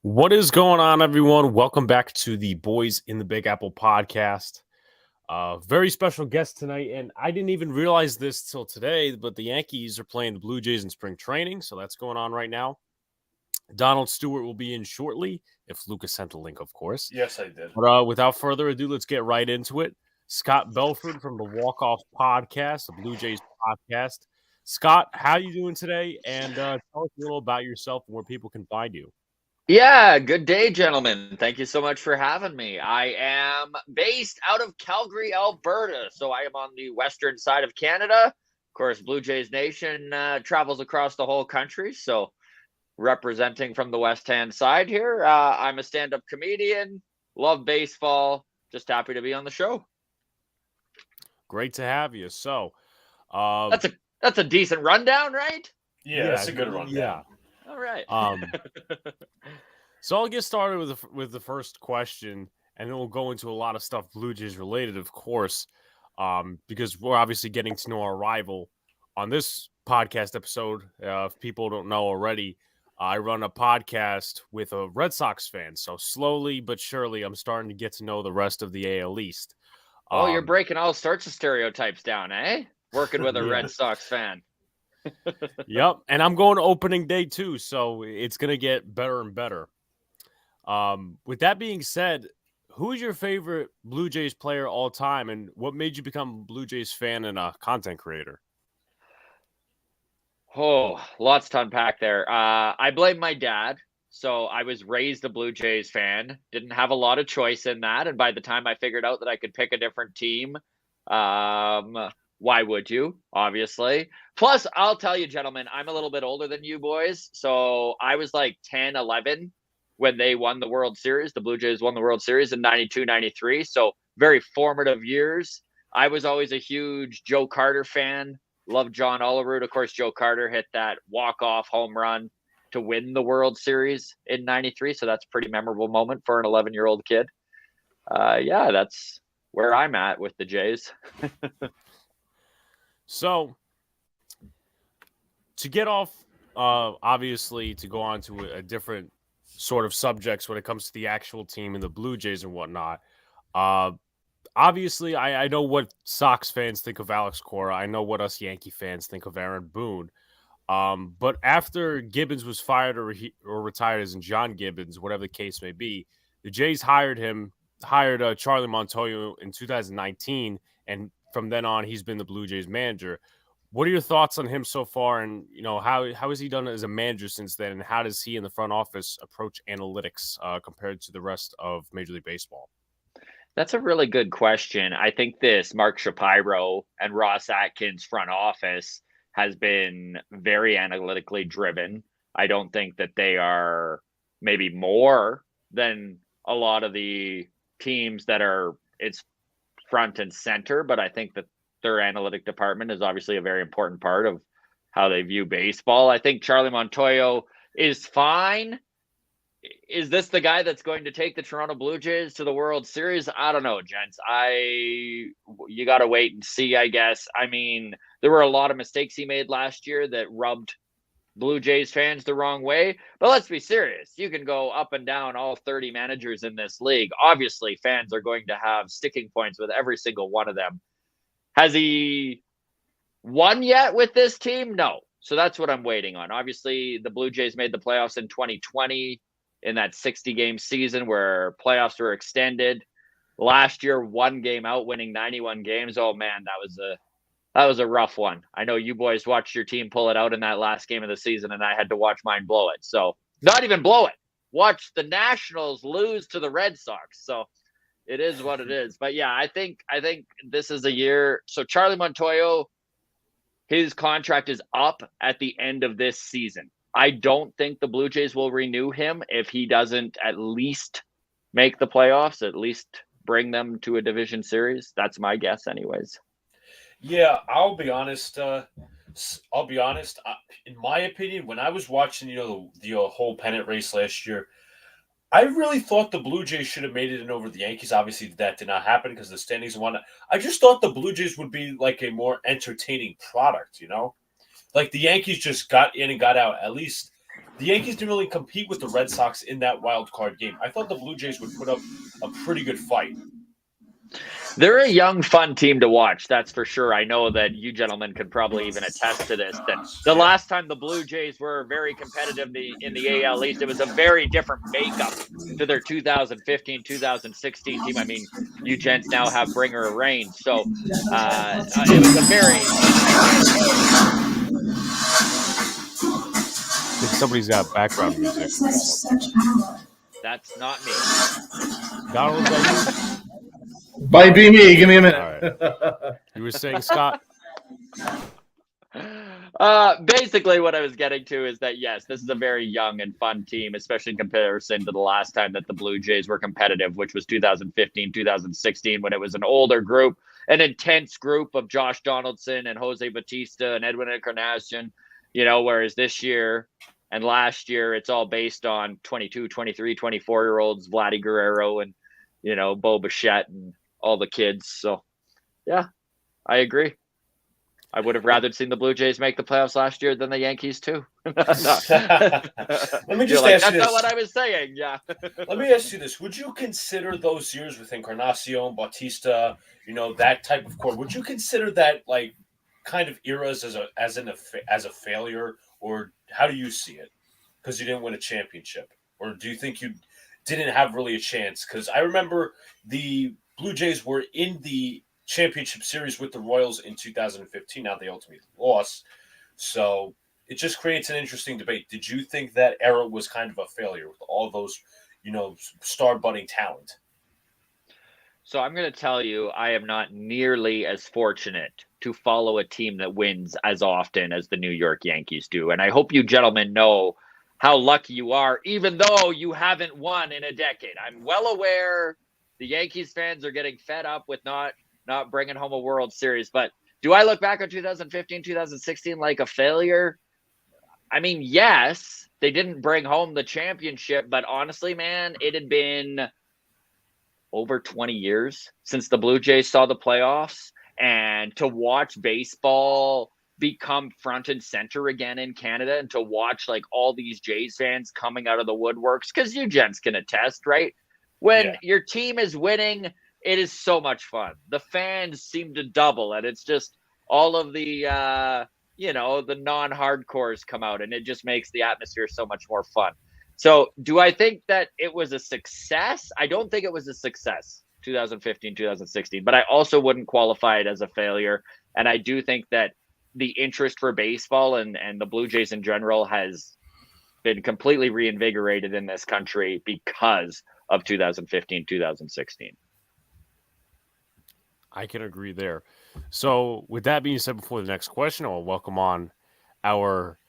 What is going on, everyone? Welcome back to the Boys in the Big Apple podcast. Very special guest tonight, and I didn't even realize this till today, but the Yankees are playing the Blue Jays in spring training, so that's going on right now. Donald Stewart will be in shortly, if Lucas sent a link, of course. Yes, I did. But without further ado, let's get right into it. Scott Belford from the Walkoff Podcast, the Blue Jays podcast. Scott, how are you doing today? And tell us a little about yourself and where people can find you. Yeah, good day, gentlemen. Thank you so much for having me. I am based out of Calgary, Alberta, so I am on the western side of Canada. Of course, Blue Jays Nation travels across the whole country, so representing from the west-hand side here. I'm a stand-up comedian, love baseball, just happy to be on the show. Great to have you. So, that's a decent rundown, right? Yeah, that's a good rundown. Yeah. All right. So I'll get started with the first question, and then we'll go into a lot of stuff Blue Jays related, of course, because we're obviously getting to know our rival on this podcast episode. If people don't know already, I run a podcast with a Red Sox fan. So slowly but surely, I'm starting to get to know the rest of the AL East. You're breaking all sorts of stereotypes down, eh? Working with a Red Sox fan. Yep, and I'm going to opening day too, so it's going to get better and better. With that being said, who is your favorite Blue Jays player all time, and what made you become a Blue Jays fan and a content creator? Oh, lots to unpack there. I blame my dad. So I was raised a Blue Jays fan, didn't have a lot of choice in that. And by the time I figured out that I could pick a different team, why would you? Obviously. Plus, I'll tell you, gentlemen, I'm a little bit older than you boys. So I was like 10, 11 when they won the World Series. The Blue Jays won the World Series in 92, 93. So very formative years. I was always a huge Joe Carter fan. Loved John Olerud. Of course, Joe Carter hit that walk-off home run to win the World Series in 93. So that's a pretty memorable moment for an 11-year-old kid. Yeah, that's where I'm at with the Jays. So, to get off, obviously, to go on to a different sort of subjects when it comes to the actual team and the Blue Jays and whatnot. Obviously, I know what Sox fans think of Alex Cora. I know what us Yankee fans think of Aaron Boone. But after Gibbons was fired or retired, as in John Gibbons, whatever the case may be, the Jays hired Charlie Montoyo in 2019, and from then on, he's been the Blue Jays manager. What are your thoughts on him so far? And, how has he done as a manager since then? And how does he in the front office approach analytics compared to the rest of Major League Baseball? That's a really good question. I think this Mark Shapiro and Ross Atkins front office has been very analytically driven. I don't think that they are maybe more than a lot of the teams that are it's front and center, but I think that their analytic department is obviously a very important part of how they view baseball. I think Charlie Montoyo is fine. Is this the guy that's going to take the Toronto Blue Jays to the World Series? I don't know, gents. You got to wait and see, I guess. I mean, there were a lot of mistakes he made last year that rubbed Blue Jays fans the wrong way. But let's be serious. You can go up and down all 30 managers in this league. Obviously, fans are going to have sticking points with every single one of them. Has he won yet with this team? No. So that's what I'm waiting on. Obviously, the Blue Jays made the playoffs in 2020 in that 60-game season where playoffs were extended. Last year, one game out, winning 91 games. Oh, man, that was a rough one. I know you boys watched your team pull it out in that last game of the season, and I had to watch mine blow it. So not even blow it. Watch the Nationals lose to the Red Sox. So it is what it is. But yeah, I think this is a year. So Charlie Montoyo, his contract is up at the end of this season. I don't think the Blue Jays will renew him if he doesn't at least make the playoffs, at least bring them to a division series. That's my guess anyways. Yeah, I'll be honest. In my opinion, when I was watching, the whole pennant race last year, I really thought the Blue Jays should have made it in over the Yankees. Obviously, that did not happen because of the standings and whatnot. I just thought the Blue Jays would be like a more entertaining product, Like the Yankees just got in and got out. At least the Yankees didn't really compete with the Red Sox in that wild card game. I thought the Blue Jays would put up a pretty good fight. They're a young, fun team to watch, that's for sure. I know that you gentlemen could probably even attest to this, that the last time the Blue Jays were very competitive in the AL East, it was a very different makeup to their 2015-2016 team. I mean, you gents now have Bringer of Rain, so it was a very... I think somebody's got background music. That's not me. Donald, Might be me. Give me a minute. All right. You were saying, Scott? Basically, what I was getting to is that, yes, this is a very young and fun team, especially in comparison to the last time that the Blue Jays were competitive, which was 2015, 2016, when it was an older group, an intense group of Josh Donaldson and Jose Bautista and Edwin Encarnacion, whereas this year and last year, it's all based on 22, 23, 24-year-olds, Vladdy Guerrero and, Bo Bichette and all the kids. So, yeah, I agree. I would have rather seen the Blue Jays make the playoffs last year than the Yankees too. Let me just ask you this. That's not what I was saying. Yeah. Let me ask you this: would you consider those years with Encarnacion, Bautista, that type of core? Would you consider that like kind of eras as a failure, or how do you see it? Because you didn't win a championship, or do you think you didn't have really a chance? Because I remember the Blue Jays were in the championship series with the Royals in 2015. Now they ultimately lost. So it just creates an interesting debate. Did you think that era was kind of a failure with all those, star budding talent? So I'm going to tell you, I am not nearly as fortunate to follow a team that wins as often as the New York Yankees do. And I hope you gentlemen know how lucky you are, even though you haven't won in a decade. I'm well aware the Yankees fans are getting fed up with not bringing home a World Series. But do I look back on 2015, 2016 like a failure? I mean, yes, they didn't bring home the championship, but honestly, man, it had been over 20 years since the Blue Jays saw the playoffs, and to watch baseball become front and center again in Canada, and to watch like all these Jays fans coming out of the woodworks, because you gents can attest, right? When your team is winning, it is so much fun. The fans seem to double, and it's just all of the, the non-hardcores come out, and it just makes the atmosphere so much more fun. So do I think that it was a success? I don't think it was a success, 2015, 2016, but I also wouldn't qualify it as a failure. And I do think that the interest for baseball and the Blue Jays in general has been completely reinvigorated in this country because of 2015, 2016. I can agree there. So with that being said, before the next question, I'll welcome on our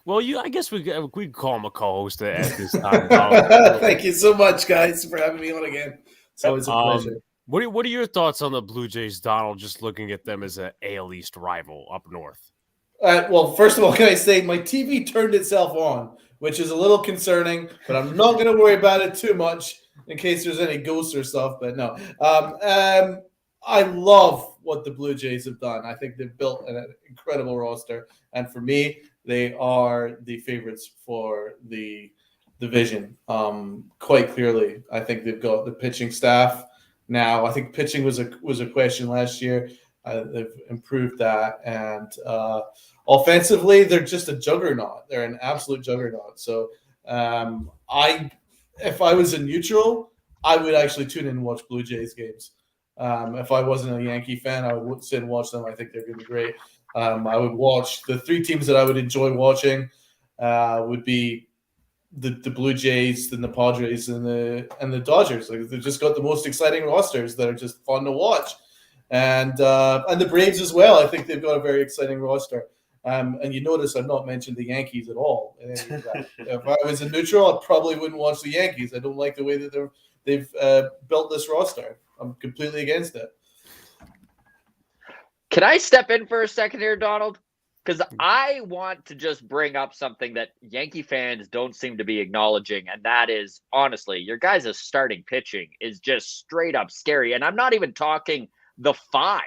I guess we could call him a co-host at this time. Thank you so much, guys, for having me on again. It's always a pleasure. What are your thoughts on the Blue Jays, Donald, just looking at them as an AL East rival up north? Well, first of all, can I say my TV turned itself on, which is a little concerning, but I'm not going to worry about it too much in case there's any ghosts or stuff. But no, I love what the Blue Jays have done. I think they've built an incredible roster. And for me, they are the favorites for the division quite clearly. I think they've got the pitching staff now. I think pitching was a question last year. They've improved that. And offensively, they're just a juggernaut. They're an absolute juggernaut. So if I was a neutral, I would actually tune in and watch Blue Jays games. If I wasn't a Yankee fan, I would sit and watch them. I think they're going to be great. I would watch the three teams that I would enjoy watching would be the Blue Jays, the Padres, and the Dodgers. Like, they've just got the most exciting rosters that are just fun to watch, and the Braves as well. I think they've got a very exciting roster. And you notice I've not mentioned the Yankees at all. If I was a neutral, I probably wouldn't watch the Yankees. I don't like the way that they've built this roster. I'm completely against it. Can I step in for a second here, Donald? Because I want to just bring up something that Yankee fans don't seem to be acknowledging, and that is, honestly, your guys' starting pitching is just straight up scary. And I'm not even talking the five.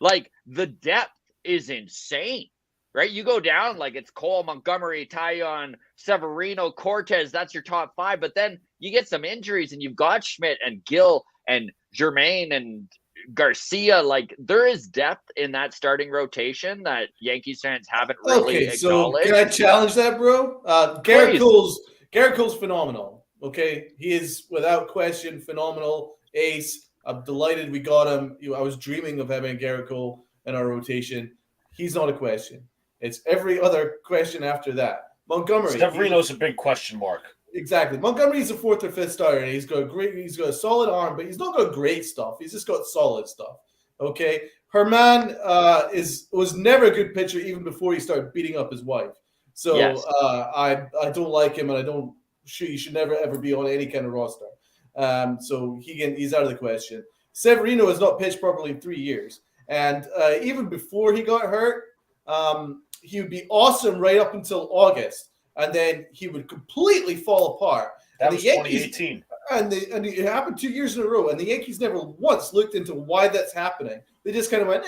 Like, the depth is insane. right? You go down like it's Cole, Montgomery, Taillon, Severino, Cortez. That's your top 5. But then you get some injuries, and you've got Schmidt and Gill and Germain and Garcia. Like, there is depth in that starting rotation that Yankees fans haven't really acknowledged. So can I challenge that, bro? Garrett Cole's phenomenal. Okay, he is without question phenomenal. Ace. I'm delighted we got him. I was dreaming of having Garrett Cole in our rotation. He's not a question. It's every other question after that. Montgomery. Severino's a big question mark. Exactly. Montgomery's a 4th or 5th starter, and he's got a solid arm, but he's not got great stuff. He's just got solid stuff. Okay. Herman was never a good pitcher even before he started beating up his wife. So yes. I don't like him, and he should never ever be on any kind of roster. So he's out of the question. Severino has not pitched properly in 3 years. And even before he got hurt, he would be awesome right up until August. And then he would completely fall apart. That was 2018. And it happened 2 years in a row. And the Yankees never once looked into why that's happening. They just kind of went,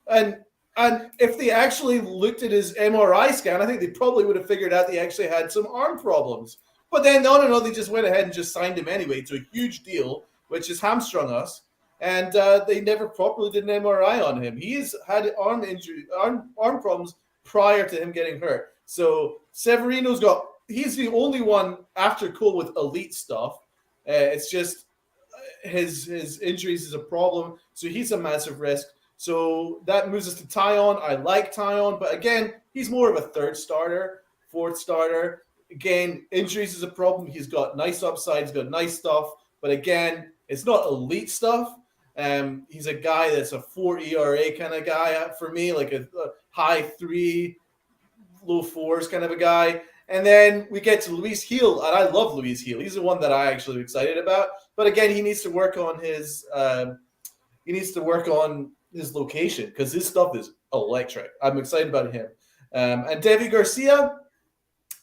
And if they actually looked at his MRI scan, I think they probably would have figured out they actually had some arm problems. But then, no, they just went ahead and just signed him anyway. It's a huge deal, which has hamstrung us. And they never properly did an MRI on him. He's had arm problems prior to him getting hurt. So Severino's he's the only one after Cole with elite stuff. It's just his injuries is a problem. So he's a massive risk. So that moves us to Taillon. I like Taillon, but again, he's more of a 3rd starter, 4th starter. Again, injuries is a problem. He's got nice upside. He's got nice stuff. But again, it's not elite stuff. He's a guy that's a 4 ERA kind of guy for me, like a high 3, low 4s kind of a guy. And then we get to Luis Gil, and I love Luis Gil. He's the one that I actually am excited about. But again, he needs to work on his location because his stuff is electric. I'm excited about him. And Deivi Garcia,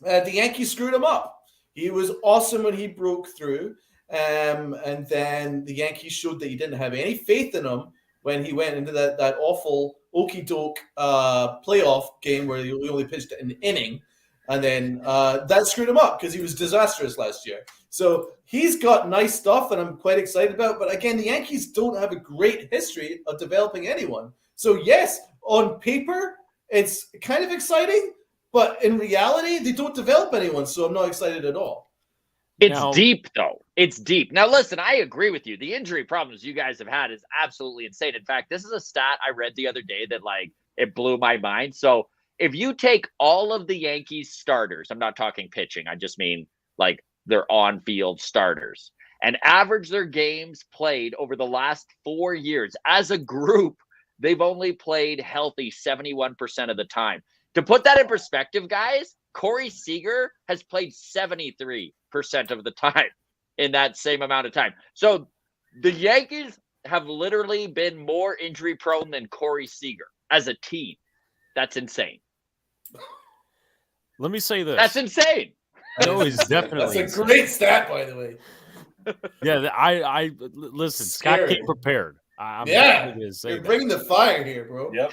the Yankees screwed him up. He was awesome when he broke through. And then the Yankees showed that he didn't have any faith in him when he went into that awful okey-doke playoff game where he only pitched an inning. And then that screwed him up because he was disastrous last year. So he's got nice stuff, and I'm quite excited about. But again, the Yankees don't have a great history of developing anyone. So yes, on paper, it's kind of exciting. But in reality, they don't develop anyone. So I'm not excited at all. It's deep, though. It's deep. Now, listen, I agree with you. The injury problems you guys have had is absolutely insane. In fact, this is a stat I read the other day that, it blew my mind. So if you take all of the Yankees starters, I'm not talking pitching, I just mean, their on-field starters, and average their games played over the last 4 years, as a group, they've only played healthy 71% of the time. To put that in perspective, guys, Corey Seager has played 73% of the time in that same amount of time. So the Yankees have literally been more injury prone than Corey Seager as a team. That's insane. Let me say this. That's insane. No, it's definitely. That's a great stat, by the way. Yeah, I listen. Scary. Scott, get prepared. You're bringing the fire here, bro. Yep.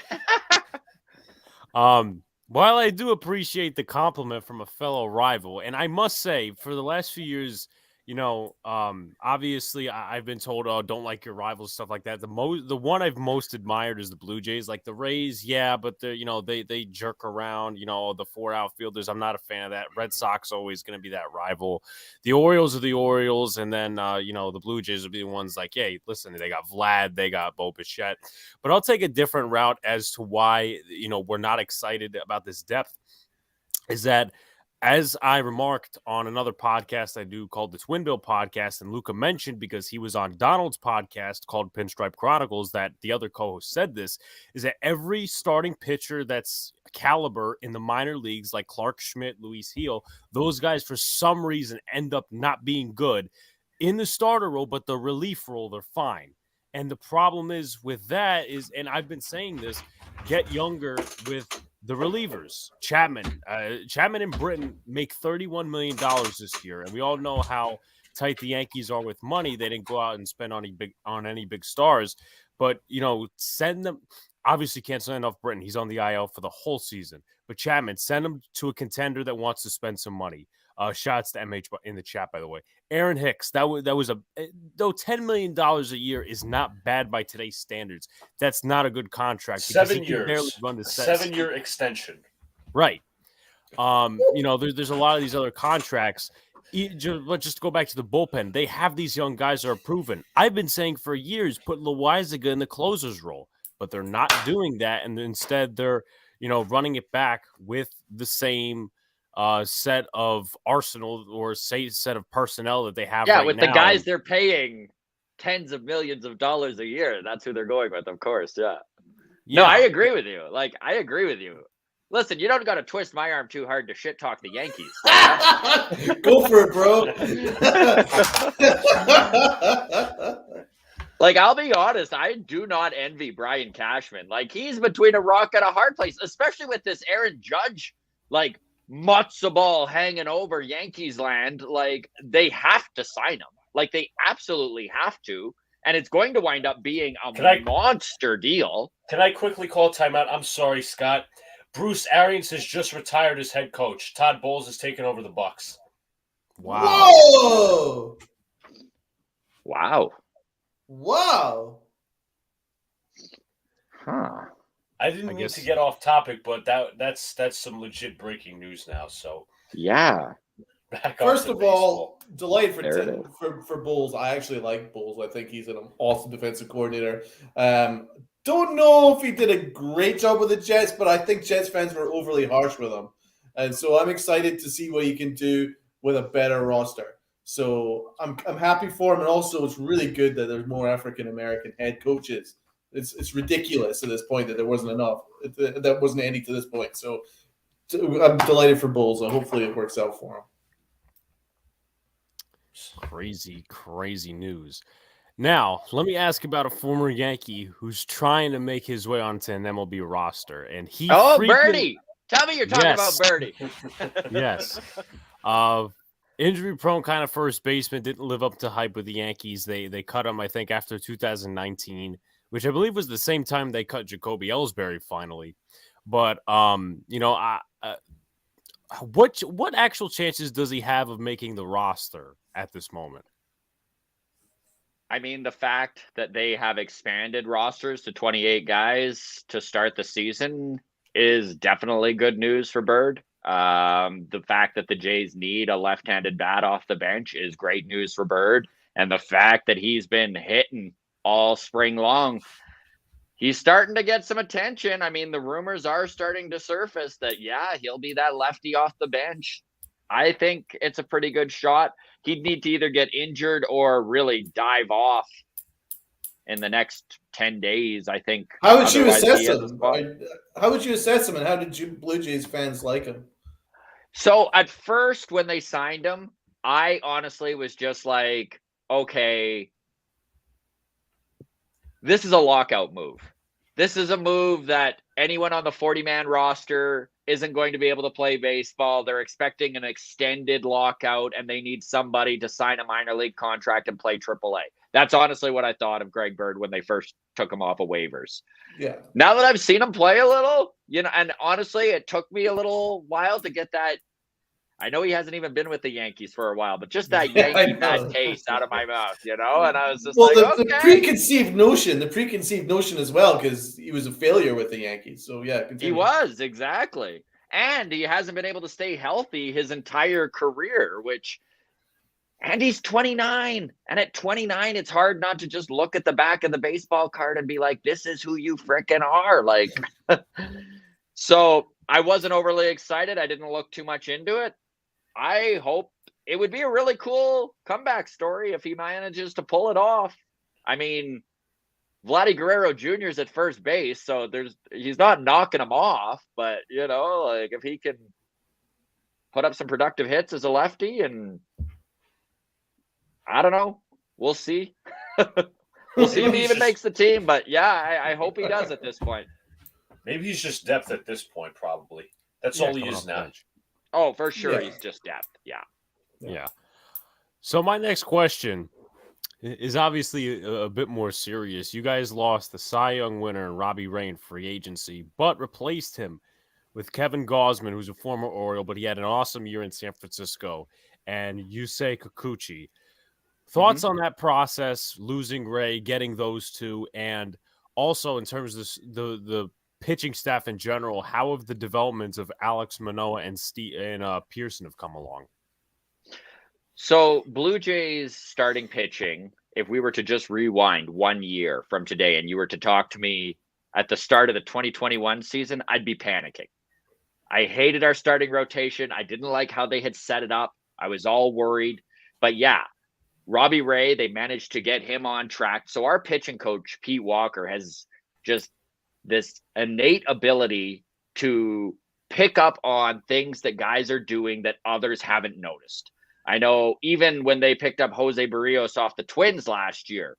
While I do appreciate the compliment from a fellow rival, and I must say, for the last few years, obviously I've been told, oh, don't like your rivals, stuff like that. The one I've most admired is the Blue Jays. Like the Rays, yeah, but they jerk around, the 4 outfielders. I'm not a fan of that. Red Sox always going to be that rival. The Orioles are the Orioles, and then the Blue Jays will be the ones like, hey, listen, they got Vlad, they got Bo Bichette. But I'll take a different route as to why we're not excited about this depth. Is that, as I remarked on another podcast I do called the Twin Bill Podcast, and Luca mentioned because he was on Donald's podcast called Pinstripe Chronicles, that the other co-host said this, is that every starting pitcher that's caliber in the minor leagues, like Clark Schmidt, Luis Gil, those guys for some reason end up not being good in the starter role, but the relief role, they're fine. And the problem is with that is, and I've been saying this, get younger with the relievers. Chapman and Britton make $31 million this year, and we all know how tight the Yankees are with money. They didn't go out and spend on any big stars, but send them. obviously can't sign off Britton. He's on the IL for the whole season. But Chapman, send him to a contender that wants to spend some money. Shots to MH in the chat, by the way. Aaron Hicks, though $10 million a year is not bad by today's standards. That's not a good contract. 7 years. Run the 7-year extension. Right. There's a lot of these other contracts. But just to go back to the bullpen, they have these young guys that are proven. I've been saying for years, put Loaizaga in the closer's role, but they're not doing that. And instead they're, running it back with the same set of arsenal or set of personnel that they have. Yeah, right with now. the guys they're paying tens of millions of dollars a year. That's who they're going with, of course. Yeah. No, I agree with you. I agree with you. Listen, you don't got to twist my arm too hard to shit talk the Yankees. Go for it, bro. I'll be honest, I do not envy Brian Cashman. He's between a rock and a hard place, especially with this Aaron Judge, matzo ball hanging over Yankees land. They have to sign him. They absolutely have to. And it's going to wind up being a monster deal. Can I quickly call timeout? I'm sorry, Scott. Bruce Arians has just retired as head coach. Todd Bowles has taken over the Bucks. Wow. Whoa! Wow. Huh. I didn't mean to get off topic, but that's some legit breaking news now. So yeah. First of all, delight for Bowles. I actually like Bowles. I think he's an awesome defensive coordinator. Don't know if he did a great job with the Jets, but I think Jets fans were overly harsh with him. And so I'm excited to see what he can do with a better roster. So I'm happy for him. And also it's really good that there's more African-American head coaches. It's ridiculous at this point that there wasn't enough. That wasn't any to this point. So I'm delighted for Bowles, and hopefully it works out for him. Crazy news. Now, let me ask about a former Yankee who's trying to make his way onto an MLB roster. And he Birdie! Tell me you're talking about Birdie. Yes. Injury-prone kind of first baseman, didn't live up to hype with the Yankees. They cut him, I think, after 2019, which I believe was the same time they cut Jacoby Ellsbury finally. But, what actual chances does he have of making the roster at this moment? I mean, the fact that they have expanded rosters to 28 guys to start the season is definitely good news for Bird. The fact that the Jays need a left-handed bat off the bench is great news for Bird. And the fact that he's been hitting all spring long, he's starting to get some attention. I mean, the rumors are starting to surface that, he'll be that lefty off the bench. I think it's a pretty good shot. He'd need to either get injured or really dive off in the next 10 days, I think. How would you assess him? How would you assess him, and how did you Blue Jays fans like him? So at first, when they signed him, I honestly was just like, okay, this is a lockout move. This is a move that anyone on the 40-man roster isn't going to be able to play baseball. They're expecting an extended lockout, and they need somebody to sign a minor league contract and play AAA. That's honestly what I thought of Greg Bird when they first took him off of waivers. Yeah. Now that I've seen him play a little, and honestly, it took me a little while to get that. I know he hasn't even been with the Yankees for a while, but just that Yankee bad taste out of my mouth, and I was just the preconceived notion as well, because he was a failure with the Yankees. So yeah, continue. He was, exactly. And he hasn't been able to stay healthy his entire career, and he's 29. And at 29, it's hard not to just look at the back of the baseball card and be like, this is who you frickin' are. So I wasn't overly excited. I didn't look too much into it. I hope it would be a really cool comeback story if he manages to pull it off. I mean, Vladdy Guerrero Jr. is at first base, so he's not knocking him off, but if he can put up some productive hits as a lefty, and I don't know, we'll see. We'll see if he even makes the team, but I hope he does at this point. Maybe he's just depth at this point, probably. That's all he is now. Bench. Oh, for sure, he's just depth. Yeah. So my next question is obviously a bit more serious. You guys lost the Cy Young winner and Robbie Ray in free agency, but replaced him with Kevin Gausman, who's a former Oriole, but he had an awesome year in San Francisco, and Yusei Kikuchi. Thoughts on that process, losing Ray, getting those two, and also in terms of the pitching staff in general, how have the developments of Alex Manoah and Pearson have come along? So Blue Jays starting pitching, if we were to just rewind 1 year from today and you were to talk to me at the start of the 2021 season, I'd be panicking. I hated our starting rotation. I didn't like how they had set it up. I was all worried. But yeah, Robbie Ray, they managed to get him on track. So our pitching coach, Pete Walker, has just this innate ability to pick up on things that guys are doing that others haven't noticed. I know even when they picked up Jose Barrios off the Twins last year,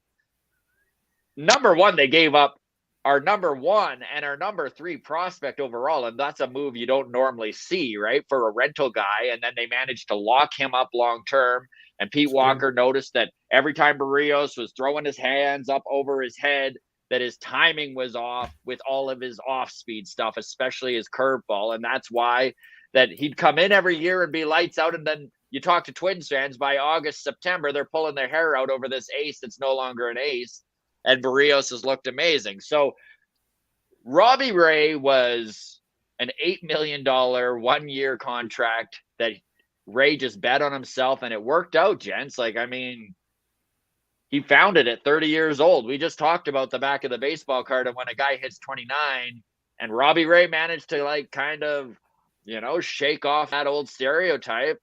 number one, they gave up our number one and our number three prospect overall. And that's a move you don't normally see, right? For a rental guy. And then they managed to lock him up long-term. And Pete Walker noticed that every time Barrios was throwing his hands up over his head, that his timing was off with all of his off-speed stuff, especially his curveball. And that's why that he'd come in every year and be lights out. And then you talk to Twins fans, by August, September, they're pulling their hair out over this ace that's no longer an ace. And Barrios has looked amazing. So Robbie Ray was an $8 million 1 year contract that Ray just bet on himself, and it worked out, gents. Like, I mean, he found it at 30 years old. We just talked about the back of the baseball card, and when a guy hits 29, and Robbie Ray managed to, like, kind of, you know, shake off that old stereotype.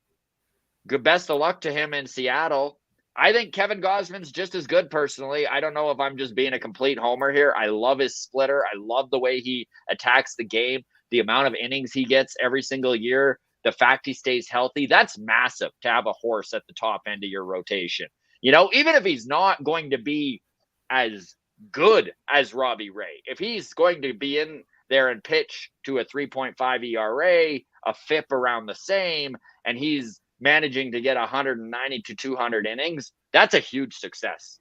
Good, best of luck to him in Seattle. I think Kevin Gausman's just as good personally. I don't know if I'm just being a complete homer here. I love his splitter. I love the way he attacks the game, the amount of innings he gets every single year, the fact he stays healthy. That's massive to have a horse at the top end of your rotation. You know, even if he's not going to be as good as Robbie Ray, if he's going to be in there and pitch to a 3.5 ERA, a FIP around the same, and he's managing to get 190 to 200 innings, that's a huge success.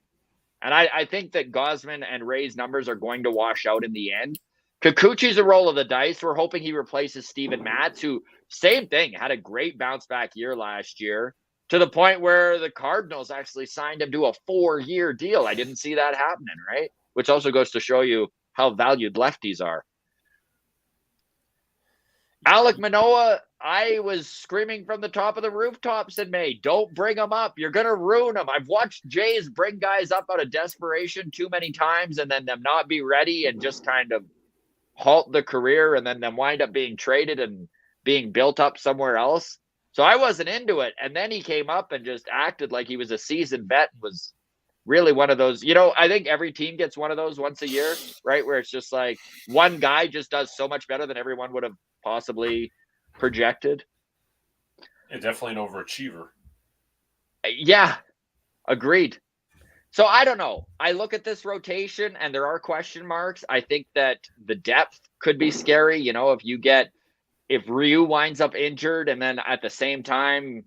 And I think that Gausman and Ray's numbers are going to wash out in the end. Kikuchi's a roll of the dice. We're hoping he replaces Steven Matz, who, same thing, had a great bounce back year last year, to the point where the Cardinals actually signed him to a 4-year deal. I didn't see that happening, right? Which also goes to show you how valued lefties are. Alek Manoah, I was screaming from the top of the rooftops in May, don't bring him up. You're going to ruin him. I've watched Jays bring guys up out of desperation too many times and then them not be ready and just kind of halt the career and then them wind up being traded and being built up somewhere else. So I wasn't into it. And then he came up and just acted like he was a seasoned vet and was really one of those, you know, I think every team gets one of those once a year, right? Where it's just like one guy just does so much better than everyone would have possibly projected. Yeah, definitely an overachiever. Yeah, agreed. So I don't know. I look at this rotation and there are question marks. I think that the depth could be scary. You know, if Ryu winds up injured and then at the same time,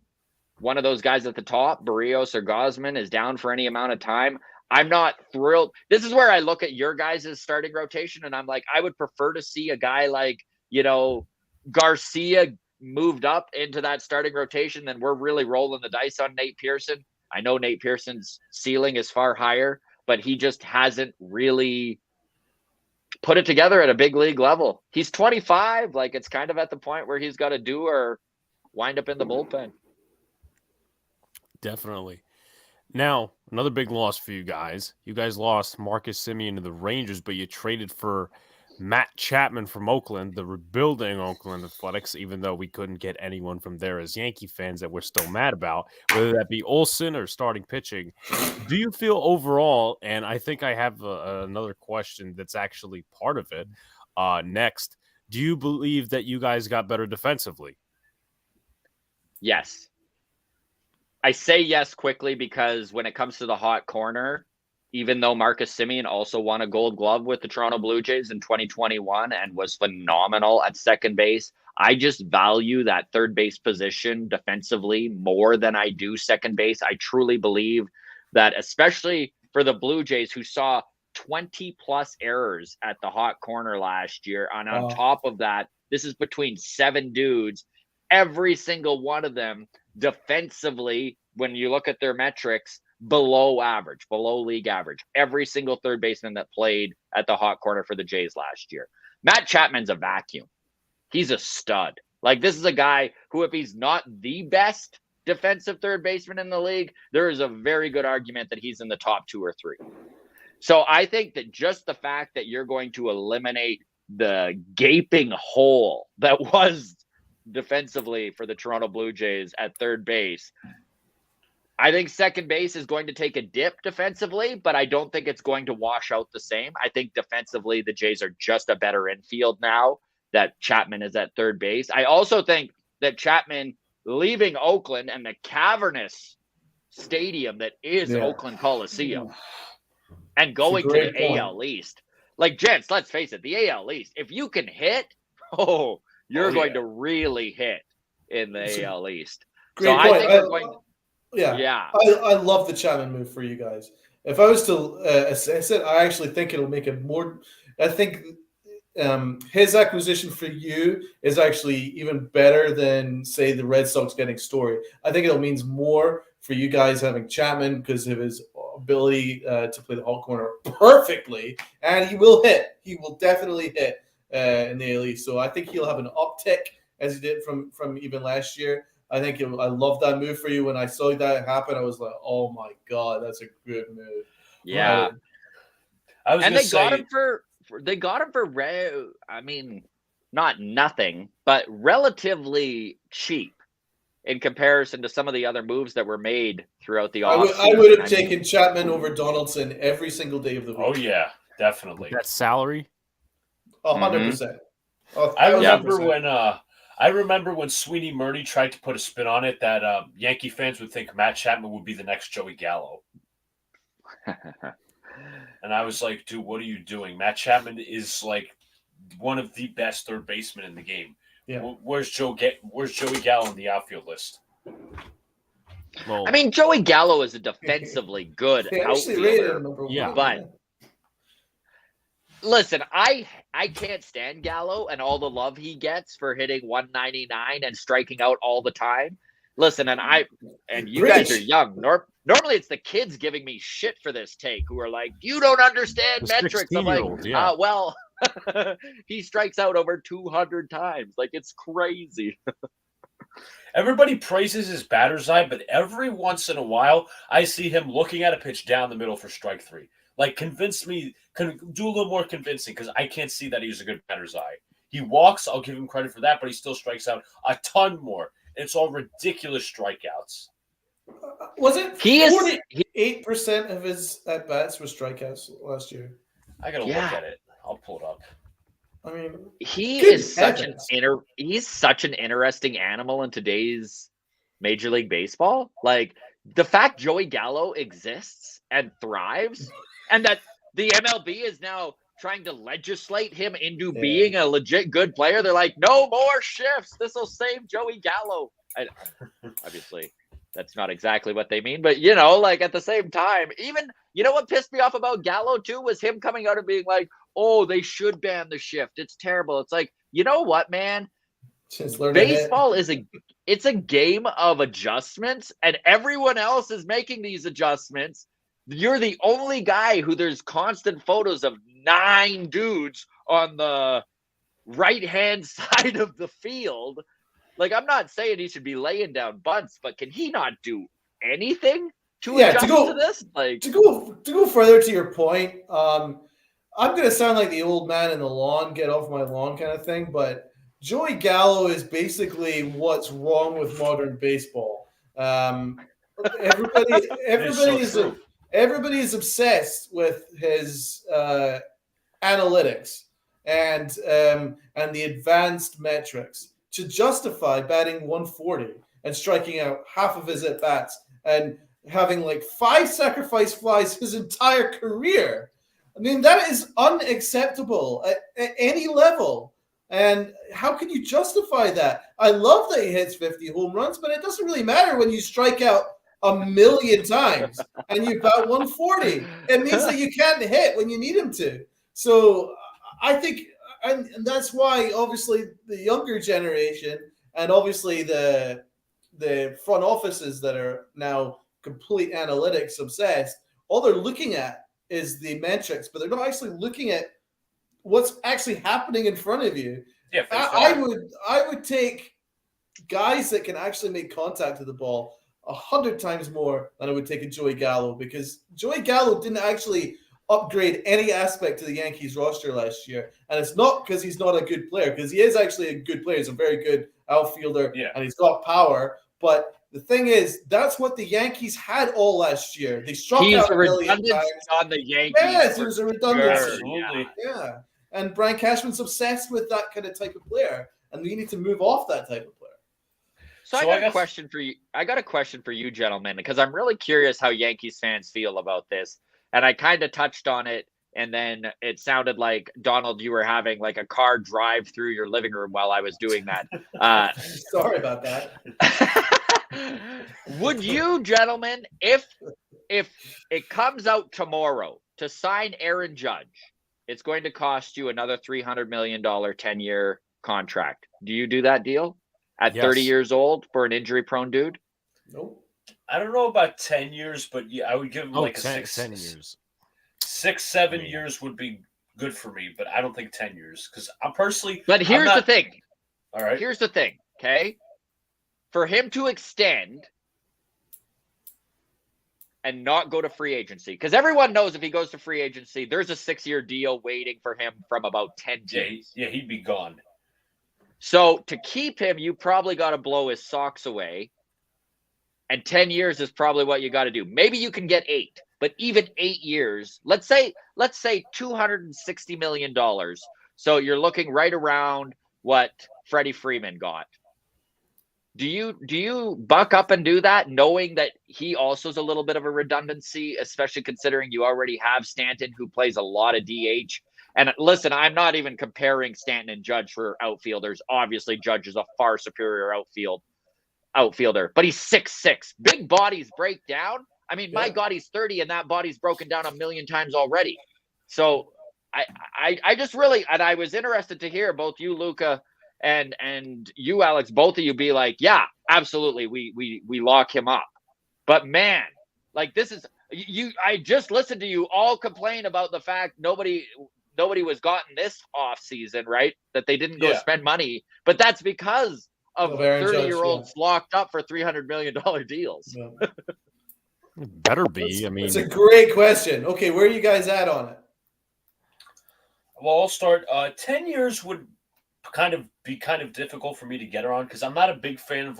one of those guys at the top, Barrios or Gausman, is down for any amount of time, I'm not thrilled. This is where I look at your guys' starting rotation and I'm like, I would prefer to see a guy like, you know, Garcia moved up into that starting rotation than we're really rolling the dice on Nate Pearson. I know Nate Pearson's ceiling is far higher, but he just hasn't really put it together at a big league level. He's 25. Like, it's kind of at the point where he's got to do or wind up in the bullpen. Definitely. Now, another big loss for you guys. You guys lost Marcus Semien to the Rangers, but you traded for Matt Chapman from Oakland, the rebuilding Oakland Athletics, even though we couldn't get anyone from there as Yankee fans that we're still mad about, whether that be Olsen or starting pitching. Do you feel overall, and I think I have another question that's actually part of it next, do you believe that you guys got better defensively? Yes. I say yes quickly because when it comes to the hot corner, even though Marcus Semien also won a Gold Glove with the Toronto Blue Jays in 2021 and was phenomenal at second base, I just value that third base position defensively more than I do second base. I truly believe that, especially for the Blue Jays, who saw 20 plus errors at the hot corner last year. And on top of that, this is between 7 dudes. Every single one of them defensively, when you look at their metrics, below average, below league average. Every single third baseman that played at the hot corner for the Jays last year. Matt Chapman's a vacuum. He's a stud. Like, this is a guy who, if he's not the best defensive third baseman in the league, there is a very good argument that he's in the top 2 or 3. So I think that just the fact that you're going to eliminate the gaping hole that was defensively for the Toronto Blue Jays at third base, I think second base is going to take a dip defensively, but I don't think it's going to wash out the same. I think defensively, the Jays are just a better infield now that Chapman is at third base. I also think that Chapman leaving Oakland and the cavernous stadium that is Oakland Coliseum and going to the AL East. Like, gents, let's face it, the AL East, if you can hit, you're going to really hit in the AL East. Great so point. I think we're going to... Yeah. I love the Chapman move for you guys. If I was to, I said, I actually think it'll make it more. I think his acquisition for you is actually even better than, say, the Red Sox getting Story. I think it'll means more for you guys having Chapman because of his ability to play the hot corner perfectly, and he will hit. He will definitely hit in the AL East. So I think he'll have an uptick as he did from even last year. I think I love that move for you. When I saw that happen, I was like, "Oh my god, that's a good move." Yeah, they got him for I mean, not nothing, but relatively cheap in comparison to some of the other moves that were made throughout the offseason. I would have taken Chapman over Donaldson every single day of the week. Oh yeah, definitely. That salary, 100%. I remember when Sweeney Murdy tried to put a spin on it that Yankee fans would think Matt Chapman would be the next Joey Gallo. And I was like, dude, what are you doing? Matt Chapman is like one of the best third basemen in the game. Yeah. Where's Joey Gallo in the outfield list? Well, I mean, Joey Gallo is a defensively good outfielder. But listen, I can't stand Gallo and all the love he gets for hitting 199 and striking out all the time. Listen, and you guys are young. Normally it's the kids giving me shit for this take who are like, you don't understand metrics. I'm like, well, he strikes out over 200 times. Like, it's crazy. Everybody praises his batter's eye, but every once in a while, I see him looking at a pitch down the middle for strike 3. Like, do a little more convincing because I can't see that he's a good batter's eye. He walks, I'll give him credit for that, but he still strikes out a ton more. It's all ridiculous strikeouts. Was it 48% of his at-bats were strikeouts last year? I got to look at it. I'll pull it up. I mean, he's such an interesting animal in today's Major League Baseball. Like, the fact Joey Gallo exists and thrives, and that the MLB is now trying to legislate him into being a legit good player. They're like, no more shifts. This will save Joey Gallo. Obviously, that's not exactly what they mean, but like at the same time, even what pissed me off about Gallo too was him coming out and being like, "Oh, they should ban the shift. It's terrible." It's like, you know what, man? Baseball is a game of adjustments, and everyone else is making these adjustments. You're the only guy who there's constant photos of 9 dudes on the right-hand side of the field. Like, I'm not saying he should be laying down bunts, but can he not do anything to adjust to this? Like, to go further to your point, I'm going to sound like the old man in the lawn, get off my lawn kind of thing, but Joey Gallo is basically what's wrong with modern baseball. Everybody is obsessed with his analytics and the advanced metrics to justify batting 140 and striking out half of his at bats and having like 5 sacrifice flies his entire career. I mean, that is unacceptable at any level. And how can you justify that? I love that he hits 50 home runs, but it doesn't really matter when you strike out 1,000,000 times and you bat 140. It means that you can't hit when you need him to. So I think, and that's why obviously the younger generation and obviously the front offices that are now complete analytics obsessed, all they're looking at is the metrics, but they're not actually looking at what's actually happening in front of you. Yeah, I would take guys that can actually make contact with the ball 100 times more than I would take a Joey Gallo, because Joey Gallo didn't actually upgrade any aspect to the Yankees roster last year. And it's not because he's not a good player, because he is actually a good player. He's a very good outfielder, and he's got power. But the thing is, that's what the Yankees had all last year. They struck out a million times on the Yankees. Yes, he was a redundancy. Absolutely. Yeah. And Brian Cashman's obsessed with that kind of type of player, and we need to move off that type of player. So I got a question for you. I got a question for you, gentlemen, because I'm really curious how Yankees fans feel about this. And I kind of touched on it, and then it sounded like, Donald, you were having like a car drive through your living room while I was doing that. Sorry about that. Would you, gentlemen, if it comes out tomorrow to sign Aaron Judge, it's going to cost you another $300 million 10-year contract. Do you do that deal at 30 years old for an injury-prone dude? Nope. I don't know about 10 years, but yeah, I would give him like 10 years. 6, 7 years would be good for me, but I don't think 10 years, because I'm personally. But here's the thing. All right. Here's the thing. Okay, for him to extend and not go to free agency, because everyone knows if he goes to free agency, there's a 6-year deal waiting for him from about 10 teams. Yeah, he'd be gone. So to keep him, you probably got to blow his socks away. And 10 years is probably what you got to do. Maybe you can get 8, but even 8 years, let's say $260 million. So you're looking right around what Freddie Freeman got. Do you buck up and do that, knowing that he also is a little bit of a redundancy, especially considering you already have Stanton, who plays a lot of DH? And listen, I'm not even comparing Stanton and Judge for outfielders. Obviously, Judge is a far superior outfielder, but he's 6'6". Big bodies break down. I mean, my God, he's 30, and that body's broken down 1,000,000 times already. So I just really, and I was interested to hear both you, Luca, and you, Alex, both of you be like, yeah, absolutely, we lock him up. But man, like, this is you. I just listened to you all complain about the fact nobody was gotten this off season, right? That they didn't go spend money, but that's because of 30-year-olds locked up for $300 million deals. Yeah. Better be. I mean, it's a great question. Okay, where are you guys at on it? Well, I'll start. 10 years would be kind of difficult for me to get around, because I'm not a big fan of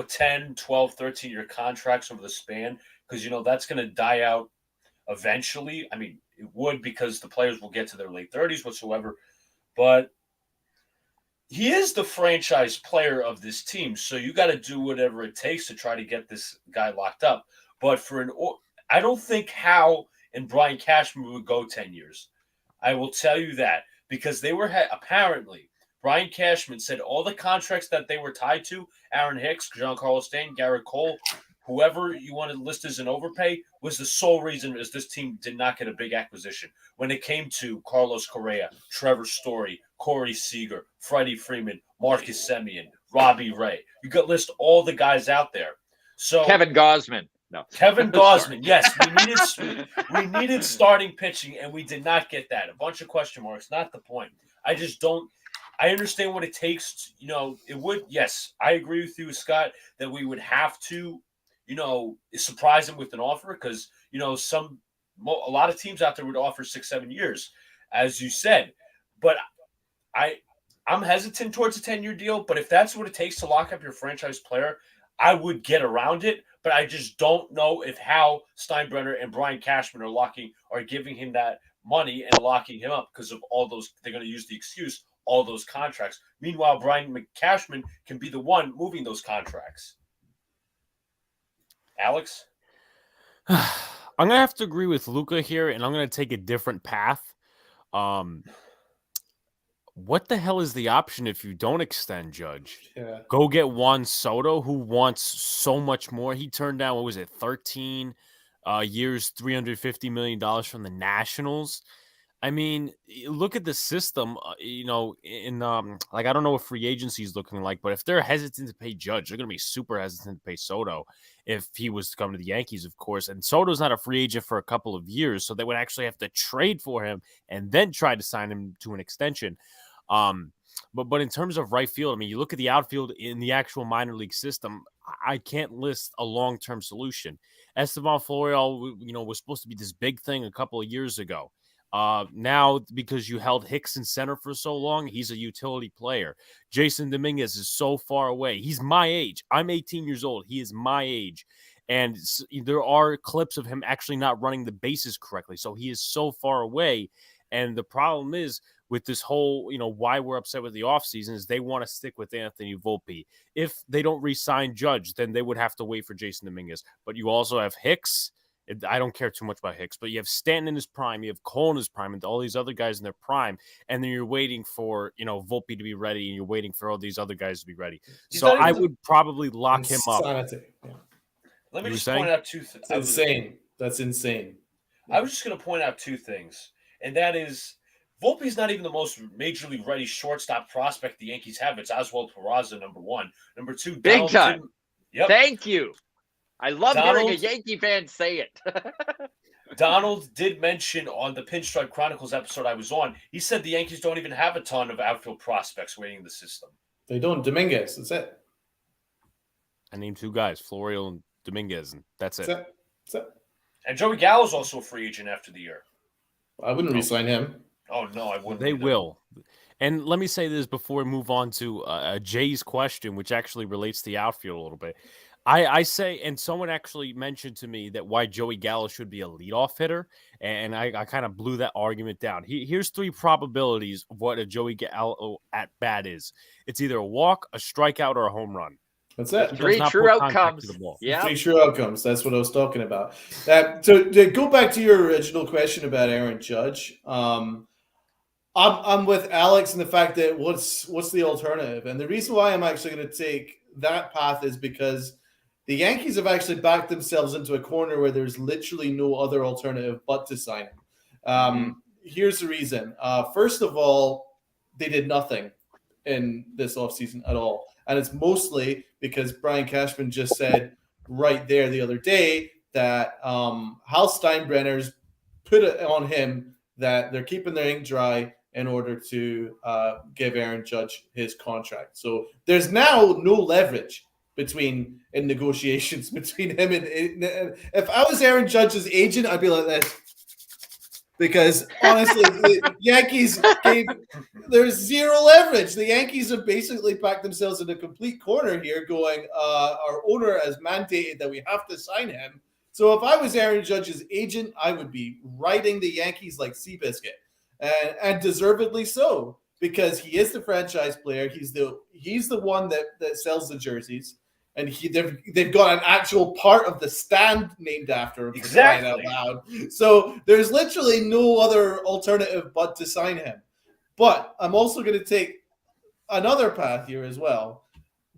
10, 12, 13-year contracts over the span, because that's going to die out eventually. I mean, it would, because the players will get to their late 30s whatsoever, but he is the franchise player of this team, so you got to do whatever it takes to try to get this guy locked up. But I don't think Howe and Brian Cashman would go 10 years. I will tell you that, because they were apparently, Brian Cashman said all the contracts that they were tied to, Aaron Hicks, Giancarlo Stanton, Garrett Cole, whoever you want to list as an overpay, was the sole reason is this team did not get a big acquisition. When it came to Carlos Correa, Trevor Story, Corey Seager, Freddie Freeman, Marcus Semien, Robbie Ray, you could list all the guys out there. So Kevin Gausman. No. Kevin Gausman, yes, we needed starting pitching, and we did not get that. A bunch of question marks, not the point. I just don't. I understand what it takes. It would. Yes, I agree with you, Scott, that we would have to, surprise him with an offer, because a lot of teams out there would offer 6, 7 years, as you said. But I'm hesitant towards a 10-year deal. But if that's what it takes to lock up your franchise player, I would get around it. But I just don't know if Hal Steinbrenner and Brian Cashman are giving him that money and locking him up, because of all those. They're going to use the excuse, all those contracts. Meanwhile, Brian Cashman can be the one moving those contracts. Alex? I'm going to have to agree with Luca here, and I'm going to take a different path. what the hell is the option if you don't extend Judge? Yeah. Go get Juan Soto, who wants so much more. He turned down, what was it, 13 years, $350 million from the Nationals. I mean, look at the system, in like, I don't know what free agency is looking like, but if they're hesitant to pay Judge, they're going to be super hesitant to pay Soto if he was to come to the Yankees, of course. And Soto's not a free agent for a couple of years, so they would actually have to trade for him and then try to sign him to an extension. But in terms of right field, I mean, you look at the outfield in the actual minor league system, I can't list a long-term solution. Esteban Florial, was supposed to be this big thing a couple of years ago. Now, because you held Hicks in center for so long, he's a utility player. Jason Dominguez is so far away. He's my age. I'm 18 years old. He is my age. And there are clips of him actually not running the bases correctly. So he is so far away. And the problem is with this whole, why we're upset with the offseason is they want to stick with Anthony Volpe. If they don't re-sign Judge, then they would have to wait for Jason Dominguez. But you also have Hicks. I don't care too much about Hicks, but you have Stanton in his prime, you have Cole in his prime, and all these other guys in their prime, and then you're waiting for, Volpe to be ready, and you're waiting for all these other guys to be ready. So I would probably lock him up. Yeah. Let me just point out two things. That's insane. That's insane. I was just going to point out two things, and that is Volpe's not even the most major league ready shortstop prospect the Yankees have. It's Oswald Peraza, number one. Number two, big time. Yep. Thank you. I love hearing a Yankee fan say it. Donald did mention on the Pinstripe Chronicles episode I was on, he said the Yankees don't even have a ton of outfield prospects waiting in the system. They don't. Dominguez, that's it. I named two guys, Florial and Dominguez, and that's it. That's it. And Joey Gallo's also a free agent after the year. I wouldn't re-sign him. Oh, no, I wouldn't. They will. And let me say this before we move on to Jay's question, which actually relates to the outfield a little bit. I say, and someone actually mentioned to me that why Joey Gallo should be a leadoff hitter, and I kind of blew that argument down. Here's three probabilities of what a Joey Gallo at bat is. It's either a walk, a strikeout, or a home run. That's it. Three true outcomes. Yeah, 3 true outcomes. That's what I was talking about. So to go back to your original question about Aaron Judge, I'm with Alex in the fact that what's the alternative, and the reason why I'm actually going to take that path is because the Yankees have actually backed themselves into a corner where there's literally no other alternative but to sign him. Here's the reason. First of all, they did nothing in this offseason at all. And it's mostly because Brian Cashman just said right there the other day that Hal Steinbrenner's put it on him that they're keeping their ink dry in order to give Aaron Judge his contract. So there's now no leverage in negotiations between him and if I was Aaron Judge's agent, I'd be like this. Because honestly, the Yankees there's zero leverage. The Yankees have basically packed themselves in a complete corner here going, our owner has mandated that we have to sign him. So if I was Aaron Judge's agent, I would be riding the Yankees like Seabiscuit. And deservedly so, because he is the franchise player. He's the one that sells the jerseys. And they've got an actual part of the stand named after him. Exactly. Out loud. So there's literally no other alternative but to sign him. But I'm also going to take another path here as well.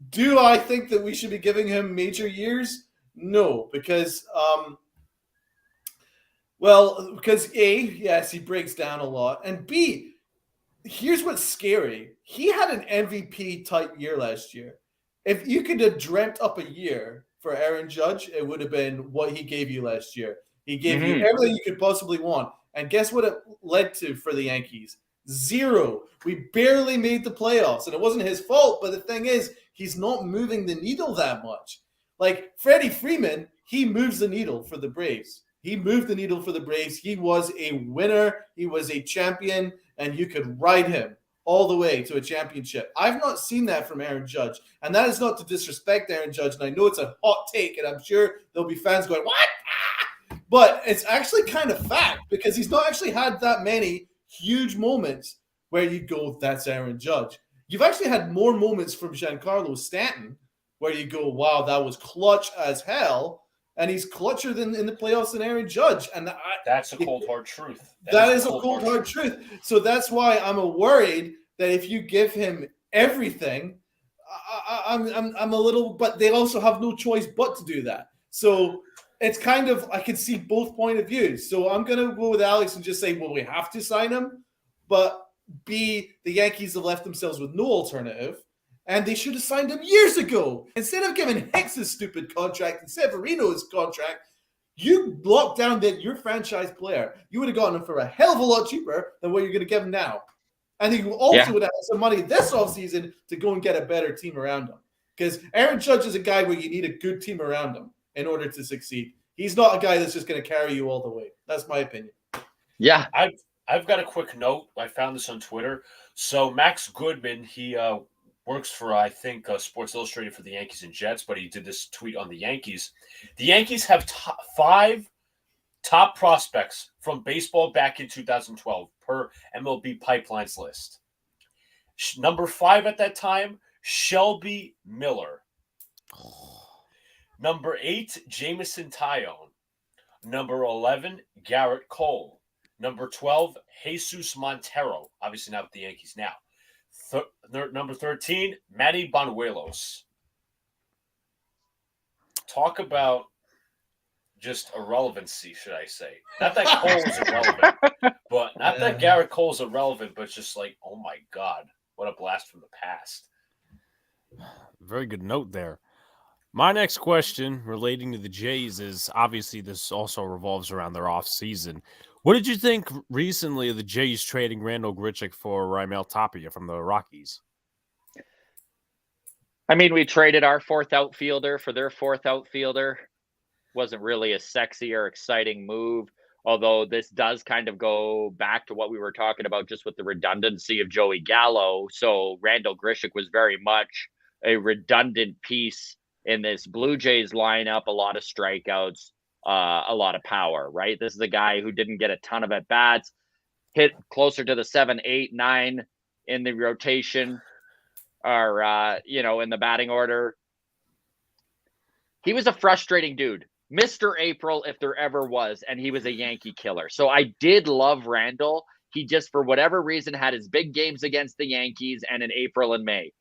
Do I think that we should be giving him major years? No, because A, yes, he breaks down a lot. And B, here's what's scary. He had an MVP type year last year. If you could have dreamt up a year for Aaron Judge, it would have been what he gave you last year. He gave you everything you could possibly want. And guess what it led to for the Yankees? 0. We barely made the playoffs. And it wasn't his fault. But the thing is, he's not moving the needle that much. Like Freddie Freeman, he moves the needle for the Braves. He moved the needle for the Braves. He was a winner. He was a champion. And you could ride him all the way to a championship. I've not seen that from Aaron Judge. And that is not to disrespect Aaron Judge. And I know it's a hot take, and I'm sure there'll be fans going, what? But it's actually kind of fact, because he's not actually had that many huge moments where you go, that's Aaron Judge. You've actually had more moments from Giancarlo Stanton where you go, wow, that was clutch as hell. And he's clutcher in the playoffs than Aaron Judge. And that's a cold, hard truth. That is a cold, hard truth. So that's why I'm worried that if you give him everything, I'm a little, but they also have no choice but to do that. So it's kind of, I can see both point of views. So I'm going to go with Alex and just say, well, we have to sign him, but B, the Yankees have left themselves with no alternative, and they should have signed him years ago. Instead of giving Hicks his stupid contract and Severino's contract, you locked down that your franchise player. You would have gotten him for a hell of a lot cheaper than what you're going to give him now. And you also would have some money this offseason to go and get a better team around him. Because Aaron Judge is a guy where you need a good team around him in order to succeed. He's not a guy that's just going to carry you all the way. That's my opinion. Yeah. I've got a quick note. I found this on Twitter. So Max Goodman, he works for, I think, Sports Illustrated for the Yankees and Jets, but he did this tweet on the Yankees. The Yankees have 5 top prospects from baseball back in 2012 per MLB Pipeline's list. Number 5 at that time, Shelby Miller. Number 8, Jamison Tyone. Number 11, Garrett Cole. Number 12, Jesus Montero. Obviously not with the Yankees now. Number 13, Manny Banuelos. Talk about just irrelevancy, should I say. Not that Cole's irrelevant, but not that Garrett Cole's irrelevant, but just like, oh my God, what a blast from the past. Very good note there. My next question relating to the Jays is, obviously this also revolves around their offseason. What did you think recently of the Jays trading Randle-GajovichProtich for Raimel Tapia from the Rockies? I mean, we traded our 4th outfielder for their 4th outfielder. Wasn't really a sexy or exciting move, although this does kind of go back to what we were talking about just with the redundancy of Joey Gallo. So Randle-GajovichProtich was very much a redundant piece in this Blue Jays lineup, a lot of strikeouts, a lot of power, right? This is a guy who didn't get a ton of at-bats, hit closer to the 7, 8, 9 in the rotation or, in the batting order. He was a frustrating dude. Mr. April, if there ever was, and he was a Yankee killer. So I did love Randle. He just, for whatever reason, had his big games against the Yankees and in April and May.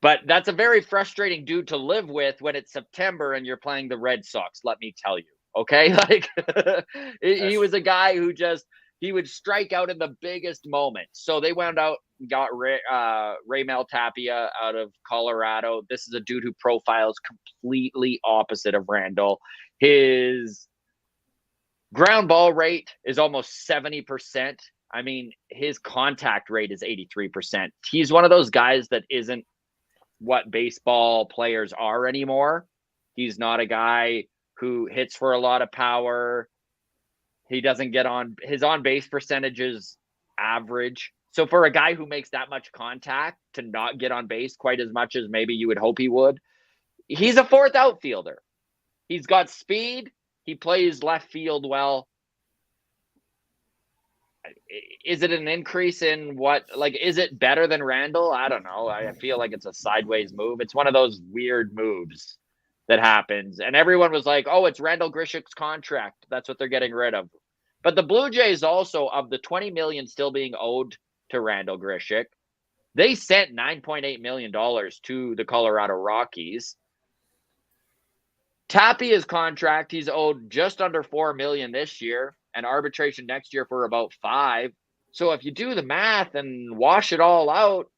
But that's a very frustrating dude to live with when it's September and you're playing the Red Sox, let me tell you. Okay? Like, he was a guy who just, he would strike out in the biggest moments. So they went out and got Raimel Tapia out of Colorado. This is a dude who profiles completely opposite of Randle. His ground ball rate is almost 70%. I mean, his contact rate is 83%. He's one of those guys that isn't what baseball players are anymore. He's not a guy who hits for a lot of power. He doesn't get on, his on-base percentage is average. So for a guy who makes that much contact to not get on base quite as much as maybe you would hope he would, he's a 4th outfielder. He's got speed. He plays left field well. Is it an increase in what, like, is it better than Randle? I don't know. I feel like it's a sideways move. It's one of those weird moves that happens. And everyone was like, oh, it's Randle-GajovichProtich's contract. That's what they're getting rid of. But the Blue Jays also, of the $20 million still being owed to Randle-GajovichProtich, they sent $9.8 million to the Colorado Rockies. Tapia's contract, he's owed just under $4 million this year, and arbitration next year for about $5 million. So if you do the math and wash it all out,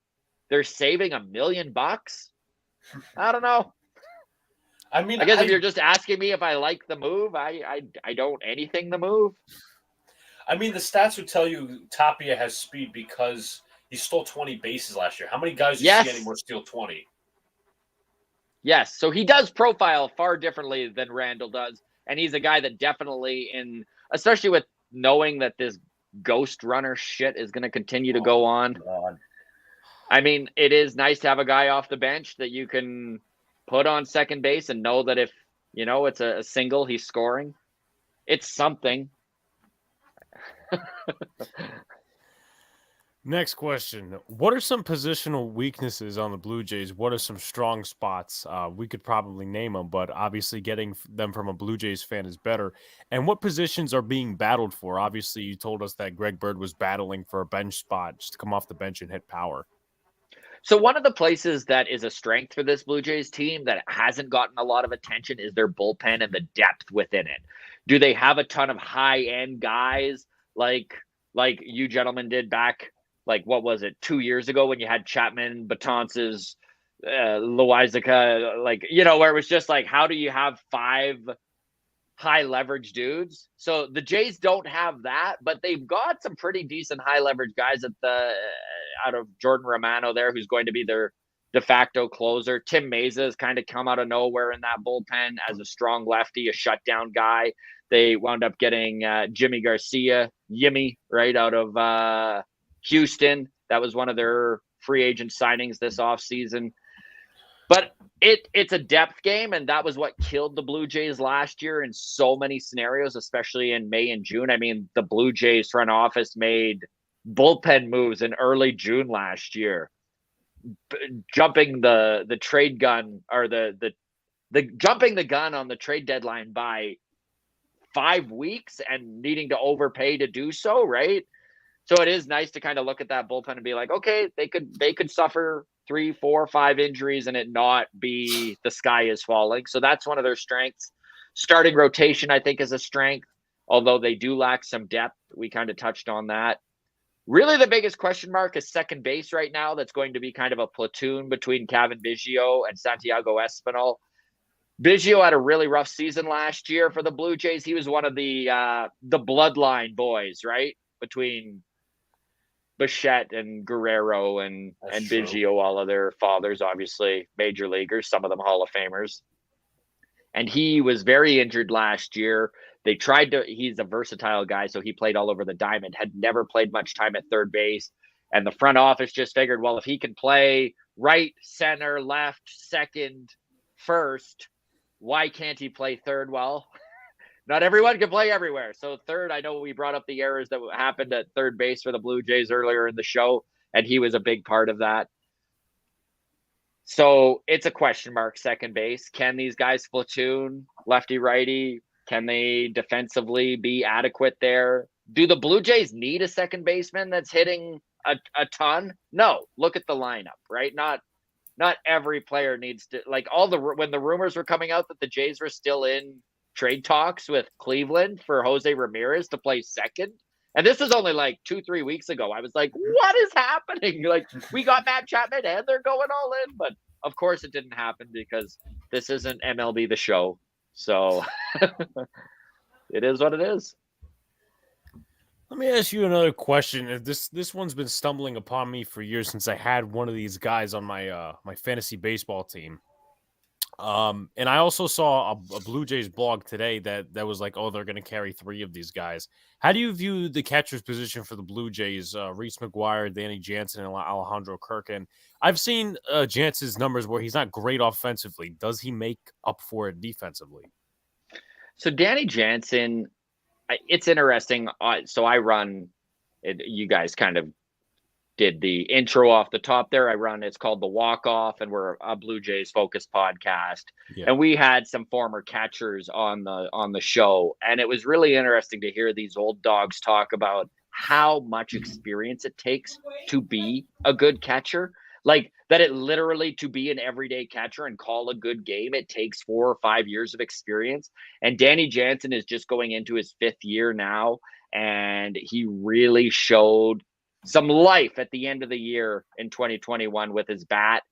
they're saving $1 million. I don't know. I mean, I guess if you're just asking me if I like the move, I don't anything the move. I mean, the stats would tell you Tapia has speed because he stole 20 bases last year. How many guys do you see anymore steal 20? Yes, so he does profile far differently than Randle does, and he's a guy that definitely, especially with knowing that this ghost runner shit is going to continue to go on. God. I mean, it is nice to have a guy off the bench that you can put on second base and know that if, it's a single, he's scoring. It's something. Next question. What are some positional weaknesses on the Blue Jays? What are some strong spots? We could probably name them, but obviously getting them from a Blue Jays fan is better. And what positions are being battled for? Obviously, you told us that Greg Bird was battling for a bench spot just to come off the bench and hit power. So one of the places that is a strength for this Blue Jays team that hasn't gotten a lot of attention is their bullpen and the depth within it. Do they have a ton of high-end guys like you gentlemen did back, like, what was it, 2 years ago when you had Chapman, Betances, Loizaga, like, where it was just like, how do you have 5 high leverage dudes? So the Jays don't have that, but they've got some pretty decent high leverage guys out of Jordan Romano there, who's going to be their de facto closer. Tim Mesa has kind of come out of nowhere in that bullpen as a strong lefty, a shutdown guy. They wound up getting Jimmy Garcia, Yimmy, right out of Houston. That was one of their free agent signings this offseason. But it's a depth game, and that was what killed the Blue Jays last year in so many scenarios, especially in May and June. I mean, the Blue Jays front office made bullpen moves in early June last year, jumping the trade gun, or the jumping the gun on the trade deadline by 5 weeks and needing to overpay to do so, right? So it is nice to kind of look at that bullpen and be like, okay, they could suffer 3, 4, 5 injuries and it not be the sky is falling. So that's one of their strengths. Starting rotation, I think, is a strength, although they do lack some depth. We kind of touched on that. Really, the biggest question mark is second base right now. That's going to be kind of a platoon between Cavan Biggio and Santiago Espinal. Biggio had a really rough season last year for the Blue Jays. He was one of the bloodline boys, right? Between Bichette and Guerrero and Biggio, all of their fathers, obviously major leaguers, some of them Hall of Famers. And he was very injured last year. They tried to, he's a versatile guy, so he played all over the diamond, had never played much time at third base. And the front office just figured, well, if he can play right, center, left, second, first, why can't he play third? Well, not everyone can play everywhere. So third, I know we brought up the errors that happened at third base for the Blue Jays earlier in the show, and he was a big part of that. So it's a question mark, second base. Can these guys platoon lefty, righty? Can they defensively be adequate there? Do the Blue Jays need a second baseman that's hitting a ton? No. Look at the lineup, right? Not every player needs to, like, when the rumors were coming out that the Jays were still in trade talks with Cleveland for Jose Ramirez to play second. And this was only like 2-3 weeks ago. I was like, what is happening? Like, we got Matt Chapman and they're going all in. But of course it didn't happen because this isn't MLB The Show. So it is what it is. Let me ask you another question. This one's been stumbling upon me for years since I had one of these guys on my my fantasy baseball team. And I also saw a Blue Jays blog today that was like, oh, they're going to carry 3 of these guys. How do you view the catcher's position for the Blue Jays? Reese McGuire, Danny Jansen, and Alejandro Kirkin. I've seen Jansen's numbers where he's not great offensively. Does he make up for it defensively? So Danny Jansen, it's interesting. So I run it. You guys kind of did the intro off the top there. It's called the Walkoff, and we're a Blue Jays focused podcast. Yeah. And we had some former catchers on the show, and it was really interesting to hear these old dogs talk about how much experience it takes to be a good catcher. Like that, it literally, to be an everyday catcher and call a good game, it takes 4 or 5 years of experience. And Danny Jansen is just going into his 5th year now, and he really showed some life at the end of the year in 2021 with his bat.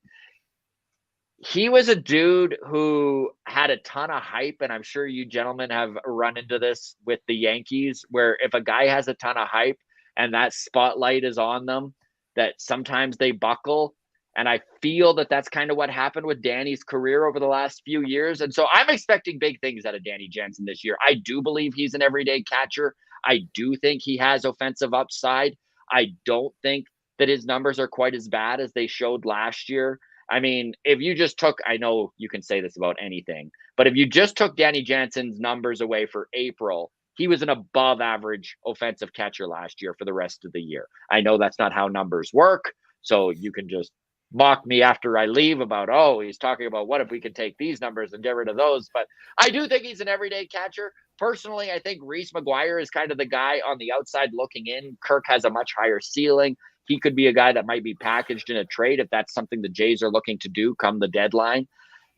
He was a dude who had a ton of hype, and I'm sure you gentlemen have run into this with the Yankees, where if a guy has a ton of hype and that spotlight is on them, that sometimes they buckle. And I feel that that's kind of what happened with Danny's career over the last few years. And so I'm expecting big things out of Danny Jansen this year. I do believe he's an everyday catcher. I do think he has offensive upside. I don't think that his numbers are quite as bad as they showed last year. I mean, if you just took, I know you can say this about anything, but if you just took Danny Jansen's numbers away for April he was an above average offensive catcher last year for the rest of the year. I know that's not how numbers work. So you can just mock me after I leave about, oh, he's talking about what if we could take these numbers and get rid of those. But I do think he's an everyday catcher. Personally, I think Reese McGuire is kind of the guy on the outside looking in. Kirk has a much higher ceiling. He could be a guy that might be packaged in a trade if that's something the Jays are looking to do come the deadline.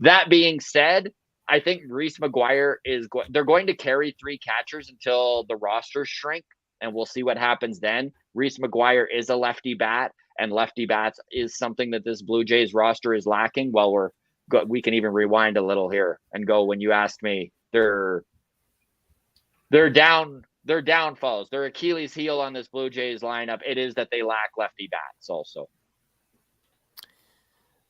That being said, I think Reese McGuire they're going to carry 3 catchers until the rosters shrink, and we'll see what happens then. Reese McGuire is a lefty bat, and lefty bats is something that this Blue Jays roster is lacking. Well, we can even rewind a little here and go when you asked me their downfalls, their Achilles heel on this Blue Jays lineup. It is that they lack lefty bats also.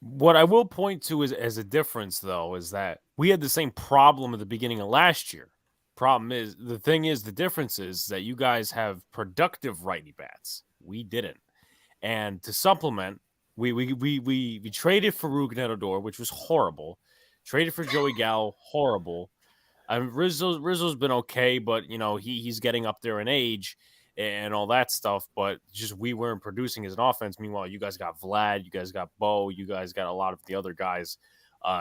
What I will point to as a difference, though, is that we had the same problem at the beginning of last year. The difference is that you guys have productive righty bats. We didn't. And to supplement, we traded for Rougned Odor, which was horrible. Traded for Joey Gallo, horrible. Rizzo's been okay, but he's getting up there in age and all that stuff. But just we weren't producing as an offense. Meanwhile, you guys got Vlad, you guys got Bo, you guys got a lot of the other guys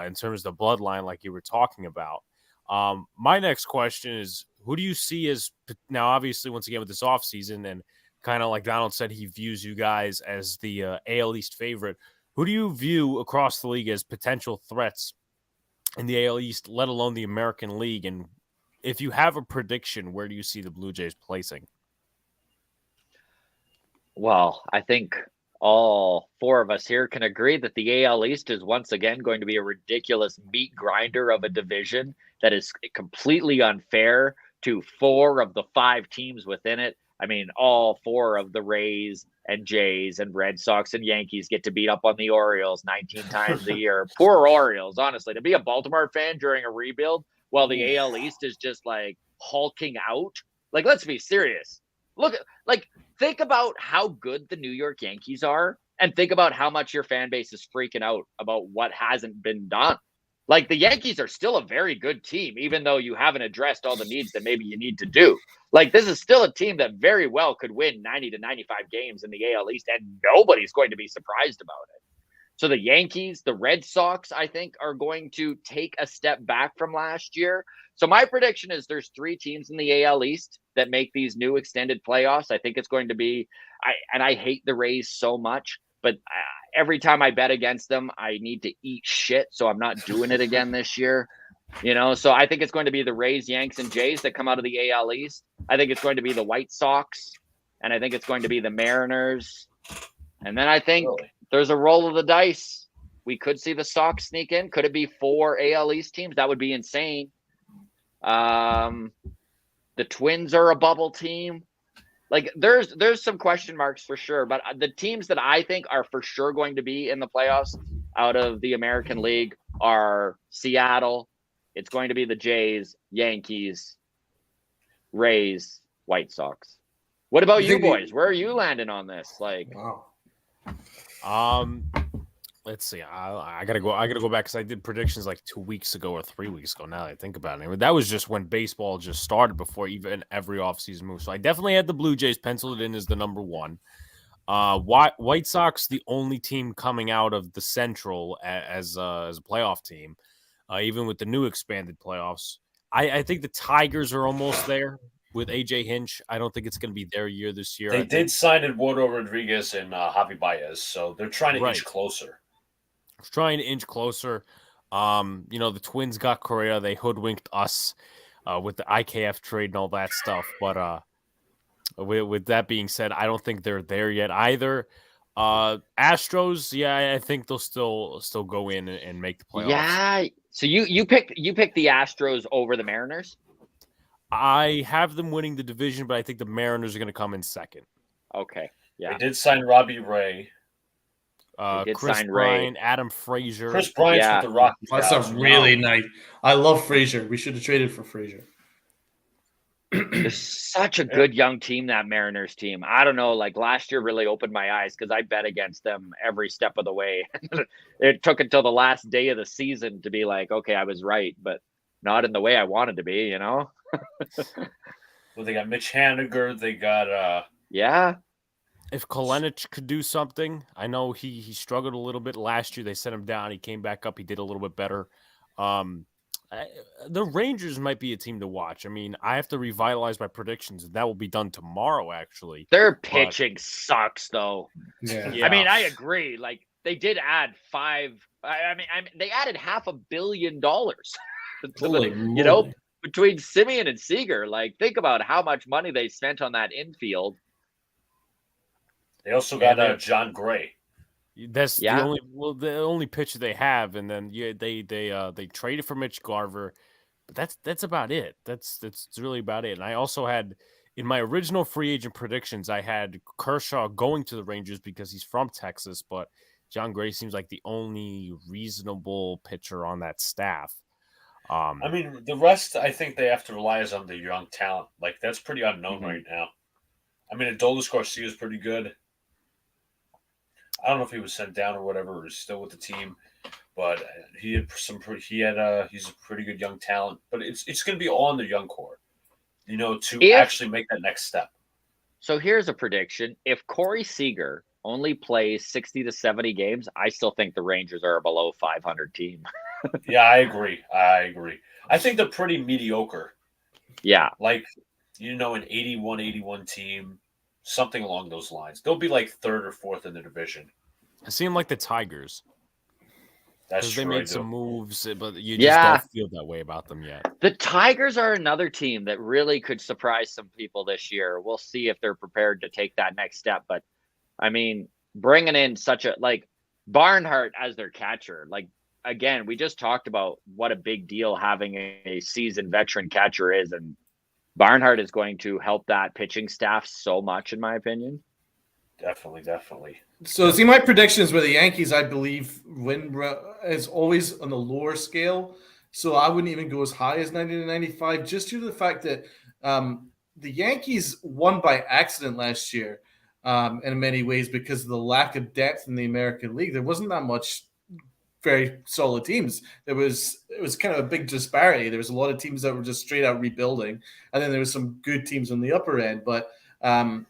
in terms of the bloodline, like you were talking about. My next question is, who do you see as now? Obviously, once again with this offseason, and kind of like Donald said, he views you guys as the AL East favorite. Who do you view across the league as potential threats in the AL East, let alone the American League? And if you have a prediction, where do you see the Blue Jays placing? Well, I think all 4 of us here can agree that the AL East is once again going to be a ridiculous meat grinder of a division that is completely unfair to 4 of the 5 teams within it. I mean, all 4 of the Rays and Jays and Red Sox and Yankees get to beat up on the Orioles 19 times a year. Poor Orioles, honestly. To be a Baltimore fan during a rebuild while the AL East is just like hulking out. Like, let's be serious. Think about how good the New York Yankees are, and think about how much your fan base is freaking out about what hasn't been done. Like, the Yankees are still a very good team, even though you haven't addressed all the needs that maybe you need to do. Like, this is still a team that very well could win 90 to 95 games in the AL East, and nobody's going to be surprised about it. So the Yankees, the Red Sox, I think, are going to take a step back from last year. So my prediction is there's 3 teams in the AL East that make these new extended playoffs. I think it's going to be, I hate the Rays so much, but every time I bet against them, I need to eat shit. So I'm not doing it again this year. So I think it's going to be the Rays, Yanks, and Jays that come out of the AL East. I think it's going to be the White Sox, and I think it's going to be the Mariners. And then I think there's a roll of the dice. We could see the Sox sneak in. Could it be 4 AL East teams? That would be insane. The Twins are a bubble team. Like, there's some question marks for sure, but the teams that I think are for sure going to be in the playoffs out of the American League are Seattle. It's going to be the Jays, Yankees, Rays, White Sox. What about you boys? Where are you landing on this? Wow. Let's see. I gotta go back because I did predictions like 2 weeks ago or 3 weeks ago. Now that I think about it, I mean, that was just when baseball just started before even every offseason move. So I definitely had the Blue Jays penciled in as the number 1. White Sox, the only team coming out of the Central as a playoff team, even with the new expanded playoffs. I think the Tigers are almost there with AJ Hinch. I don't think it's going to be their year this year. They did sign Eduardo Rodriguez and Javi Baez, so they're trying to inch closer. Trying to inch closer. The Twins got Correa. They hoodwinked us with the IKF trade and all that stuff. But with that being said, I don't think they're there yet either. Astros, I think they'll still go in and make the playoffs. Yeah. So you picked the Astros over the Mariners? I have them winning the division, but I think the Mariners are going to come in second. Okay. Yeah. They did sign Robbie Ray. Chris Bryant, Adam Frazier. Chris Bryant's with the Rockies. That's a really nice. I love Frazier. We should have traded for Frazier. There's such a good young team, that Mariners team. I don't know, like last year really opened my eyes because I bet against them every step of the way. It took until the last day of the season to be like, okay, I was right, but not in the way I wanted to be, Well, they got Mitch Haniger. They got Yeah. If Kalenic could do something, I know he struggled a little bit last year. They sent him down. He came back up. He did a little bit better. The Rangers might be a team to watch. I mean, I have to revitalize my predictions. That will be done tomorrow, actually. Their pitching sucks, though. Yeah. I mean, I agree. Like, they did add they added $500 million between Simeon and Seager. Like, think about how much money they spent on that infield. They also got John Gray. That's the only pitcher they have, and then they traded for Mitch Garver, but that's about it. That's really about it. And I also had in my original free agent predictions, I had Kershaw going to the Rangers because he's from Texas, but John Gray seems like the only reasonable pitcher on that staff. I mean, the rest I think they have to rely on the young talent. Like, that's pretty unknown right now. I mean, Adolis Garcia is pretty good. I don't know if he was sent down or whatever, or is still with the team, but he's a pretty good young talent. But it's going to be all in the young core, to actually make that next step. So here's a prediction: if Corey Seager only plays 60 to 70 games, I still think the Rangers are a below 500 team. Yeah, I agree. I think they're pretty mediocre. Yeah, like an 81 team. Something along those lines. They'll be like third or fourth in the division. I see them like the Tigers. That's true. They made some moves, but you just don't feel that way about them yet. The Tigers are another team that really could surprise some people this year. We'll see if they're prepared to take that next step. But, I mean, bringing in Barnhart as their catcher, like, again, we just talked about what a big deal having a seasoned veteran catcher is, and Barnhart is going to help that pitching staff so much, in my opinion. Definitely. So, see, my predictions were the Yankees, I believe, win is always on the lower scale. So I wouldn't even go as high as 90 to 95, just due to the fact that the Yankees won by accident last year in many ways because of the lack of depth in the American League. There wasn't that much very solid teams. It was kind of a big disparity. There was a lot of teams that were just straight out rebuilding, and then there was some good teams on the upper end. But the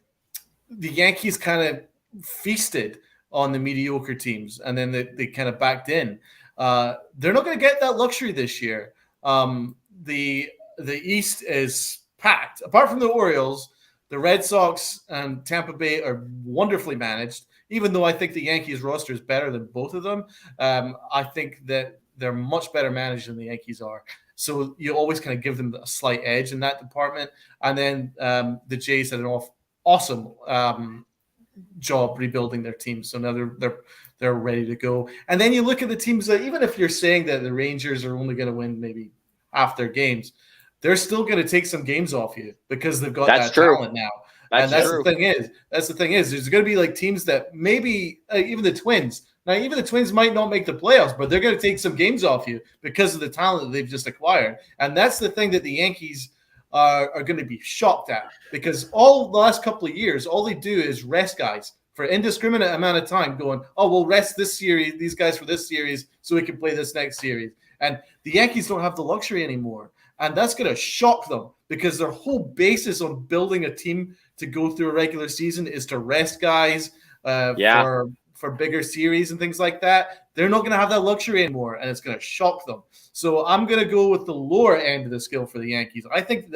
Yankees kind of feasted on the mediocre teams, and then they kind of backed in. They're not going to get that luxury this year. The East is packed. Apart from the Orioles, the Red Sox and Tampa Bay are wonderfully managed. Even though I think the Yankees roster is better than both of them, I think that they're much better managed than the Yankees are. So you always kind of give them a slight edge in that department. And then the Jays had an awesome job rebuilding their team. So now they're ready to go. And then you look at the teams that, even if you're saying that the Rangers are only going to win maybe half their games, they're still going to take some games off you because they've got that talent now. That's the thing is, there's going to be like teams that maybe even the Twins. Now, even the Twins might not make the playoffs, but they're going to take some games off you because of the talent that they've just acquired. And that's the thing that the Yankees are going to be shocked at, because all the last couple of years, all they do is rest guys for indiscriminate amount of time, going, oh, we'll rest these guys for this series so we can play this next series. And the Yankees don't have the luxury anymore. And that's going to shock them because their whole basis on building a team to go through a regular season is to rest guys for bigger series and things like that. They're not going to have that luxury anymore, and it's going to shock them. So I'm going to go with the lower end of the scale for the Yankees. I think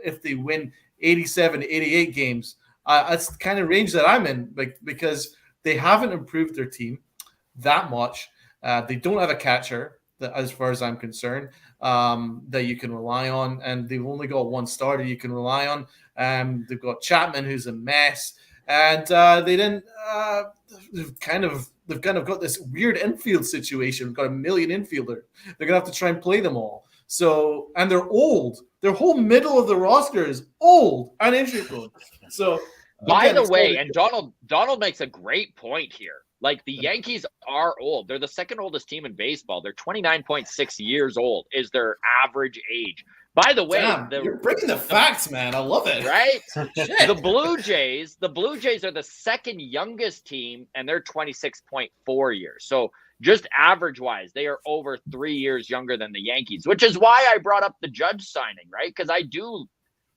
if they win 87, 88 games, that's the kind of range that I'm in, because they haven't improved their team that much. They don't have a catcher, as far as I'm concerned, that you can rely on, and they've only got one starter you can rely on. They've got Chapman, who's a mess, and they've kind of got this weird infield situation. We've got a million infielders. They're gonna have to try and play them all. So, and they're old. Their whole middle of the roster is old and injury prone. So, by the way, and Donald makes a great point here. Like, the Yankees are old. They're the second oldest team in baseball. They're 29.6 years old is their average age. By the way, you're bringing the facts, man. I love it. Right? The Blue Jays are the second youngest team, and they're 26.4 years. So just average-wise, they are over 3 years younger than the Yankees, which is why I brought up the Judge signing, right? Because I do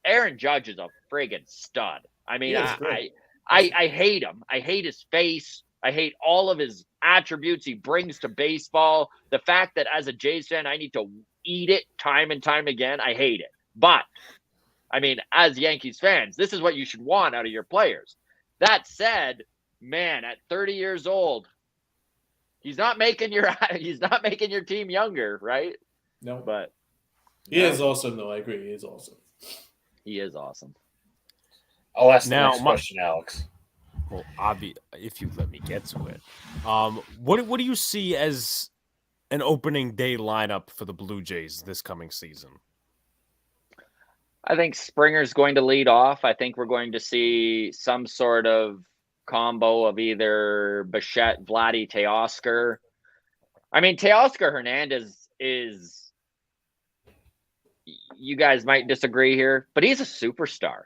Aaron Judge is a friggin' stud. I mean, He is great. I hate him. I hate his face. I hate all of his attributes he brings to baseball. The fact that as a Jays fan, I need to eat it time and time again, I hate it. But, I mean, as Yankees fans, this is what you should want out of your players. That said, man, at 30 years old, he's not making your team younger, right? No. But he is awesome, though. I agree. He is awesome. He is awesome. I'll ask the next question, Alex. Well, if you let me get to it, what do you see as an opening day lineup for the Blue Jays this coming season? I think Springer's going to lead off. I think we're going to see some sort of combo of either Bichette, Vladdy, Teoscar. I mean, Teoscar Hernandez is, you guys might disagree here, but he's a superstar.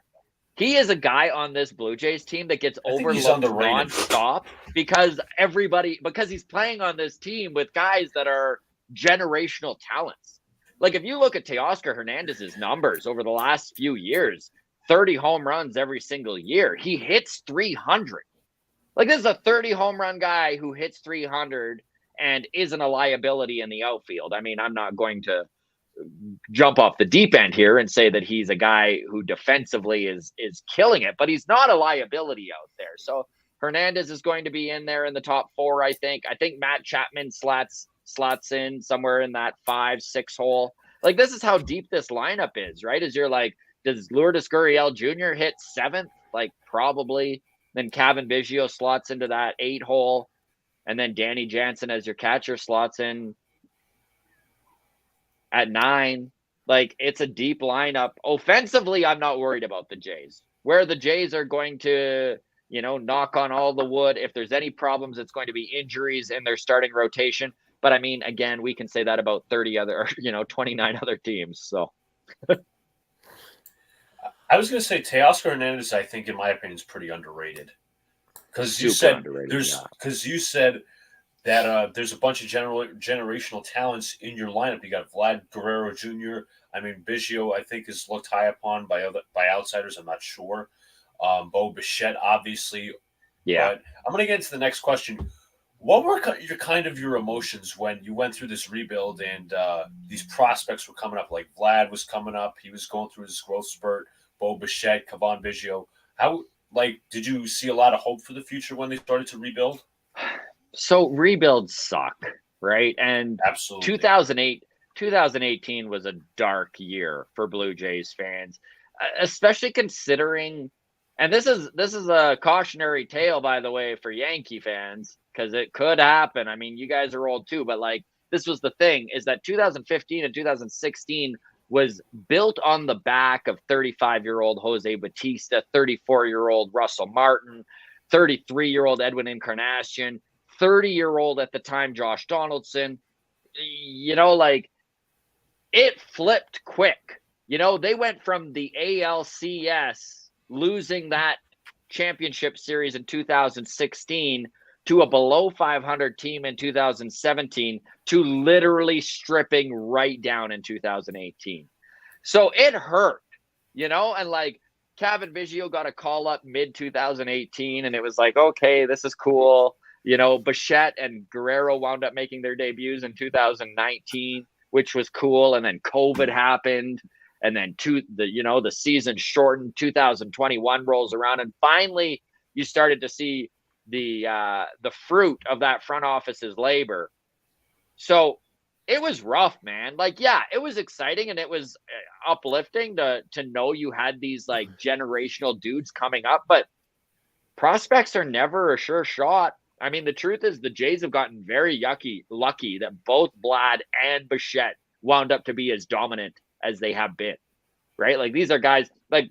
He is a guy on this Blue Jays team that gets overlooked nonstop because he's playing on this team with guys that are generational talents. Like if you look at Teoscar Hernandez's numbers over the last few years, 30 home runs every single year. He hits 300. Like this is a 30 home run guy who hits 300 and isn't a liability in the outfield. I mean, I'm not going to jump off the deep end here and say that he's a guy who defensively is killing it, but he's not a liability out there. So Hernandez is going to be in there in the top 4, I think. I think Matt Chapman slots in somewhere in that 5-6 hole. Like this is how deep this lineup is, right? Is you're like, does Lourdes Gurriel Jr. hit 7th? Like probably. Then Cavan Biggio slots into that 8 hole. And then Danny Jansen as your catcher slots in at 9. Like it's a deep lineup. Offensively, I'm not worried about the Jays. Where the Jays are going to, knock on all the wood. If there's any problems, it's going to be injuries in their starting rotation. But I mean, again, we can say that about 29 other teams. So I was going to say Teoscar Hernandez, I think, in my opinion, is pretty underrated. Because you said that there's a bunch of generational talents in your lineup. You got Vlad Guerrero Jr. I mean, Biggio, I think, is looked high upon by outsiders. I'm not sure. Bo Bichette, obviously. Yeah. But I'm going to get into the next question. What were your emotions when you went through this rebuild and these prospects were coming up? Like Vlad was coming up. He was going through his growth spurt. Bo Bichette, Cavan Biggio. Did you see a lot of hope for the future when they started to rebuild? So rebuilds suck, right? And absolutely, 2018 was a dark year for Blue Jays fans, especially considering, and this is a cautionary tale, by the way, for Yankee fans, because it could happen. I mean, you guys are old too, but like this was the thing, is that 2015 and 2016 was built on the back of 35-year-old Jose Bautista, 34-year-old Russell Martin, 33-year-old Edwin Encarnacion, 30-year-old at the time Josh Donaldson. Like it flipped quick. They went from the ALCS losing that championship series in 2016 to a below 500 team in 2017 to literally stripping right down in 2018. So it hurt, and like Cavan Biggio got a call up mid 2018 and it was like, okay, this is cool. Bichette and Guerrero wound up making their debuts in 2019, which was cool. And then COVID happened. And then the season shortened. 2021 rolls around. And finally, you started to see the fruit of that front office's labor. So it was rough, man. Like, yeah, it was exciting and it was uplifting to know you had these like generational dudes coming up. But prospects are never a sure shot. I mean, the truth is the Jays have gotten very lucky that both Vlad and Bichette wound up to be as dominant as they have been, right? Like these are guys like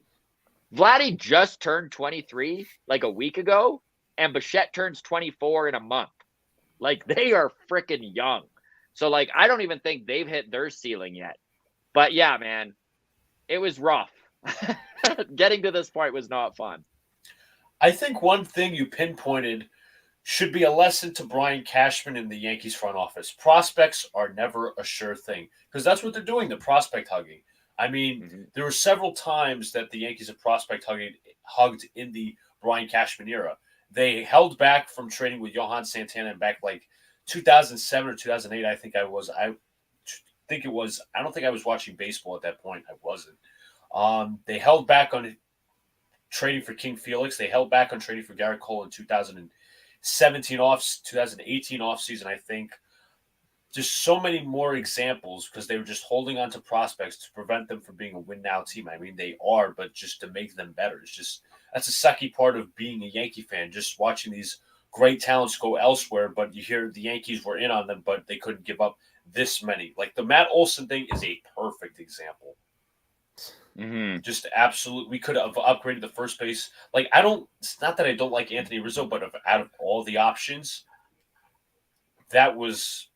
Vladdy just turned 23 like a week ago and Bichette turns 24 in a month. Like they are freaking young. So like, I don't even think they've hit their ceiling yet, but yeah, man, it was rough. Getting to this point was not fun. I think one thing you pinpointed should be a lesson to Brian Cashman in the Yankees front office. Prospects are never a sure thing because that's what they're doing, the prospect hugging. I mean, there were several times that the Yankees of prospect hugged in the Brian Cashman era. They held back from trading with Johan Santana back like 2007 or 2008. I think it was. I don't think I was watching baseball at that point. I wasn't. They held back on trading for King Felix. They held back on trading for Garrett Cole in 2018 offseason, I think. Just so many more examples because they were just holding on to prospects to prevent them from being a win-now team. I mean, they are, but just to make them better. That's a sucky part of being a Yankee fan, just watching these great talents go elsewhere, but you hear the Yankees were in on them, but they couldn't give up this many. Like the Matt Olson thing is a perfect example. Just absolute. We could have upgraded the first base. Like it's not that I don't like Anthony Rizzo, but out of all the options, that was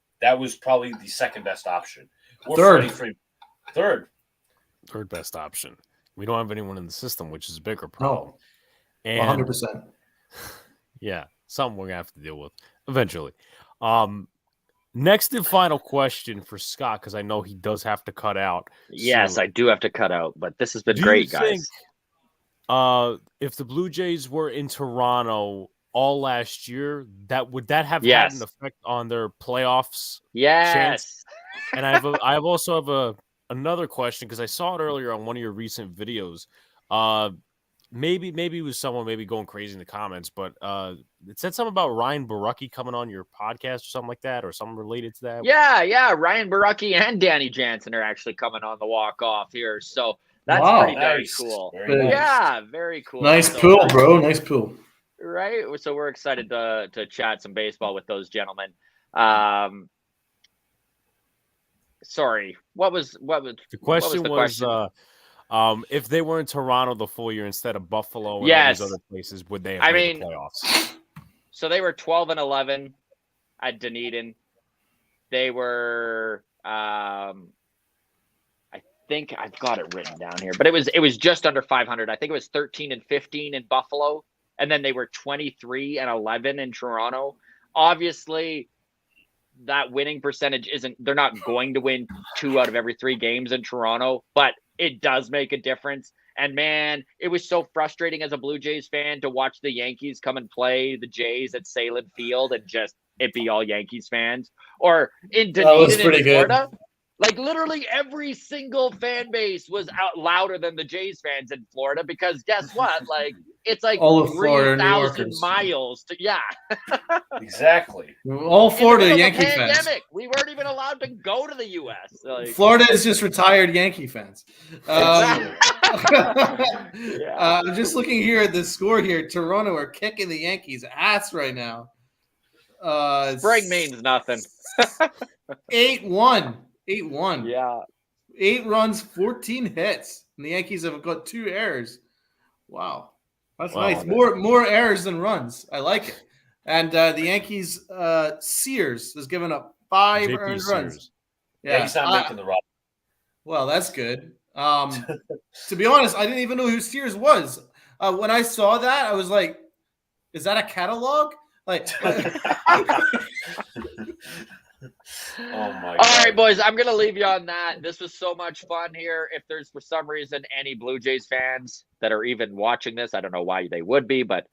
probably the second best option. Or Third best option. We don't have anyone in the system, which is a bigger problem. No, and 100%. Yeah, something we're gonna have to deal with eventually. Next and final question for Scott, because I know he does have to cut out. Yes, I do have to cut out, but this has been great, guys. If the Blue Jays were in Toronto all last year, would that have had an effect on their playoffs? Yes. Chance? And I also have another question because I saw it earlier on one of your recent videos. Maybe it was someone going crazy in the comments, but it said something about Ryan Borucki coming on your podcast or something like that, or something related to that. Yeah. Ryan Borucki and Danny Jansen are actually coming on the walk-off here, so that's pretty darn cool. Nice. Very cool. Nice pool, bro. Nice pool. Right, so we're excited to chat some baseball with those gentlemen. Sorry, what was the question? If they were in Toronto the full year instead of Buffalo and all these other places, would they have made the playoffs? So they were 12-11 at Dunedin. They were I think I've got it written down here, but it was just under 500. I think it was 13-15 in Buffalo, and then they were 23-11 in Toronto. Obviously, that winning percentage they're not going to win 2 out of every 3 games in Toronto, but it does make a difference. And man, it was so frustrating as a Blue Jays fan to watch the Yankees come and play the Jays at Salem Field and just it be all Yankees fans. Or in Dunedin in Florida, like literally every single fan base was out louder than the Jays fans in Florida because guess what? Like it's like all of Florida, 3,000 miles to Exactly. All Florida Yankee fans. We weren't even allowed to go to the U.S. Like, Florida is just retired Yankee fans. I'm just looking here at the score here. Toronto are kicking the Yankees' ass right now. Spring means nothing. 8-1. 8-1. Yeah. 8 runs, 14 hits. And the Yankees have got 2 errors. Wow. That's nice. More errors than runs. I like it. And the Yankees, Sears has given up 5 earned runs. Yeah, he's not making the run. Well, that's good. To be honest, I didn't even know who Sears was. When I saw that, I was like, is that a catalog? Like, Oh my God. All right, boys, I'm going to leave you on that. This was so much fun here. If there's for some reason any Blue Jays fans that are even watching this, I don't know why they would be, but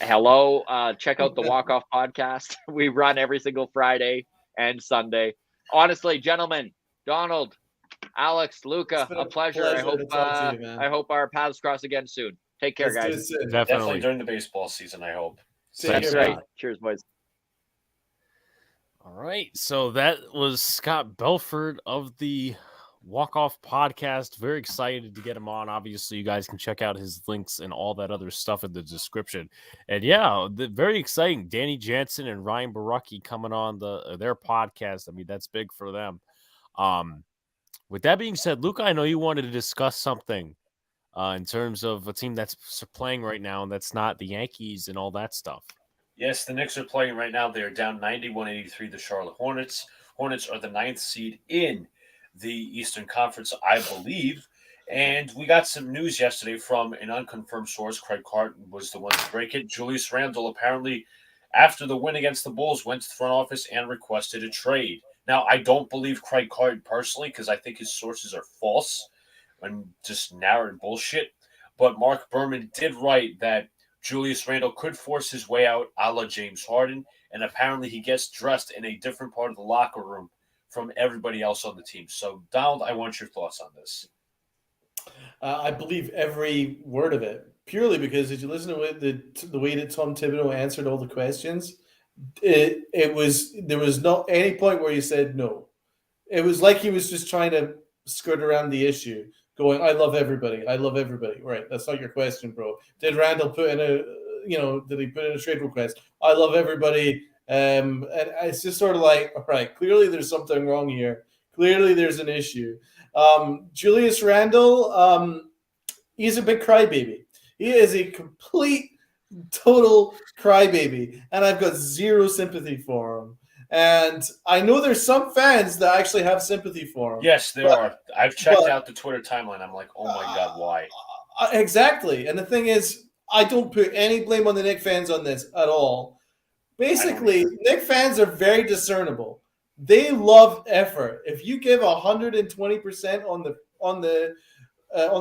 hello, check out the Walkoff Podcast. We run every single Friday and Sunday. Honestly, gentlemen, Donald, Alex, Luca, a pleasure. I hope our paths cross again soon. Take care, guys. Definitely during the baseball season, I hope. That's right. Cheers, boys. All right, so that was Scott Belford of the Walkoff Podcast. Very excited to get him on. Obviously, you guys can check out his links and all that other stuff in the description. And yeah, very exciting. Danny Jansen and Ryan Borucki coming on their podcast. I mean, that's big for them. With that being said, Luca, I know you wanted to discuss something in terms of a team that's playing right now and that's not the Yankees and all that stuff. Yes, the Knicks are playing right now. They are down 91-83 the Charlotte Hornets. Hornets are the 9th seed in the Eastern Conference, I believe. And we got some news yesterday from an unconfirmed source. Craig Carton was the one to break it. Julius Randle apparently, after the win against the Bulls, went to the front office and requested a trade. Now, I don't believe Craig Carton personally because I think his sources are false. and just narrative bullshit. But Mark Berman did write that Julius Randle could force his way out a la James Harden, and apparently he gets dressed in a different part of the locker room from everybody else on the team. So, Donald, I want your thoughts on this. I believe every word of it, purely because if you listen to the way that Tom Thibodeau answered all the questions, there was not any point where he said no. It was like he was just trying to skirt around the issue, going, "I love everybody. I love everybody." Right? That's not your question, bro. Did Randle put in did he put in a trade request? I love everybody. And it's just sort of like, all right, clearly there's something wrong here. Clearly there's an issue. Julius Randle, he's a big crybaby. He is a complete, total crybaby, and I've got zero sympathy for him. And I know there's some fans that actually have sympathy for him. Yes, there are. I've checked out the Twitter timeline. I'm like, oh my God, why? Exactly. And the thing is, I don't put any blame on the Knicks fans on this at all. Basically, Knicks fans are very discernible. They love effort. If you give 120% on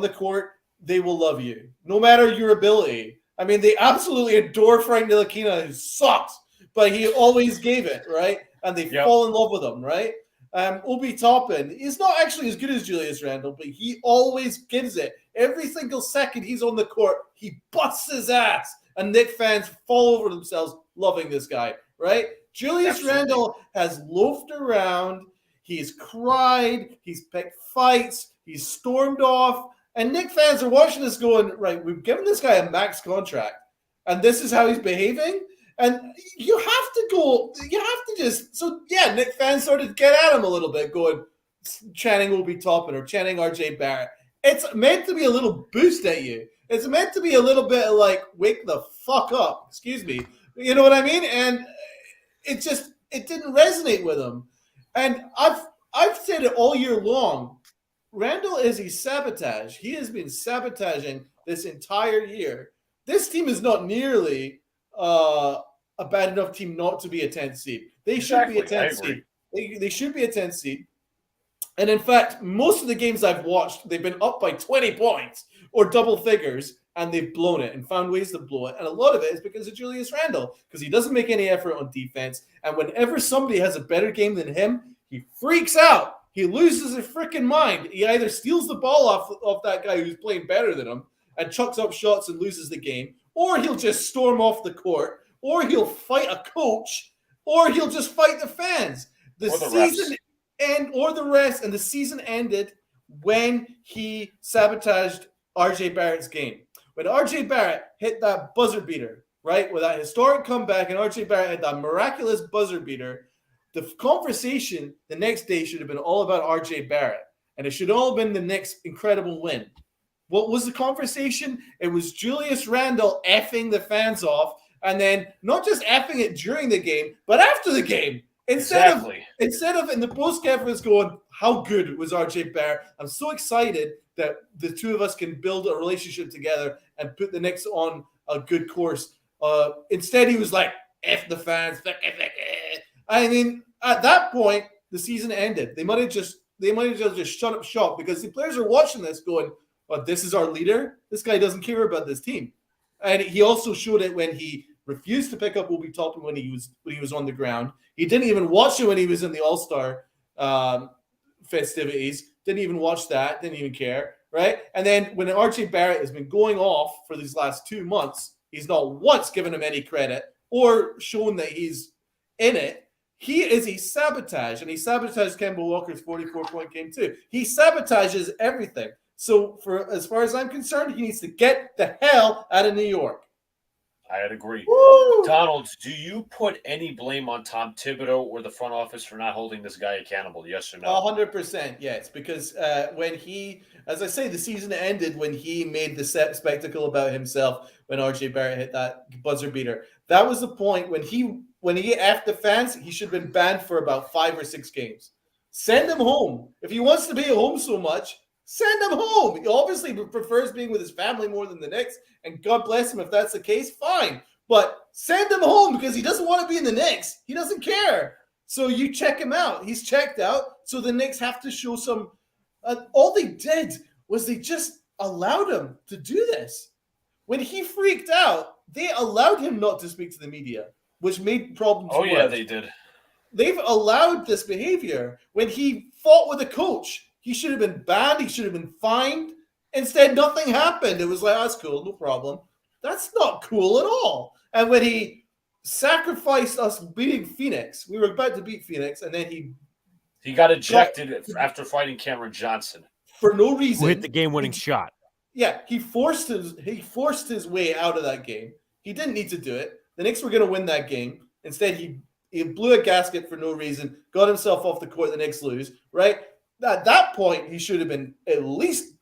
the court, they will love you, no matter your ability. I mean, they absolutely adore Frank Ntilikina, who sucks, but he always gave it, right? And they fall in love with him, right? Obi Toppin is not actually as good as Julius Randle, but he always gives it. Every single second he's on the court, he busts his ass. And Knicks fans fall over themselves loving this guy, right? Julius Randle has loafed around. He's cried. He's picked fights. He's stormed off. And Knicks fans are watching this going, right, we've given this guy a max contract. And this is how he's behaving? And you have to just, Knicks fans started to get at him a little bit, going, chanting Obi Toppin or chanting RJ Barrett. It's meant to be a little boost at you. It's meant to be a little bit like, wake the fuck up. Excuse me. You know what I mean? And it didn't resonate with him. And I've said it all year long. Randle is a sabotage. He has been sabotaging this entire year. This team is not nearly a bad enough team not to be a 10th seed. They should be a 10th seed. They should be a 10th seed. And in fact, most of the games I've watched, they've been up by 20 points or double figures, and they've blown it and found ways to blow it. And a lot of it is because of Julius Randle, because he doesn't make any effort on defense. And whenever somebody has a better game than him, he freaks out. He loses his freaking mind. He either steals the ball off that guy who's playing better than him and chucks up shots and loses the game, or he'll just storm off the court, or he'll fight a coach, or he'll just fight the fans. The season or the rest, and the season ended when he sabotaged RJ Barrett's game. When RJ Barrett hit that buzzer beater, right, with that historic comeback, and RJ Barrett had that miraculous buzzer beater, the conversation the next day should have been all about RJ Barrett, and it should all have been the Knicks' incredible win. What was the conversation? It was Julius Randle effing the fans off, and then not just effing it during the game, but after the game. Instead of in the post-game was going, how good was RJ Barrett? I'm so excited that the two of us can build a relationship together and put the Knicks on a good course. Instead, he was like, F the fans. I mean, at that point, the season ended. They might have just shut up shop, because the players are watching this going, oh, this is our leader. This guy doesn't care about this team. And he also showed it when he refused to pick up Obi Toppin when he was on the ground. He didn't even watch it when he was in the All-Star festivities. Didn't even watch that. Didn't even care, right? And then when RJ Barrett has been going off for these last 2 months, he's not once given him any credit or shown that he's in it. He is a sabotage, and he sabotaged Kemba Walker's 44-point game too. He sabotages everything. So as far as I'm concerned, he needs to get the hell out of New York. I'd agree. Woo! Donald, do you put any blame on Tom Thibodeau or the front office for not holding this guy accountable? Yes or no? 100%, yes. Because when he, as I say, the season ended when he made the spectacle about himself when RJ Barrett hit that buzzer beater. That was the point when he effed the fans. He should have been banned for about 5 or 6 games. Send him home. If he wants to be at home so much, send him home. He obviously prefers being with his family more than the Knicks, and God bless him if that's the case, fine. But send him home, because he doesn't want to be in the Knicks. He doesn't care. So you check him out. He's checked out, so the Knicks have to show some all they did was they just allowed him to do this. When he freaked out, they allowed him not to speak to the media, which made problems worse. Yeah, they did. They've allowed this behavior. When he fought with a coach, he should have been banned. He should have been fined. Instead, nothing happened. It was like, that's cool, no problem. That's not cool at all. And when he sacrificed us beating Phoenix, we were about to beat Phoenix, and then he got ejected after fighting Cameron Johnson for no reason. Who hit the game-winning shot? Yeah, he forced his way out of that game. He didn't need to do it. The Knicks were going to win that game. Instead, he blew a gasket for no reason, got himself off the court. The Knicks lose. Right at that point, he should have been at least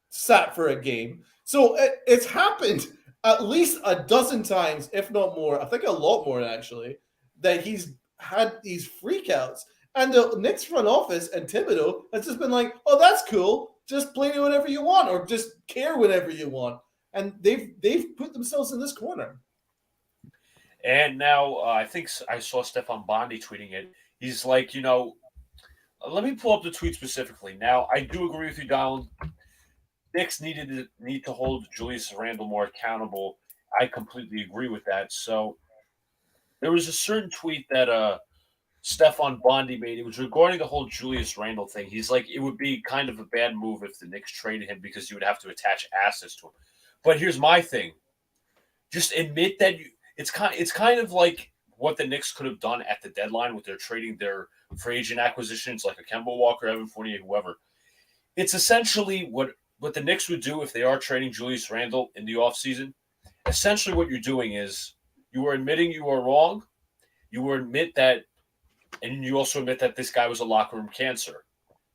sat for a game. So it's happened at least a dozen times, if not more. I think a lot more actually, that he's had these freakouts. And the Knicks front office and Thibodeau has just been like, "Oh, that's cool. Just play me whatever you want, or just care whatever you want." And they've put themselves in this corner. And now I think I saw Stefan Bondi tweeting it. He's like, let me pull up the tweet specifically. Now, I do agree with you, Donald. Knicks need to hold Julius Randle more accountable. I completely agree with that. So there was a certain tweet that Stefan Bondi made. It was regarding the whole Julius Randle thing. He's like, it would be kind of a bad move if the Knicks traded him because you would have to attach assets to him. But here's my thing. Just admit that it's kind of like what the Knicks could have done at the deadline with their trading their free agent acquisitions like a Kemba Walker, Evan Fournier, whoever. It's essentially what the Knicks would do if they are trading Julius Randle in the offseason. Essentially what you're doing is you are admitting you are wrong. You admit that, and you also admit that this guy was a locker room cancer.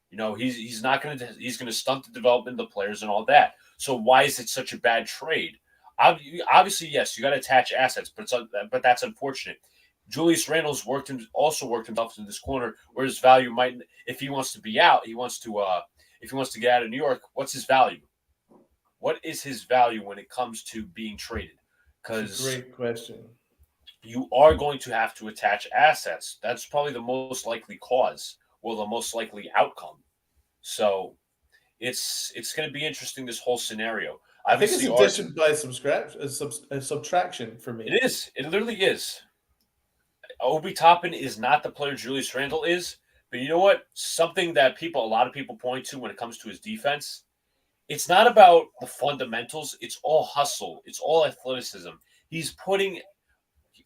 He's going to stunt the development of the players and all that. So why is it such a bad trade? Obviously, yes, you got to attach assets, but that's unfortunate. Julius Randle's also worked himself into this corner where his value might, if he wants to be out, if he wants to get out of New York, what's his value? What is his value when it comes to being traded? Because great question. You are going to have to attach assets. That's probably the most likely cause or the most likely outcome. So it's going to be interesting, this whole scenario. I think it's addition by subtraction for me. It is. It literally is. Obi Toppin is not the player Julius Randle is, but you know what? Something that a lot of people point to when it comes to his defense, it's not about the fundamentals. It's all hustle. It's all athleticism. He's putting.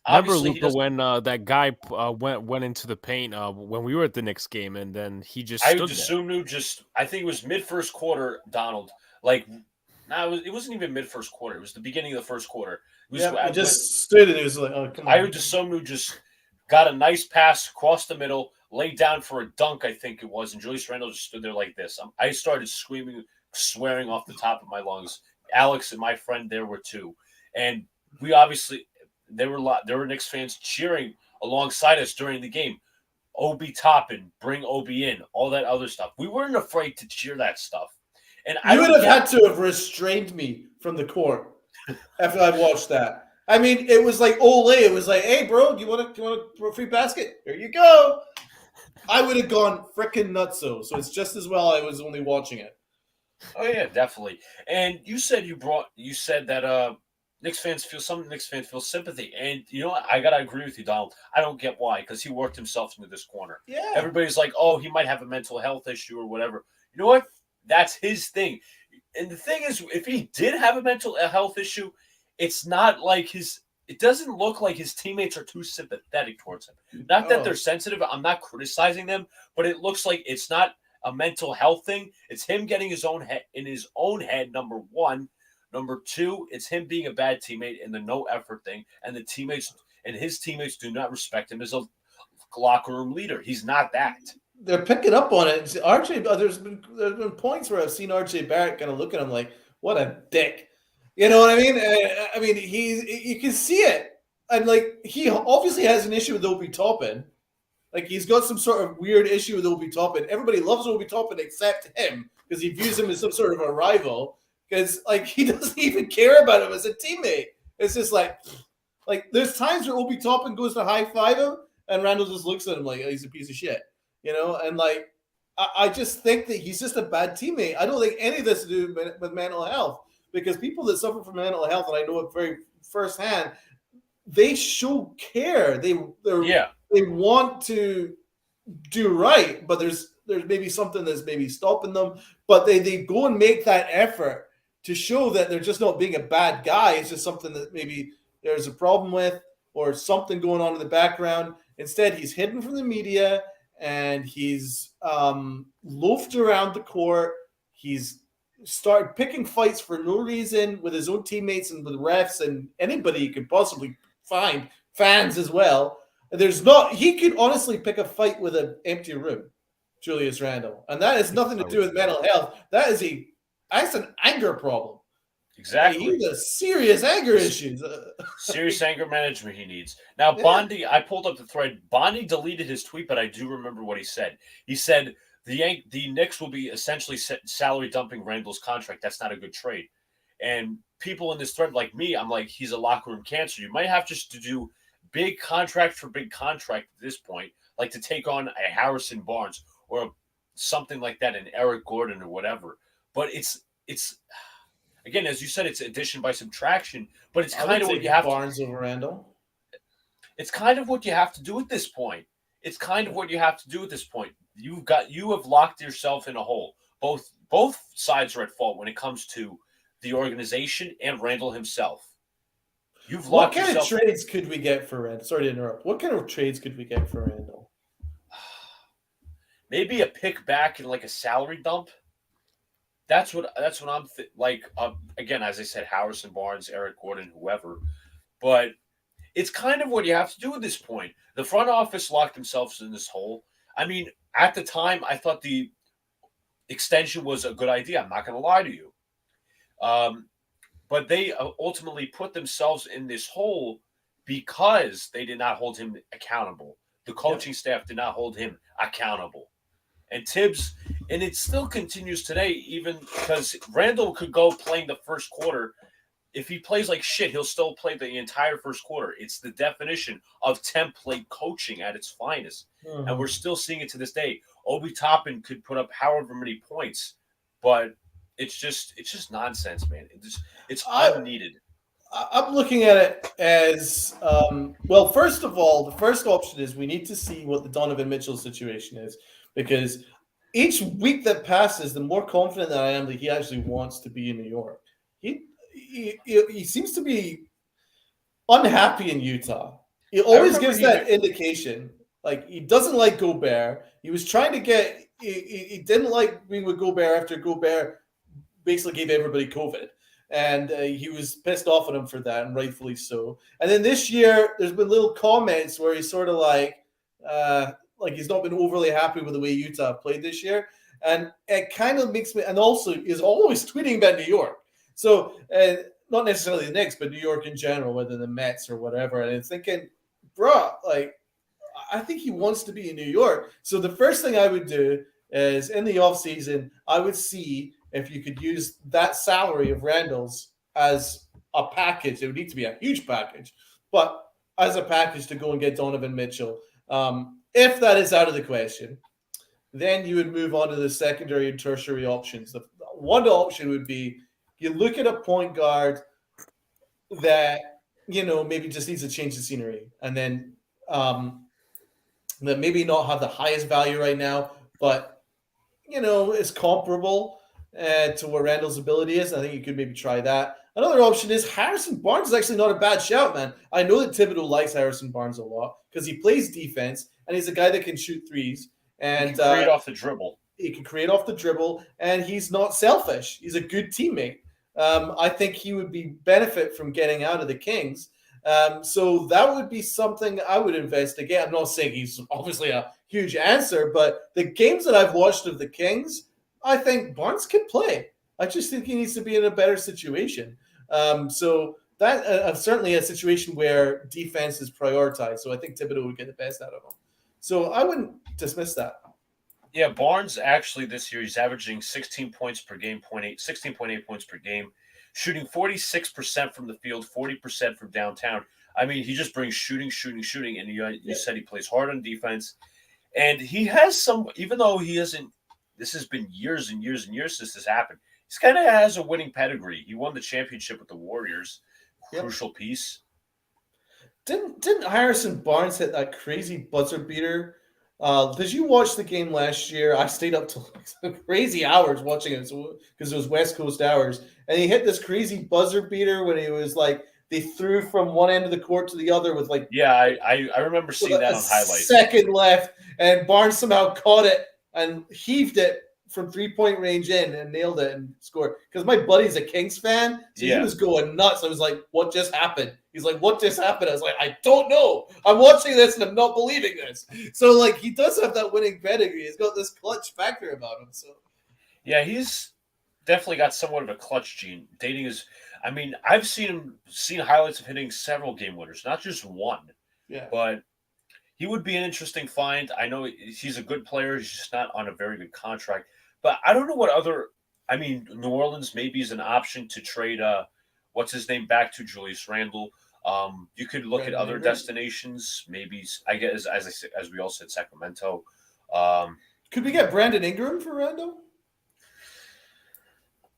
Remember, Luca, when that guy went into the paint when we were at the Knicks game, and then he just I would assume I think it was mid first quarter, Donald. It wasn't even mid first quarter. It was the beginning of the first quarter. He just stood and it was like, "Oh, come on." I would assume just got a nice pass across the middle, laid down for a dunk, I think it was, and Julius Randle just stood there like this. I started swearing off the top of my lungs. Alex and my friend there were too, and we obviously there were Knicks fans cheering alongside us during the game. Obi Toppin, bring Obi in, all that other stuff. We weren't afraid to cheer that stuff. And you would have had to have restrained me from the court after I watched that. I mean, it was like Ole. It was like, "Hey, bro, do you want a free basket? Here you go." I would have gone freaking nutso. So it's just as well I was only watching it. Oh yeah, definitely. And you said that Knicks fans feel sympathy, and I gotta agree with you, Donald. I don't get why, because he worked himself into this corner. Yeah, everybody's like, "Oh, he might have a mental health issue or whatever." You know what? That's his thing. And the thing is, if he did have a mental health issue, it's not like it doesn't look like his teammates are too sympathetic towards him. Not that they're sensitive. I'm not criticizing them, but it looks like it's not a mental health thing. It's him getting his own head, number one. Number two, it's him being a bad teammate and the no effort thing. And his teammates do not respect him as a locker room leader. He's not that. They're picking up on it. There's been points where I've seen RJ Barrett kind of look at him like, "What a dick," you know what I mean? I mean, you can see it, and he obviously has an issue with Obi Toppin. He's got some sort of weird issue with Obi Toppin. Everybody loves Obi Toppin except him because he views him as some sort of a rival. Because he doesn't even care about him as a teammate. It's just like there's times where Obi Toppin goes to high five him, and Randle just looks at him like, "Oh, he's a piece of shit," and I just think that he's just a bad teammate. I don't think any of this to do with mental health, because people that suffer from mental health, and I know it very firsthand, they show care. They want to do right, but there's maybe something that's maybe stopping them. But they go and make that effort to show that they're just not being a bad guy. It's just something that maybe there's a problem with, or something going on in the background. Instead, he's hidden from the media, and he's loafed around the court. He's started picking fights for no reason with his own teammates and with refs and anybody he could possibly find, fans as well. He could honestly pick a fight with an empty room, Julius Randle. And that has nothing to do with mental health. That's an anger problem. Exactly. He has serious anger issues. Serious anger management he needs. Now, Bondi, I pulled up the thread. Bondi deleted his tweet, but I do remember what he said. He said the Knicks will be essentially salary dumping Randle's contract. That's not a good trade. And people in this thread like me, I'm like, he's a locker room cancer. You might have just to do big contract for big contract at this point, like to take on a Harrison Barnes or something like that, an Eric Gordon or whatever. But it's again, as you said, it's addition by subtraction, but it's kind of what you have Barnes over Randle. It's kind of what you have to do at this point. You have locked yourself in a hole. Both sides are at fault when it comes to the organization and Randle himself. What kind of trades could we get for Randle? Sorry to interrupt. What kind of trades could we get for Randle? Maybe a pick back and like a salary dump. That's what I'm again, as I said, Harrison Barnes, Eric Gordon, whoever. But it's kind of what you have to do at this point. The front office locked themselves in this hole. I mean, at the time, I thought the extension was a good idea. I'm not going to lie to you. But they ultimately put themselves in this hole because they did not hold him accountable. The coaching staff did not hold him accountable. And Tibbs, and it still continues today, even because Randle could go playing the first quarter. If he plays like shit, he'll still play the entire first quarter. It's the definition of template coaching at its finest. Mm-hmm. And we're still seeing it to this day. Obi Toppin could put up however many points, but it's just nonsense, man. It's unneeded. I'm looking at it as well. First of all, the first option is we need to see what the Donovan Mitchell situation is, because each week that passes, the more confident that I am that he actually wants to be in New York. He seems to be unhappy in Utah. He always gives that indication. Like, he doesn't like Gobert. He was trying to get. He didn't like being with Gobert after Gobert basically gave everybody COVID. And he was pissed off at him for that, and rightfully so. And then this year, there's been little comments where he's sort of like he's not been overly happy with the way Utah played this year. And it kind of makes me, and also is always tweeting about New York. So not necessarily the Knicks, but New York in general, whether the Mets or whatever. And I'm thinking, bro, like, I think he wants to be in New York. So the first thing I would do is in the offseason, I would see if you could use that salary of Randle's as a package. It would need to be a huge package, but as a package to go and get Donovan Mitchell. If that is out of the question, then you would move on to the secondary and tertiary options. The one option would be you look at a point guard that, maybe just needs to change the scenery, and then that maybe not have the highest value right now, but, is comparable to what Randle's ability is. I think you could maybe try that. Another option is Harrison Barnes is actually not a bad shout, man. I know that Thibodeau likes Harrison Barnes a lot because he plays defense and he's a guy that can shoot threes. And he can create off the dribble. He can create off the dribble, and he's not selfish. He's a good teammate. I think he would benefit from getting out of the Kings. So that would be something I would investigate. I'm not saying he's obviously a huge answer, but the games that I've watched of the Kings, I think Barnes can play. I just think he needs to be in a better situation. So that certainly a situation where defense is prioritized. So I think Thibodeau would get the best out of him. So I wouldn't dismiss that. Yeah, Barnes actually this year, he's averaging 16 points per game, 16.8 points per game, shooting 46% from the field, 40% from downtown. I mean, he just brings shooting. And you said he plays hard on defense. And he has some, even though he isn't this has been years and years and years since this happened. He's kind of has a winning pedigree. He won the championship with the Warriors. Crucial piece. Didn't Harrison Barnes hit that crazy buzzer beater? Did you watch the game last year? I stayed up till crazy hours watching it because it was West Coast hours, and he hit this crazy buzzer beater when he was like they threw from one end of the court to the other with like I remember seeing that on highlights. Second left, and Barnes somehow caught it and heaved it from 3-point range in and nailed it and scored. Because my buddy's a Kings fan, so he was going nuts. I was like, "What just happened?" He's like, "What just happened?" I was like, "I don't know. I'm watching this and I'm not believing this." So like, he does have that winning pedigree. He's got this clutch factor about him. So yeah, he's definitely got somewhat of a clutch gene. Dating is, I mean, I've seen highlights of hitting several game winners, not just one. Yeah, but he would be an interesting find. I know he's a good player. He's just not on a very good contract. But I don't know what other. I mean, New Orleans maybe is an option to trade. What's his name back to Julius Randle. You could look at other destinations. Maybe I guess as we all said, Sacramento. Could we get Brandon Ingram for Randle?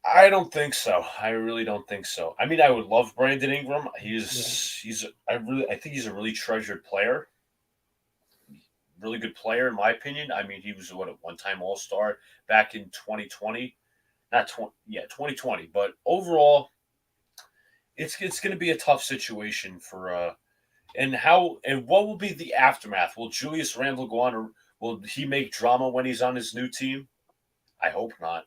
I don't think so. I really don't think so. I mean, I would love Brandon Ingram. I think he's a really treasured player. Really good player, in my opinion. I mean, he was a one-time All-Star back in 2020. 2020. But overall, it's going to be a tough situation for and what will be the aftermath? Will Julius Randle go on, or will he make drama when he's on his new team? I hope not.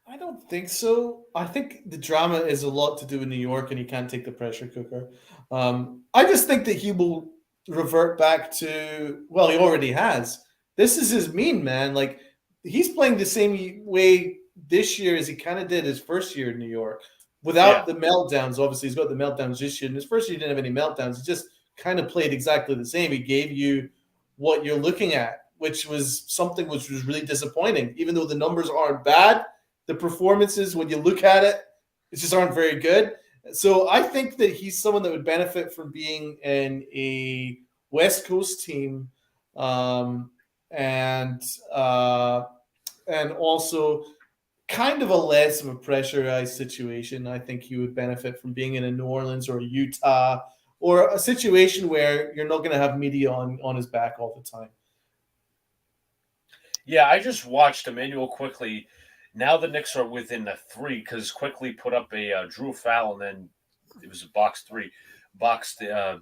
I don't think so. I think the drama is a lot to do in New York, and he can't take the pressure cooker. I just think that he will revert back to, well, he already has. This is his mean, man. Like, he's playing the same way this year as he kind of did his first year in New York without the meltdowns. Obviously, he's got the meltdowns this year. In his first year, he didn't have any meltdowns. He just kind of played exactly the same. He gave you what you're looking at, which was something which was really disappointing. Even though the numbers aren't bad, the performances, when you look at it, just aren't very good. So I think that he's someone that would benefit from being in a West Coast team, and also kind of a less of a pressurized situation. I think he would benefit from being in a New Orleans or Utah, or a situation where you're not going to have media on his back all the time. Yeah, I just watched Emmanuel Quickly. Now the Knicks are within the 3 because Quickly put up drew a foul, and then it was a the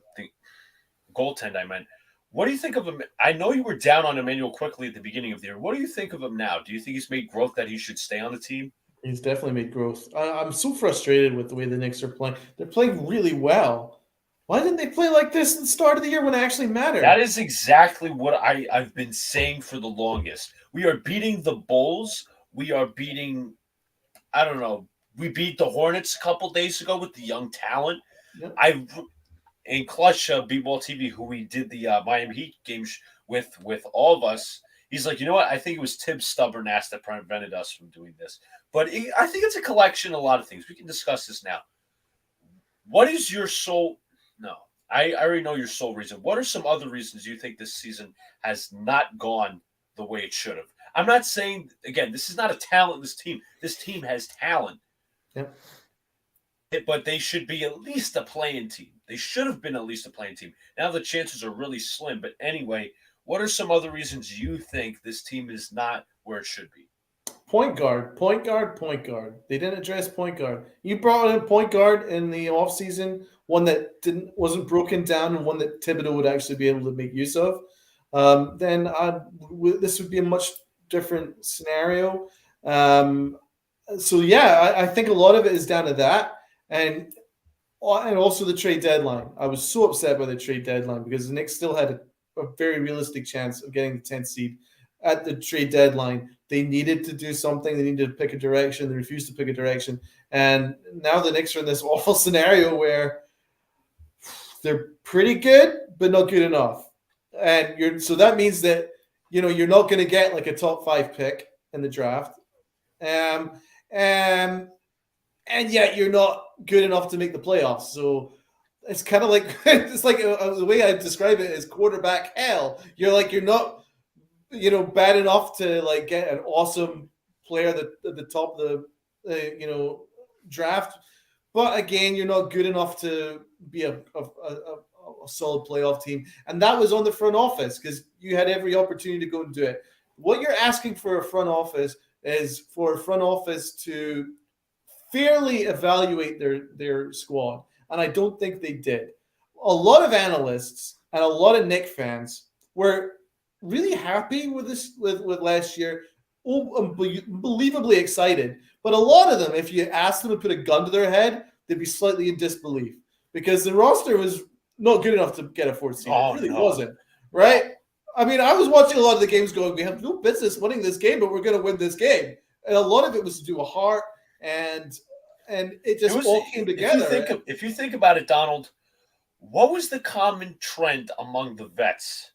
goaltend. I meant. What do you think of him? I know you were down on Emmanuel Quickly at the beginning of the year. What do you think of him now? Do you think he's made growth that he should stay on the team? He's definitely made growth. I'm so frustrated with the way the Knicks are playing. They're playing really well. Why didn't they play like this at the start of the year when it actually mattered? That is exactly what I've been saying for the longest. We are beating the Bulls. We are beating, I don't know, we beat the Hornets a couple days ago with the young talent. Yep. In Clutch, B-Ball TV, who we did the Miami Heat games with all of us, he's like, you know what? I think it was Tibbs' stubborn ass that prevented us from doing this. But I think it's a collection of a lot of things. We can discuss this now. What is your sole – no, I already know your sole reason. What are some other reasons you think this season has not gone the way it should have? I'm not saying, again, this is not a talentless team. This team has talent. Yep. But they should be at least a playing team. They should have been at least a playing team. Now the chances are really slim. But anyway, what are some other reasons you think this team is not where it should be? Point guard. They didn't address point guard. You brought in a point guard in the offseason, one that wasn't broken down and one that Thibodeau would actually be able to make use of. Then this would be a much different scenario. So yeah, I think a lot of it is down to that, and also the trade deadline. I was so upset by the trade deadline because the Knicks still had a very realistic chance of getting the 10th seed at the trade deadline. They needed to do something. They needed to pick a direction. They refused to pick a direction, and now the Knicks are in this awful scenario where they're pretty good but not good enough, and so that means that you're not going to get like a top 5 pick in the draft. And yet you're not good enough to make the playoffs. So it's kind of like the way I describe it is quarterback hell. You're not bad enough to like get an awesome player at the top of the draft. But again, you're not good enough to be a solid playoff team. And that was on the front office because you had every opportunity to go and do it. What you're asking for a front office is for a front office to fairly evaluate their squad. And I don't think they did. A lot of analysts and a lot of Knicks fans were really happy with this with last year, unbelievably excited. But a lot of them, if you asked them to put a gun to their head, they'd be slightly in disbelief because the roster was not good enough to get a fourth seed. It really wasn't, right? I mean, I was watching a lot of the games going, we have no business winning this game, but we're going to win this game. And a lot of it was to do with heart, and it just all came together. If you think about it, Donald, what was the common trend among the vets?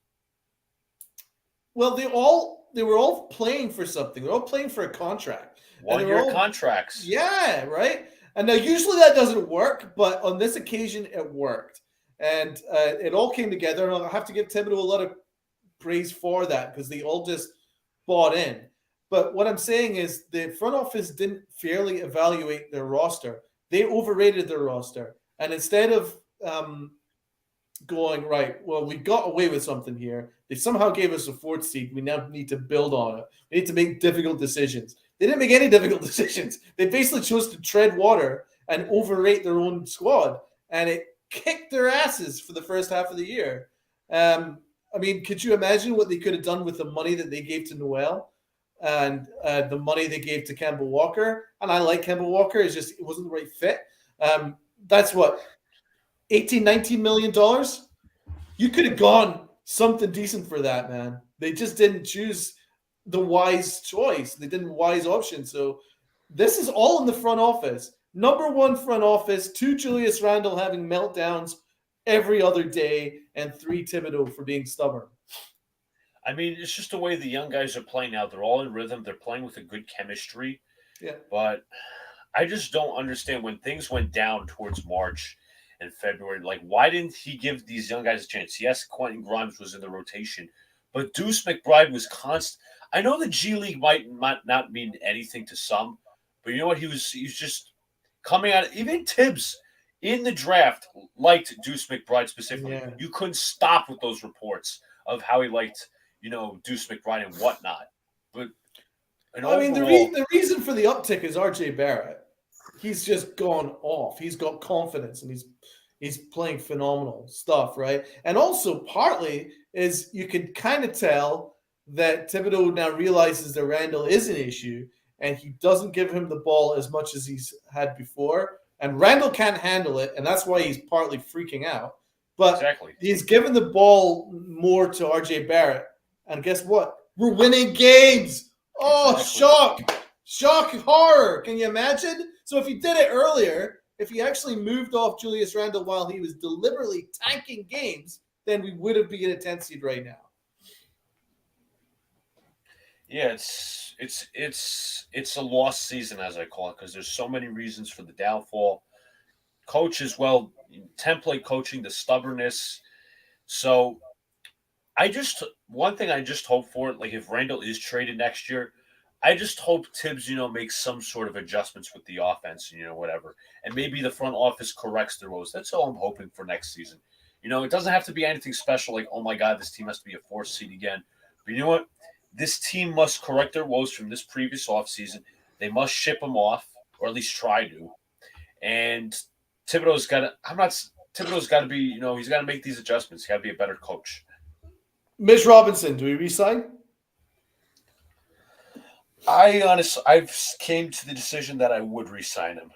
Well, they were all playing for something. They're all playing for a contract. 1-year contracts. Yeah, right? And now usually that doesn't work, but on this occasion it worked. And it all came together. And I'll have to give Thibodeau a lot of praise for that because they all just bought in. But what I'm saying is the front office didn't fairly evaluate their roster. They overrated their roster. And instead of going, right, well, we got away with something here. They somehow gave us a fourth seed. We now need to build on it. We need to make difficult decisions. They didn't make any difficult decisions. They basically chose to tread water and overrate their own squad. And it kicked their asses for the first half of the year. I mean, could you imagine what they could have done with the money that they gave to Noel and the money they gave to Kemba Walker? And I like Kemba Walker. It's just it wasn't the right fit. That's what, $18, $19 million? You could have gone something decent for that, man. They just didn't choose the wise choice. They didn't wise option. So this is all in the front office. Number one front office, 2 Julius Randle having meltdowns every other day, and 3 Thibodeau for being stubborn. I mean, it's just the way the young guys are playing now. They're all in rhythm. They're playing with a good chemistry. Yeah. But I just don't understand when things went down towards March and February. Like, why didn't he give these young guys a chance? Yes, Quentin Grimes was in the rotation, but Deuce McBride was constant. I know the G League might not mean anything to some, but you know what? He was just coming out. Even Tibbs in the draft liked Deuce McBride specifically. Yeah. You couldn't stop with those reports of how he liked, Deuce McBride and whatnot. But the reason for the uptick is RJ Barrett. He's just gone off. He's got confidence and he's playing phenomenal stuff, right? And also partly is you can kind of tell that Thibodeau now realizes that Randle is an issue and he doesn't give him the ball as much as he's had before. And Randle can't handle it, and that's why he's partly freaking out. But exactly. He's given the ball more to RJ Barrett. And guess what? We're winning games. Oh, exactly. Shock, horror. Can you imagine? So if he did it earlier, if he actually moved off Julius Randle while he was deliberately tanking games, then we would have been a 10th seed right now. Yeah, it's a lost season, as I call it, because there's so many reasons for the downfall. Coach as well, template coaching, the stubbornness. So one thing I just hope for, like if Randle is traded next year, I just hope Tibbs, makes some sort of adjustments with the offense, whatever. And maybe the front office corrects their woes. That's all I'm hoping for next season. It doesn't have to be anything special like, oh my God, this team has to be a 4th seed again. But you know what? This team must correct their woes from this previous offseason. They must ship them off, or at least try to. And Thibodeau's got to be, he's got to make these adjustments. He's got to be a better coach. Mitch Robinson, do we re-sign? I've came to the decision that I would re-sign him.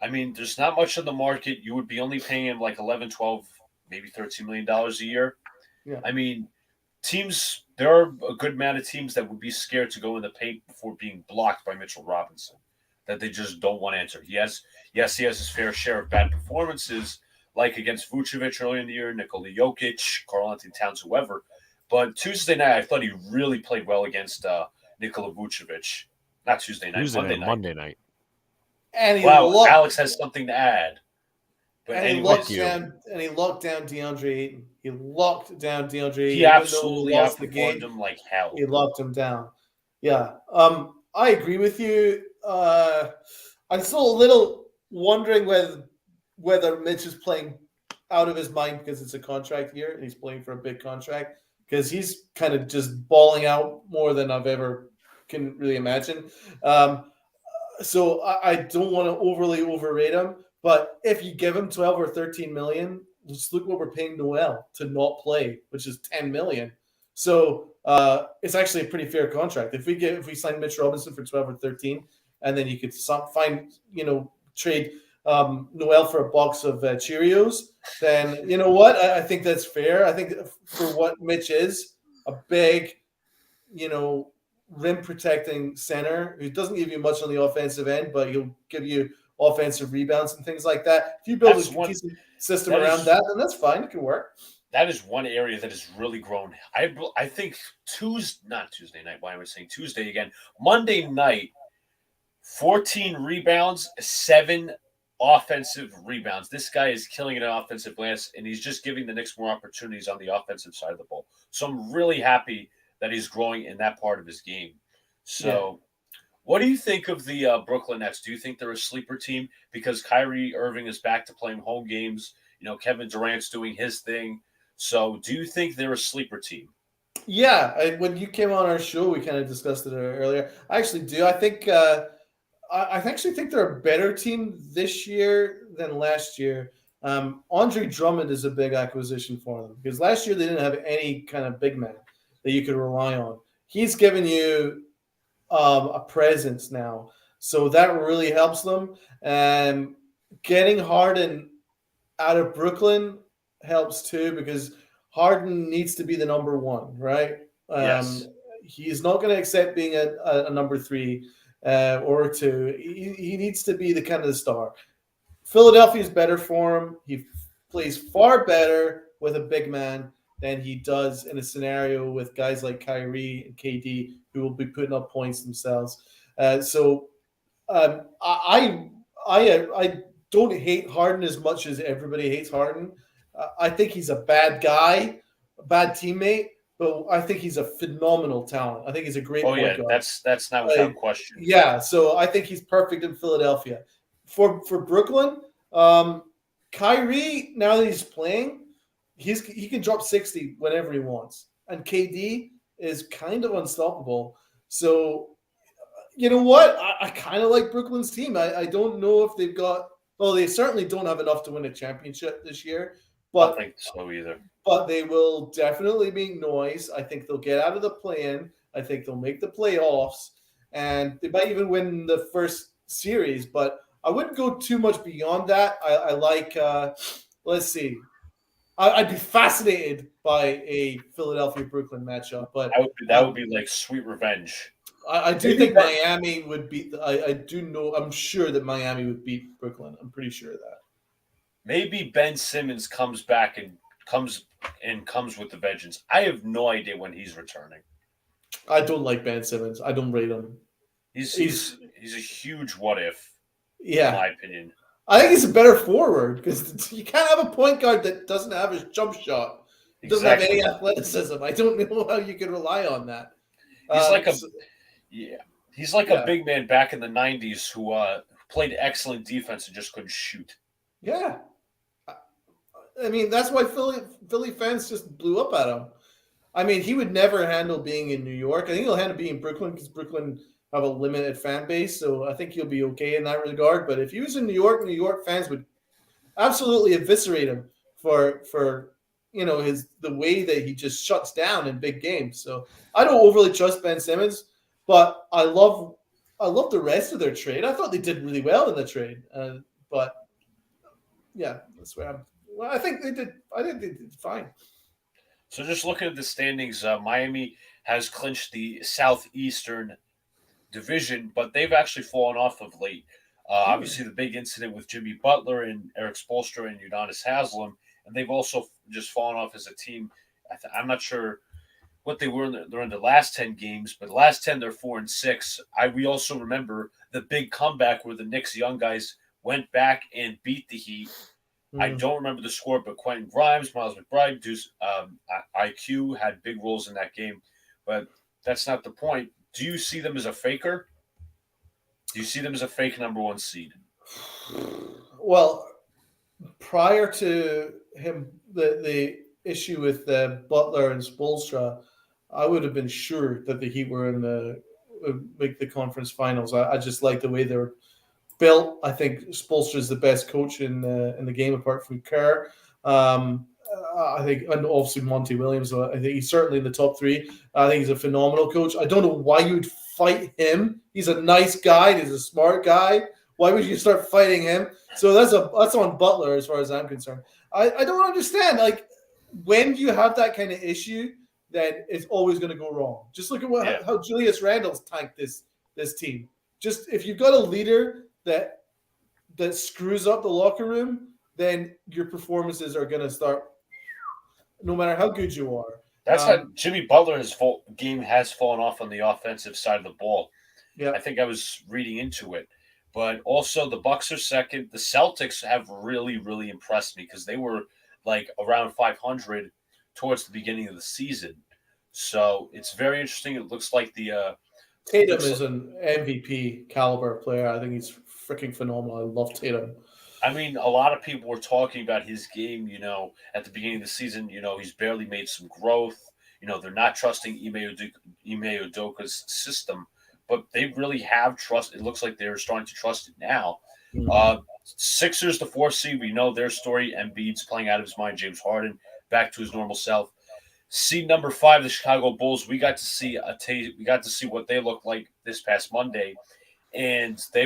I mean, there's not much on the market. You would be only paying him like 11, 12, maybe $13 million a year. Yeah. I mean, there are a good amount of teams that would be scared to go in the paint before being blocked by Mitchell Robinson, that they just don't want to answer. He has his fair share of bad performances, like against Vucevic earlier in the year, Nikola Jokic, Karl-Anthony Towns, whoever. But Tuesday night, I thought he really played well against Nikola Vucevic. Not Tuesday night, Monday night. And Alex has something to add. But he locked down DeAndre Ayton. He locked down DeAndre. He even though absolutely he lost the outperformed game. him like hell. He locked him down. Yeah. I agree with you. I'm still a little wondering whether Mitch is playing out of his mind because it's a contract year and he's playing for a big contract, because he's kind of just balling out more than I've ever can really imagine. So I don't want to overly overrate him, but if you give him 12 or 13 million, just look what we're paying Noel to not play, which is 10 million. So it's actually a pretty fair contract. If we sign Mitch Robinson for 12 or 13, and then you could trade Noel for a box of Cheerios, then you know what? I think that's fair. I think for what Mitch is, a big, rim protecting center who doesn't give you much on the offensive end, but he'll give you offensive rebounds and things like that. If you build a decent system around that, then that's fine. It can work. That is one area that has really grown. I think not Tuesday night. Why am I saying Tuesday again? Monday night, 14 rebounds, 7 offensive rebounds. This guy is killing it on offensive glass, and he's just giving the Knicks more opportunities on the offensive side of the ball. So I'm really happy that he's growing in that part of his game. So what do you think of the Brooklyn Nets? Do you think they're a sleeper team because Kyrie Irving is back to playing home games? Kevin Durant's doing his thing. So do you think they're a sleeper team? Yeah. When you came on our show, we kind of discussed it earlier. I actually do. I think I actually think they're a better team this year than last year. Andre Drummond is a big acquisition for them because last year they didn't have any kind of big man that you could rely on. He's given you a presence now, so that really helps them. Getting Harden out of Brooklyn helps too because Harden needs to be the number one, right? Yes. He's not going to accept being a number 3 or 2. He needs to be the kind of the star. Philadelphia is better for him. He plays far better with a big man than he does in a scenario with guys like Kyrie and KD who will be putting up points themselves. I don't hate Harden as much as everybody hates Harden. I think he's a bad guy, a bad teammate, but I think he's a phenomenal talent. I think he's a great point guard. That's not without question. Yeah, so I think he's perfect in Philadelphia. For Brooklyn, Kyrie, now that he's playing, he can drop 60 whenever he wants. And KD is kind of unstoppable. So, you know what? I kind of like Brooklyn's team. I don't know if they've got – well, they certainly don't have enough to win a championship this year. But, I don't think so either. But they will definitely make noise. I think they'll get out of the play-in. I think they'll make the playoffs. And they might even win the first series. But I wouldn't go too much beyond that. I like let's see. I'd be fascinated by a Philadelphia-Brooklyn matchup. But that would be like sweet revenge. I do think Miami would beat. I'm sure that Miami would beat Brooklyn. I'm pretty sure of that. Maybe Ben Simmons comes back and comes with the vengeance. I have no idea when he's returning. I don't like Ben Simmons. I don't rate him. He's a huge what if. Yeah, in my opinion. I think he's a better forward because you can't have a point guard that doesn't have his jump shot. He doesn't have any athleticism. I don't know how you can rely on that. He's like a big man back in the 90s who played excellent defense and just couldn't shoot. Yeah. I mean, that's why Philly fans just blew up at him. I mean, he would never handle being in New York. I think he'll handle being in Brooklyn because Brooklyn have a limited fan base, so I think he'll be okay in that regard. But if he was in New York fans would absolutely eviscerate him for the way that he just shuts down in big games. So I don't overly trust Ben Simmons, but I love the rest of their trade. I thought they did really well in the trade, but yeah, that's where I'm. Well, I think they did. I think they did fine. So just looking at the standings, Miami has clinched the Southeastern Division, but they've actually fallen off of late. Obviously, the big incident with Jimmy Butler and Eric Spoelstra and Udonis Haslem, and they've also just fallen off as a team. I'm not sure what they were in the last 10 games, but the last 10 they're 4-6. We also remember the big comeback where the Knicks young guys went back and beat the Heat. I don't remember the score, but Quentin Grimes, Miles McBride, IQ had big roles in that game. But that's not the point. Do you see them as a faker? Do you see them as a fake number one seed? Well, prior to him, the issue with Butler and Spoelstra, I would have been sure that the Heat were in make the conference finals. I just like the way they were built. I think Spoelstra is the best coach in the game apart from Kerr. I think, and obviously Monty Williams. I think he's certainly in the top three. I think he's a phenomenal coach. I don't know why you would fight him. He's a nice guy. He's a smart guy. Why would you start fighting him? So that's on Butler as far as I'm concerned. I don't understand. Like, when you have that kind of issue, then it's always going to go wrong. Just look at how Julius Randle's tanked this team. Just if you've got a leader that screws up the locker room, then your performances are going to start, no matter how good you are. That's how Jimmy Butler's game has fallen off on the offensive side of the ball. Yeah, I think I was reading into it. But also the Bucks are second. The Celtics have really, really impressed me because they were like around 500 towards the beginning of the season. So it's very interesting. It looks like the Tatum is an MVP caliber player. I think he's freaking phenomenal. I love Tatum. I mean, a lot of people were talking about his game, at the beginning of the season. He's barely made some growth. They're not trusting Ime Udoka's system, but they really have trust. It looks like they're starting to trust it now. Sixers, the 4th seed, we know their story. Embiid's playing out of his mind. James Harden back to his normal self. Seed number 5, the Chicago Bulls. We got to see what they look like this past Monday, and they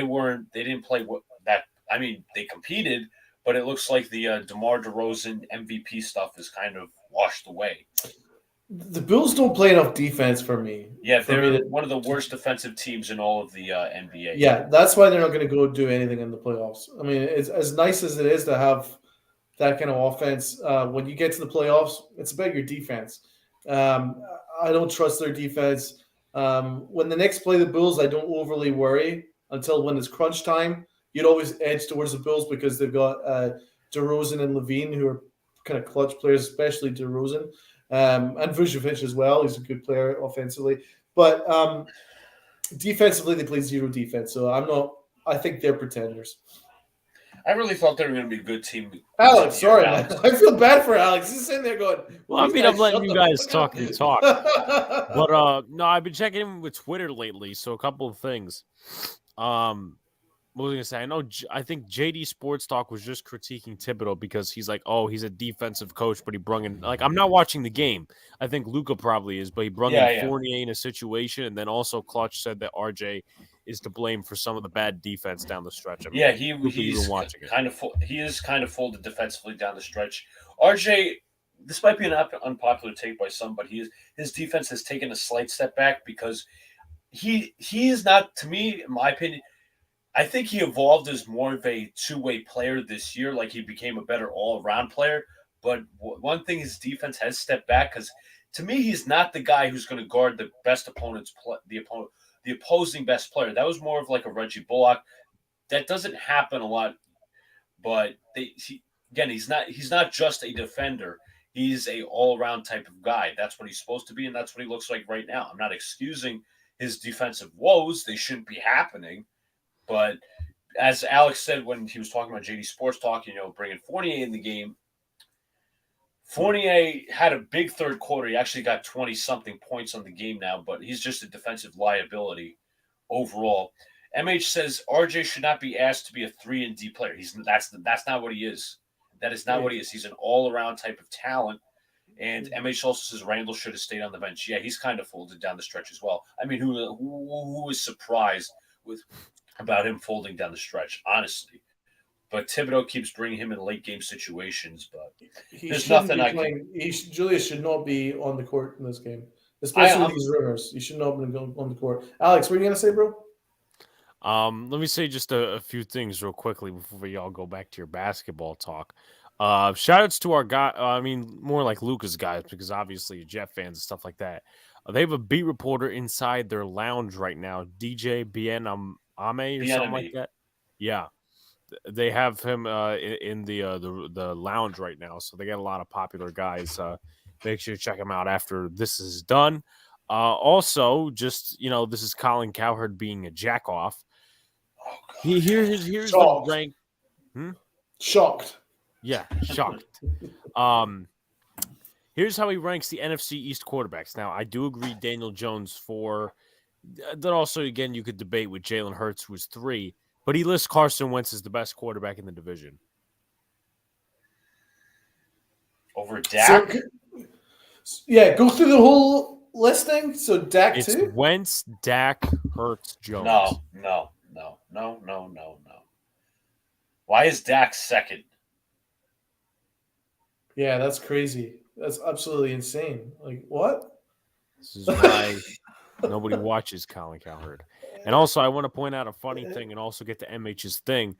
didn't play that. I mean, they competed, but it looks like the DeMar DeRozan MVP stuff is kind of washed away. The Bulls don't play enough defense for me. Yeah, they're one of the worst defensive teams in all of the NBA. Yeah, that's why they're not going to go do anything in the playoffs. I mean, it's as nice as it is to have that kind of offense. When you get to the playoffs, it's about your defense. I don't trust their defense. When the Knicks play the Bulls, I don't overly worry until when it's crunch time. You'd always edge towards the Bulls because they've got DeRozan and Levine, who are kind of clutch players, especially DeRozan. And Vucevic as well. He's a good player offensively. But defensively, they play zero defense. So I think they're pretenders. I really thought they were going to be a good team. Alex, sorry, man. I feel bad for Alex. He's sitting there going, well, I mean, I'm letting you guys talk and talk. But no, I've been checking in with Twitter lately. So a couple of things. What was I going to say? I think JD Sports Talk was just critiquing Thibodeau because he's like, oh, he's a defensive coach, but he brung in, like, I'm not watching the game. I think Luka probably is, but he brung in Fournier in a situation. And then also Clutch said that RJ is to blame for some of the bad defense down the stretch. I mean, he's watching kind of full. He is kind of folded defensively down the stretch. RJ, this might be an unpopular take by some, but his defense has taken a slight step back because he is not, to me, in my opinion, I think he evolved as more of a two-way player this year. Like, he became a better all-around player. But one thing, his defense has stepped back because, to me, he's not the guy who's going to guard the best opponent's the opposing best player. That was more of like a Reggie Bullock. That doesn't happen a lot. But he's not just a defender. He's a all-around type of guy. That's what he's supposed to be, and that's what he looks like right now. I'm not excusing his defensive woes. They shouldn't be happening. But as Alex said when he was talking about JD Sports Talk, bringing Fournier in the game, Fournier had a big third quarter. He actually got 20-something points on the game now, but he's just a defensive liability overall. MH says RJ should not be asked to be a 3-and-D player. That's not what he is. That is not what he is. He's an all-around type of talent. And MH also says Randle should have stayed on the bench. Yeah, he's kind of folded down the stretch as well. I mean, who is surprised about him folding down the stretch, honestly? But Thibodeau keeps bringing him in late game situations. But there's nothing I can. Julius should not be on the court in this game, especially with these rumors. He should not be on the court. Alex, what are you gonna say, bro? Let me say just a few things real quickly before we all go back to your basketball talk. Shout outs to our guy. I mean, more like Luca's guys, because obviously you're Jet fans and stuff like that. They have a beat reporter inside their lounge right now, DJ Bien Ame or something like that. Yeah. they have him in the lounge right now, so they got a lot of popular guys. Make sure you check him out after this is done. Also, just this is Colin Cowherd being a jack off. Here's the rank. Shocked. Yeah, shocked. Here's how he ranks the NFC East quarterbacks. Now, I do agree Daniel Jones 4. Then also, again, you could debate with Jalen Hurts, who was 3. But he lists Carson Wentz as the best quarterback in the division. Over Dak? Go through the whole listing. So Dak it's too? Wentz, Dak, Hurts, Jones. No. Why is Dak second? Yeah, that's crazy. That's absolutely insane. Like, what? This is why nobody watches Colin Cowherd. And also, I want to point out a funny thing and also get to MH's thing.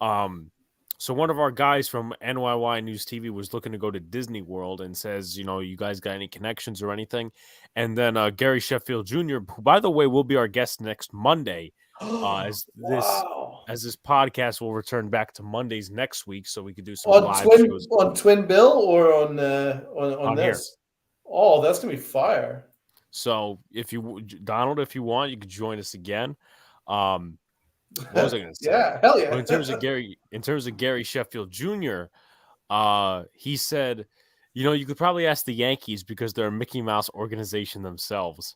So one of our guys from NYY News TV was looking to go to Disney World and says, you guys got any connections or anything? And then Gary Sheffield Jr., who, by the way, will be our guest next Monday, as this podcast will return back to Mondays next week, so we could do some live shows on Twin Bill or on this. Here. Oh, that's gonna be fire. So Donald, if you want, you could join us again. What was I going to say? Yeah, hell yeah. Well, in terms of Gary Sheffield Jr., he said, you could probably ask the Yankees because they're a Mickey Mouse organization themselves.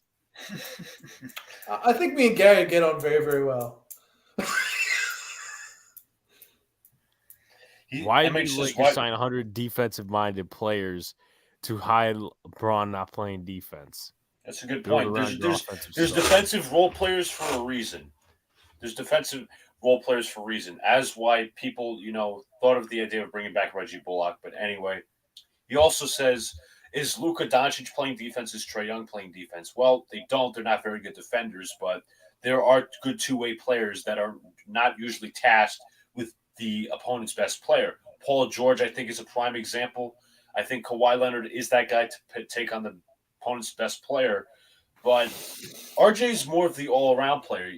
I think me and Gary get on very, very well. Why do you Lakers sign 100 defensive-minded players to hide LeBron not playing defense? That's a good point. There's defensive role players for a reason. As why people, thought of the idea of bringing back Reggie Bullock. But anyway, he also says, is Luka Doncic playing defense? Is Trae Young playing defense? Well, they don't. They're not very good defenders, but there are good two-way players that are not usually tasked with the opponent's best player. Paul George, I think, is a prime example. I think Kawhi Leonard is that guy to take on the opponent's best player. But RJ is more of the all-around player.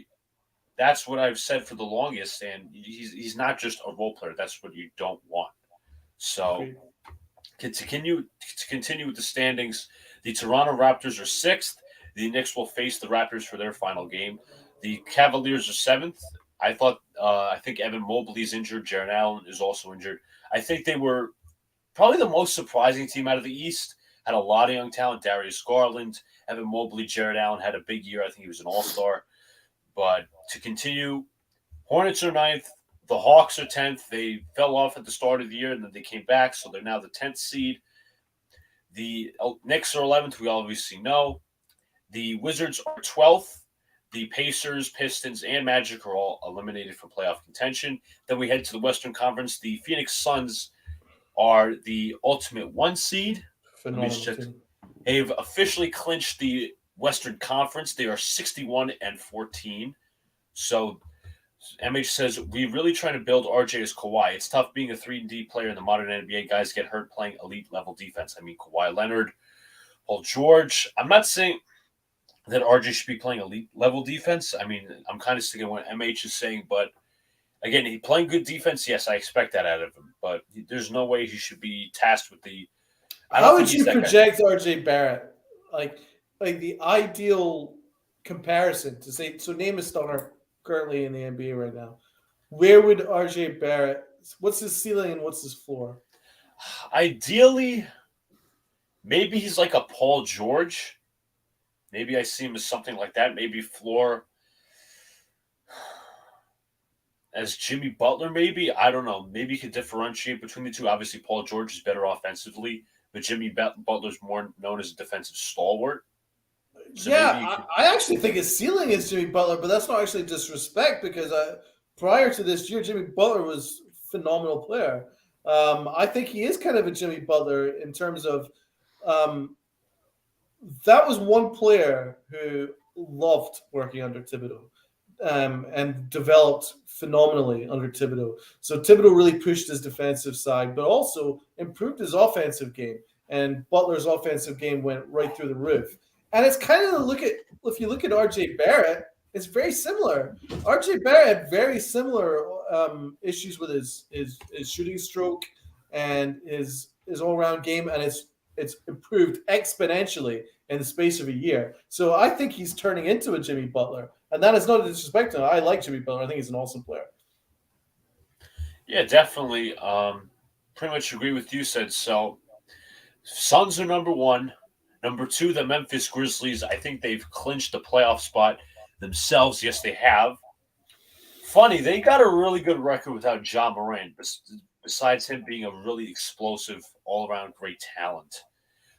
That's what I've said for the longest, and he's not just a role player. That's what you don't want. So to continue with the standings, the Toronto Raptors are 6th. The Knicks will face the Raptors for their final game. The Cavaliers are 7th. I think Evan Mobley's injured. Jarrett Allen is also injured. I think they were probably the most surprising team out of the East. Had a lot of young talent. Darius Garland, Evan Mobley, Jarrett Allen had a big year. I think he was an all-star. But to continue, Hornets are 9th. The Hawks are 10th. They fell off at the start of the year, and then they came back, so they're now the 10th seed. The Knicks are 11th. We obviously know. The Wizards are 12th. The Pacers, Pistons, and Magic are all eliminated from playoff contention. Then we head to the Western Conference. The Phoenix Suns are the ultimate 1 seed. They've officially clinched the Western Conference. They are 61-14. So MH says, we're really trying to build RJ as Kawhi. It's tough being a 3-and-D player in the modern NBA. Guys get hurt playing elite-level defense. I mean, Kawhi Leonard, Paul George. I'm not saying that RJ should be playing elite-level defense. I mean, I'm kind of sticking with what MH is saying. But, again, he playing good defense, yes, I expect that out of him. But there's no way he should be tasked with the – How would you project RJ Barrett? Like the ideal comparison to say – so name a star currently in the NBA right now. Where would RJ Barrett – what's his ceiling and what's his floor? Ideally, maybe he's like a Paul George. Maybe I see him as something like that. Maybe floor as Jimmy Butler, maybe. I don't know. Maybe you could differentiate between the two. Obviously, Paul George is better offensively, but Jimmy Butler's more known as a defensive stalwart. So I actually think his ceiling is Jimmy Butler, but that's not actually disrespect because prior to this year, Jimmy Butler was a phenomenal player. I think he is kind of a Jimmy Butler in terms of that was one player who loved working under Thibodeau and developed phenomenally under Thibodeau. So Thibodeau really pushed his defensive side, but also improved his offensive game. And Butler's offensive game went right through the roof. And it's kind of if you look at RJ Barrett, it's very similar. RJ Barrett had very similar issues with his shooting stroke and his all-around game, and it's improved exponentially in the space of a year. So I think he's turning into a Jimmy Butler, and that is not a disrespect to him. I like Jimmy Butler. I think he's an awesome player. Yeah, definitely. Pretty much agree with you, said so. Suns are number 1. Number 2, the Memphis Grizzlies. I think they've clinched the playoff spot themselves. Yes, they have. Funny, they got a really good record without Ja Morant, besides him being a really explosive, all-around great talent.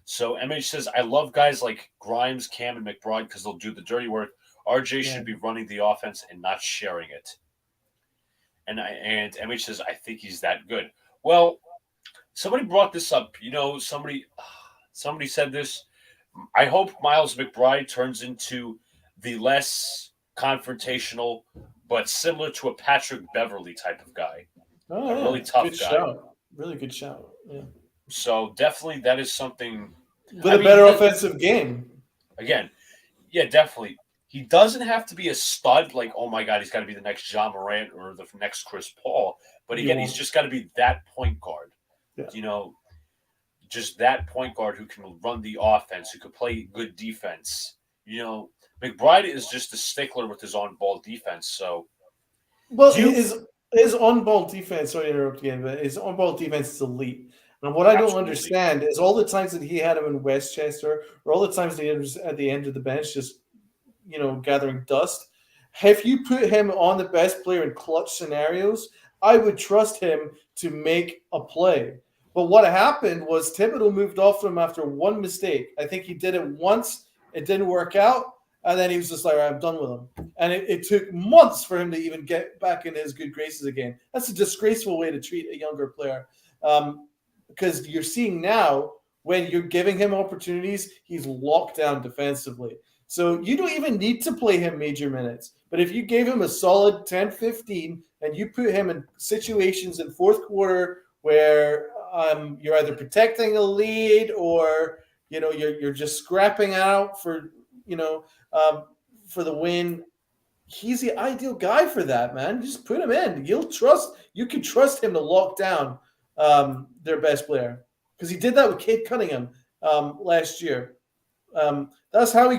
So MH says, I love guys like Grimes, Cam, and McBride because they'll do the dirty work. RJ should be running the offense and not sharing it. And MH says, I think he's that good. Well, somebody brought this up. Somebody said this. I hope Miles McBride turns into the less confrontational, but similar to a Patrick Beverley type of guy. Oh, a really tough good guy. Shout. Really good shout. Yeah. So definitely that is something. With a better offensive game. Again, yeah, definitely. He doesn't have to be a stud, like, oh my God, he's got to be the next Ja Morant or the next Chris Paul. But again, he's just got to be that point guard. Yeah. Just that point guard who can run the offense, who can play good defense. McBride is just a stickler with his on-ball defense. So, well, his on-ball defense. Sorry to interrupt again, but his on-ball defense is elite. And what I don't understand is all the times that he had him in Westchester, or all the times that he was at the end of the bench, just gathering dust. If you put him on the best player in clutch scenarios, I would trust him to make a play. But what happened was Thibodeau moved off him after one mistake. I think he did it once. It didn't work out. And then he was just like, all right, I'm done with him. And it took months for him to even get back in his good graces again. That's a disgraceful way to treat a younger player. Because you're seeing now when you're giving him opportunities, he's locked down defensively. So you don't even need to play him major minutes. But if you gave him a solid 10-15 and you put him in situations in fourth quarter where you're either protecting a lead or you're just scrapping out for the win, he's the ideal guy for that, man. Just put him in. You can trust him to lock down their best player, because he did that with Cade Cunningham last year. That's how he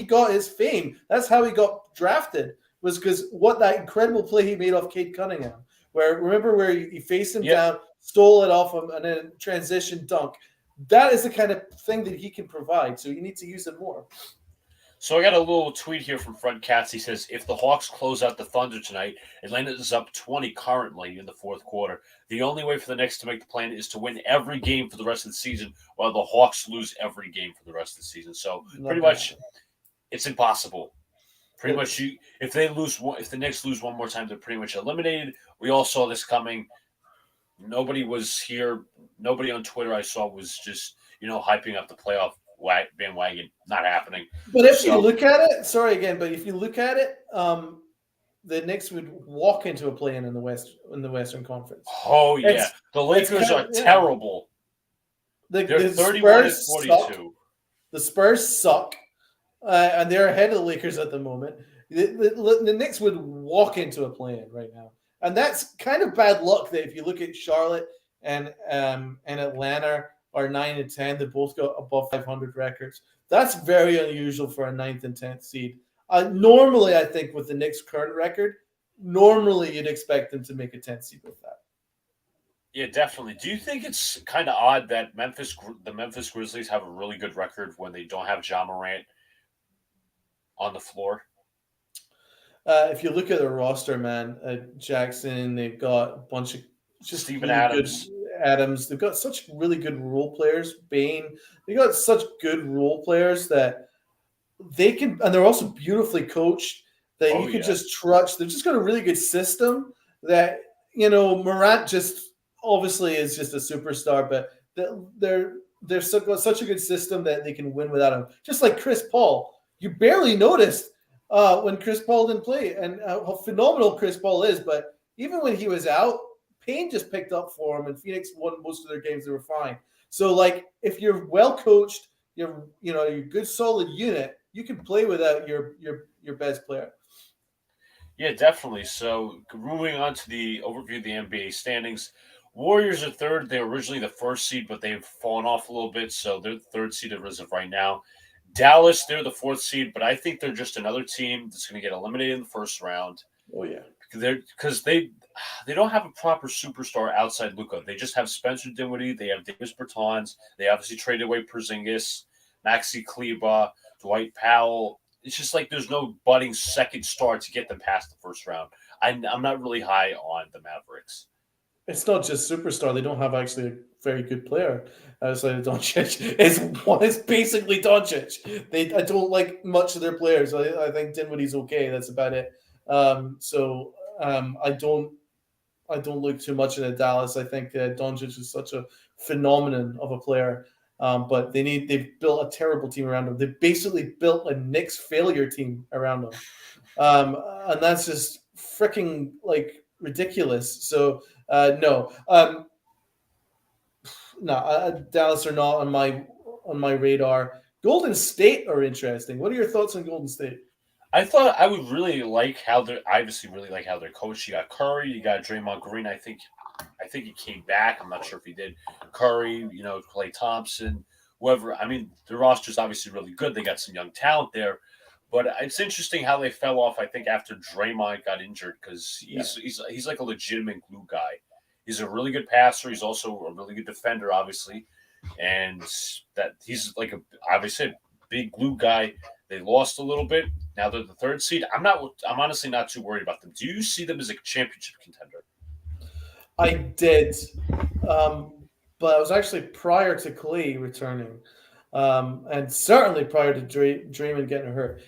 got his fame. That's how he got drafted, was because what that incredible play he made off Cade Cunningham, where he faced him down, stole it off him, and then transition dunk. That is the kind of thing that he can provide. So you need to use him more. So I got a little tweet here from Front Cats. He says, if the Hawks close out the Thunder tonight, Atlanta is up 20 currently in the fourth quarter. The only way for the Knicks to make the plan is to win every game for the rest of the season, while the Hawks lose every game for the rest of the season. So pretty much it's impossible. Pretty much if the Knicks lose one more time, they're pretty much eliminated. We all saw this coming. Nobody was here. Nobody on Twitter I saw was just, hyping up the playoff bandwagon. Not happening. But if you look at it, the Knicks would walk into a play-in in the Western Conference. Oh yeah, the Lakers are terrible. They're 31-42. The Spurs suck, and they're ahead of the Lakers at the moment. The Knicks would walk into a play-in right now, and that's kind of bad luck. That if you look at Charlotte and Atlanta are 9 and 10, they both got above 500 records. That's very unusual for a 9th and 10th seed. Normally, I think with the Knicks' current record, you'd expect them to make a 10th seed with that. Yeah, definitely. Do you think it's kind of odd that the Memphis Grizzlies have a really good record when they don't have Ja Morant on the floor? If you look at the roster, man, Jackson, they've got a bunch of just Steven really Adams. They've got such really good role players. Bane. They got such good role players that they can, and they're also beautifully coached that you can just trust. They've just got a really good system that, Morant just obviously is just a superstar, but they're got such a good system that they can win without him. Just like Chris Paul. You barely noticed when Chris Paul didn't play and how phenomenal Chris Paul is, but even when he was out, Payne just picked up for him, and Phoenix won most of their games. They were fine. So, if you're well coached, you're a good solid unit, you can play without your best player. Yeah, definitely. So moving on to the overview of the NBA standings. Warriors are third. They're originally the first seed, but they've fallen off a little bit, so they're the third seed as of right now. Dallas, they're the fourth seed, but I think they're just another team that's going to get eliminated in the first round. Oh yeah, because they don't have a proper superstar outside Luka. They just have Spencer Dinwiddie. They have Davis Bertans. They obviously traded away Porzingis, Maxi Kleber, Dwight Powell. It's just like there's no budding second star to get them past the first round. I'm not really high on the Mavericks. it's not just superstar. They don't have actually a very good player outside of Doncic. It's basically Doncic. I don't like much of their players. I think Dinwiddie's okay. That's about it. I don't look too much into Dallas. I think Doncic is such a phenomenon of a player. But they've built a terrible team around him. They've basically built a Knicks failure team around him. And that's just freaking like ridiculous. So no. Dallas are not on my radar. Golden State are interesting. What are your thoughts on Golden State? I thought I would really like how they're coached. You got Curry, you got Draymond Green. I think he came back. I'm not sure if he did. Curry, Klay Thompson, whoever. I mean, the roster's obviously really good. They got some young talent there. But it's interesting how they fell off, I think, after Draymond got injured because he's like a legitimate glue guy. He's a really good passer. He's also a really good defender, obviously. And that he's like obviously a big glue guy. They lost a little bit. Now they're the third seed. I'm honestly not too worried about them. Do you see them as a championship contender? I did. But it was actually prior to Clay returning. And certainly prior to Draymond getting hurt.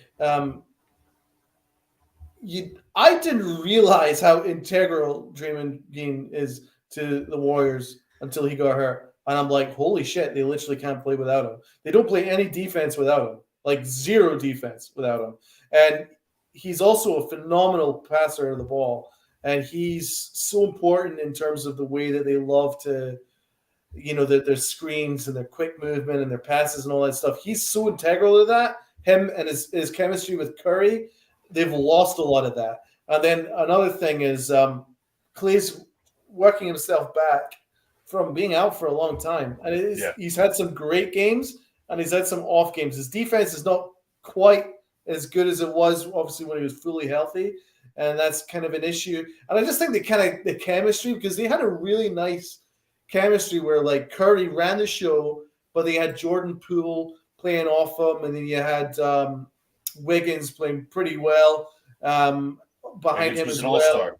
I didn't realize how integral Draymond Green is to the Warriors until he got hurt. And I'm like, holy shit, they literally can't play without him. They don't play any defense without him, like zero defense without him. And he's also a phenomenal passer of the ball. And he's so important in terms of the way that they love to, their screens and their quick movement and their passes and all that stuff. He's so integral to that. Him and his chemistry with Curry, they've lost a lot of that. And then another thing is Clay's working himself back from being out for a long time. And he's had some great games and he's had some off games. His defense is not quite as good as it was, obviously, when he was fully healthy. And that's kind of an issue. And I just think the chemistry, because they had a really nice chemistry where like Curry ran the show, but they had Jordan Poole playing off him. And then you had Wiggins playing pretty well behind him as well. All-star.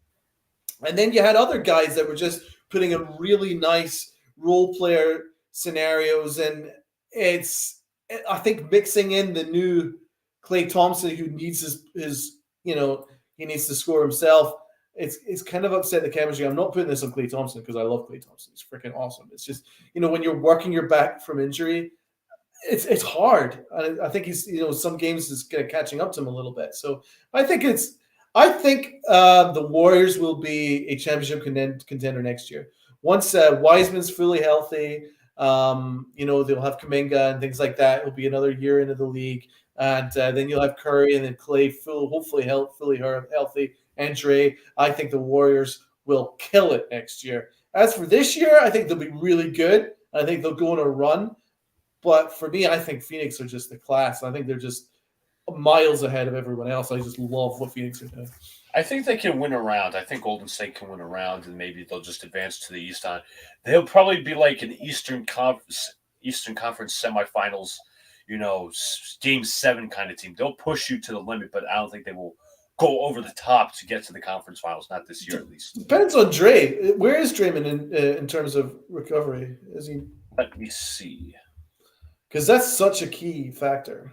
And then you had other guys that were just putting in really nice role player scenarios. And I think mixing in the new Klay Thompson, who needs his he needs to score himself. It's kind of upset the chemistry. I'm not putting this on Klay Thompson because I love Klay Thompson. He's freaking awesome. It's just, when you're working your back from injury, it's hard. And I think he's, some games is kind of catching up to him a little bit. So I think the Warriors will be a championship contender next year. Once Wiseman's fully healthy, they'll have Kuminga and things like that. It'll be another year into the league. And then you'll have Curry and then Klay hopefully fully healthy. And Dre, I think the Warriors will kill it next year. As for this year, I think they'll be really good. I think they'll go on a run. But for me, I think Phoenix are just the class. I think they're just miles ahead of everyone else. I just love what Phoenix are doing. I think they can win a round. I think Golden State can win a round, and maybe they'll just advance to the East. They'll probably be like an Eastern Conference semifinals, Game 7 kind of team. They'll push you to the limit, but I don't think they will go over the top to get to the conference finals. Not this year, at least. Depends on Dre. Where is Draymond in terms of recovery? Is he? Let me see. Because that's such a key factor.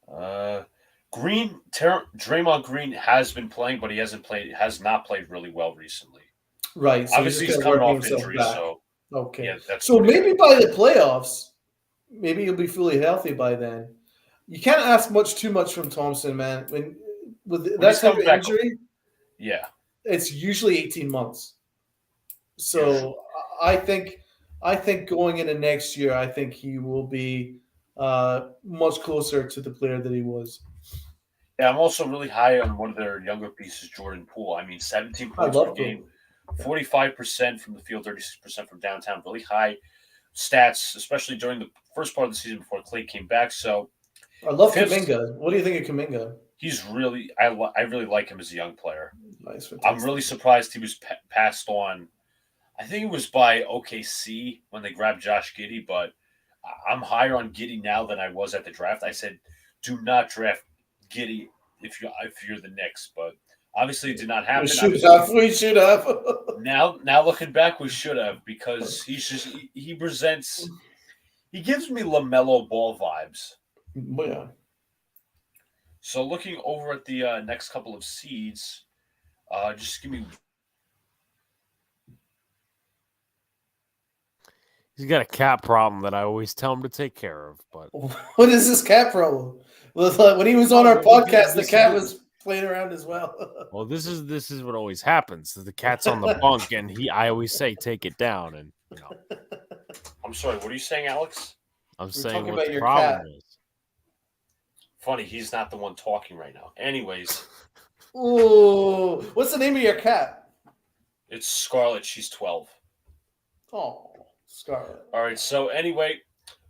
Draymond Green has been playing, but he has not played really well recently. Right. So obviously, he's coming off injury, so okay. Yeah, so maybe by the playoffs, maybe he'll be fully healthy by then. You can't ask too much from Thompson, man. When that type of injury, it's usually 18 months. So I think going into next year, I think he will be much closer to the player that he was. Yeah, I'm also really high on one of their younger pieces, Jordan Poole. I mean, 17 I points per love game, Poole. 45% from the field, 36% from downtown. Really high stats, especially during the first part of the season before Clay came back. So I love fifth, Kuminga. What do you think of Kuminga? he's really I really like him as a young player. Nice, fantastic. I'm really surprised he was passed on. I think it was by OKC when they grabbed Josh Giddey, but I'm higher on Giddey now than I was at the draft. I said, do not draft Giddey if you're the Knicks, but obviously it did not happen. We should have. Now looking back, we should have, because he gives me LaMelo Ball vibes. Yeah. So looking over at the next couple of seeds, just give me. He's got a cap problem that I always tell him to take care of. But what is this cat problem? When he was on our podcast, the cat was playing around as well. Well, this is what always happens. The cat's on the bunk, and I always say take it down, and I'm sorry, what are you saying, Alex? I'm saying what about the your problem cat. is. Funny, he's not the one talking right now. Anyways, Ooh, what's the name of your cat? it's Scarlett. She's 12. Oh, Scarlett. All right. So anyway,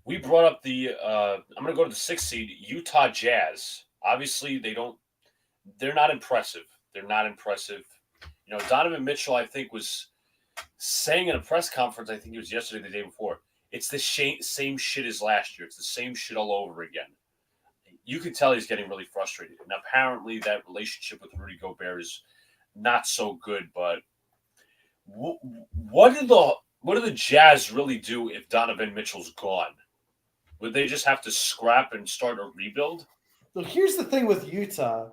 we brought up the. I'm going to go to the 6th seed, Utah Jazz. Obviously, they're not impressive. They're not impressive. You know, Donovan Mitchell, I think, was saying in a press conference, I think it was yesterday, the day before, it's the same shit as last year. It's the same shit all over again. You can tell he's getting really frustrated. And apparently that relationship with Rudy Gobert is not so good. But what do the Jazz really do if Donovan Mitchell's gone? Would they just have to scrap and start a rebuild? So here's the thing with Utah.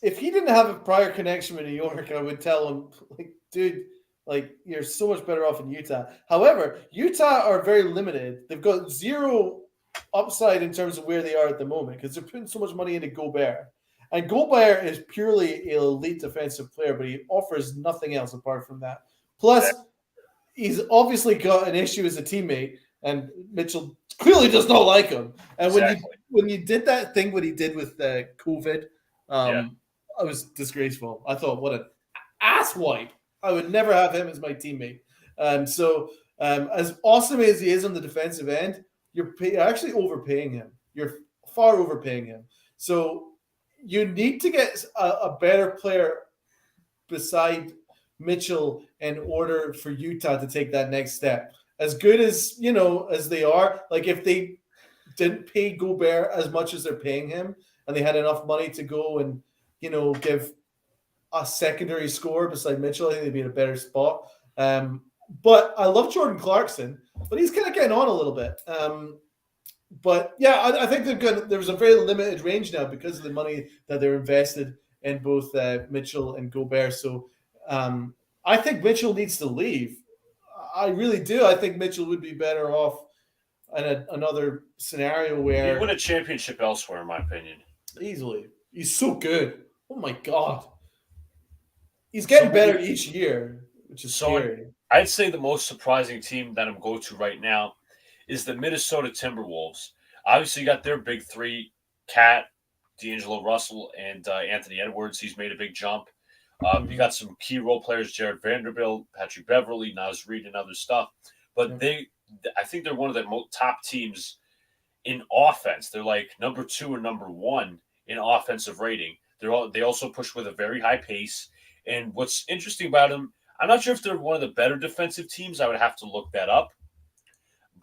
If he didn't have a prior connection with New York, I would tell him, like, dude, like, you're so much better off in Utah. However, Utah are very limited. They've got zero upside in terms of where they are at the moment because they're putting so much money into Gobert. And Gobert is purely an elite defensive player, but he offers nothing else apart from that. Plus, he's obviously got an issue as a teammate, and Mitchell clearly does not like him. And when you did that thing, what he did with COVID, I was disgraceful. I thought, what an asswipe. I would never have him as my teammate. So as awesome as he is on the defensive end, you're actually overpaying him. You're far overpaying him. So you need to get a better player beside Mitchell in order for Utah to take that next step. As good as, as they are, like if they didn't pay Gobert as much as they're paying him and they had enough money to go and, give a secondary scorer beside Mitchell, I think they'd be in a better spot. But I love Jordan Clarkson, but he's kind of getting on a little bit. But yeah, I think there's a very limited range now because of the money that they're invested in both Mitchell and Gobert. So I think Mitchell needs to leave. I really do. I think Mitchell would be better off in another scenario where he'd win a championship elsewhere, in my opinion. Easily. He's so good. Oh my God. He's getting better each year, which is scary. I'd say the most surprising team that I'm going to right now is the Minnesota Timberwolves. Obviously, you got their big three, Cat, D'Angelo Russell, and Anthony Edwards. He's made a big jump. You got some key role players, Jared Vanderbilt, Patrick Beverly, Naz Reid, and other stuff. But I think they're one of the top teams in offense. They're like number 2 or number 1 in offensive rating. They also push with a very high pace. And what's interesting about them, I'm not sure if they're one of the better defensive teams. I would have to look that up.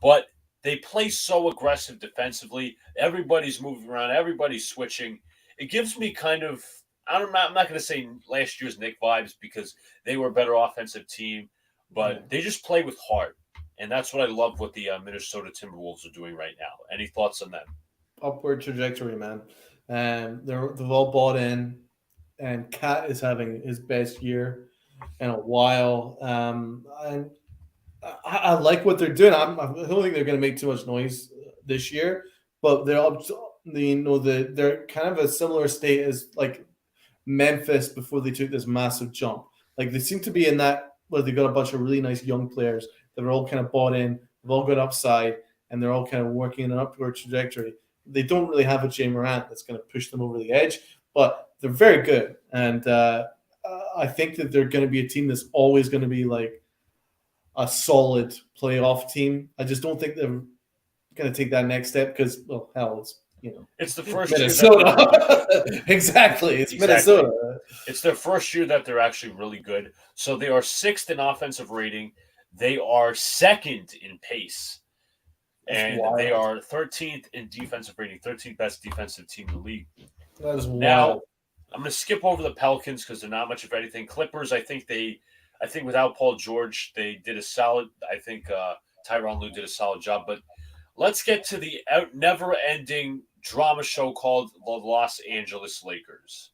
But they play so aggressive defensively. Everybody's moving around. Everybody's switching. It gives me kind of, I'm not going to say last year's Knick vibes because they were a better offensive team, but they just play with heart. And that's what I love what the Minnesota Timberwolves are doing right now. Any thoughts on that? Upward trajectory, man. They've all bought in, and Cat is having his best year in a while. And I like what they're doing. I don't think they're going to make too much noise this year, but they're kind of a similar state as like Memphis before they took this massive jump. Like they seem to be in that where they got a bunch of really nice young players that are all kind of bought in. They've all got upside, and they're all kind of working in an upward trajectory. They don't really have a Jay Morant that's going to push them over the edge, but they're very good. And I think that they're going to be a team that's always going to be like a solid playoff team. I just don't think they're going to take that next step because, well, hell, it's the first Minnesota. Exactly. It's Minnesota. It's their first year that they're actually really good. So they are 6th in offensive rating. They are 2nd in pace. And they are 13th in defensive rating, 13th best defensive team in the league. That is wild. Now, I'm going to skip over the Pelicans because they're not much of anything. Clippers, I think without Paul George, they did a solid. I think Tyronn Lue did a solid job. But let's get to the never-ending drama show called the Los Angeles Lakers.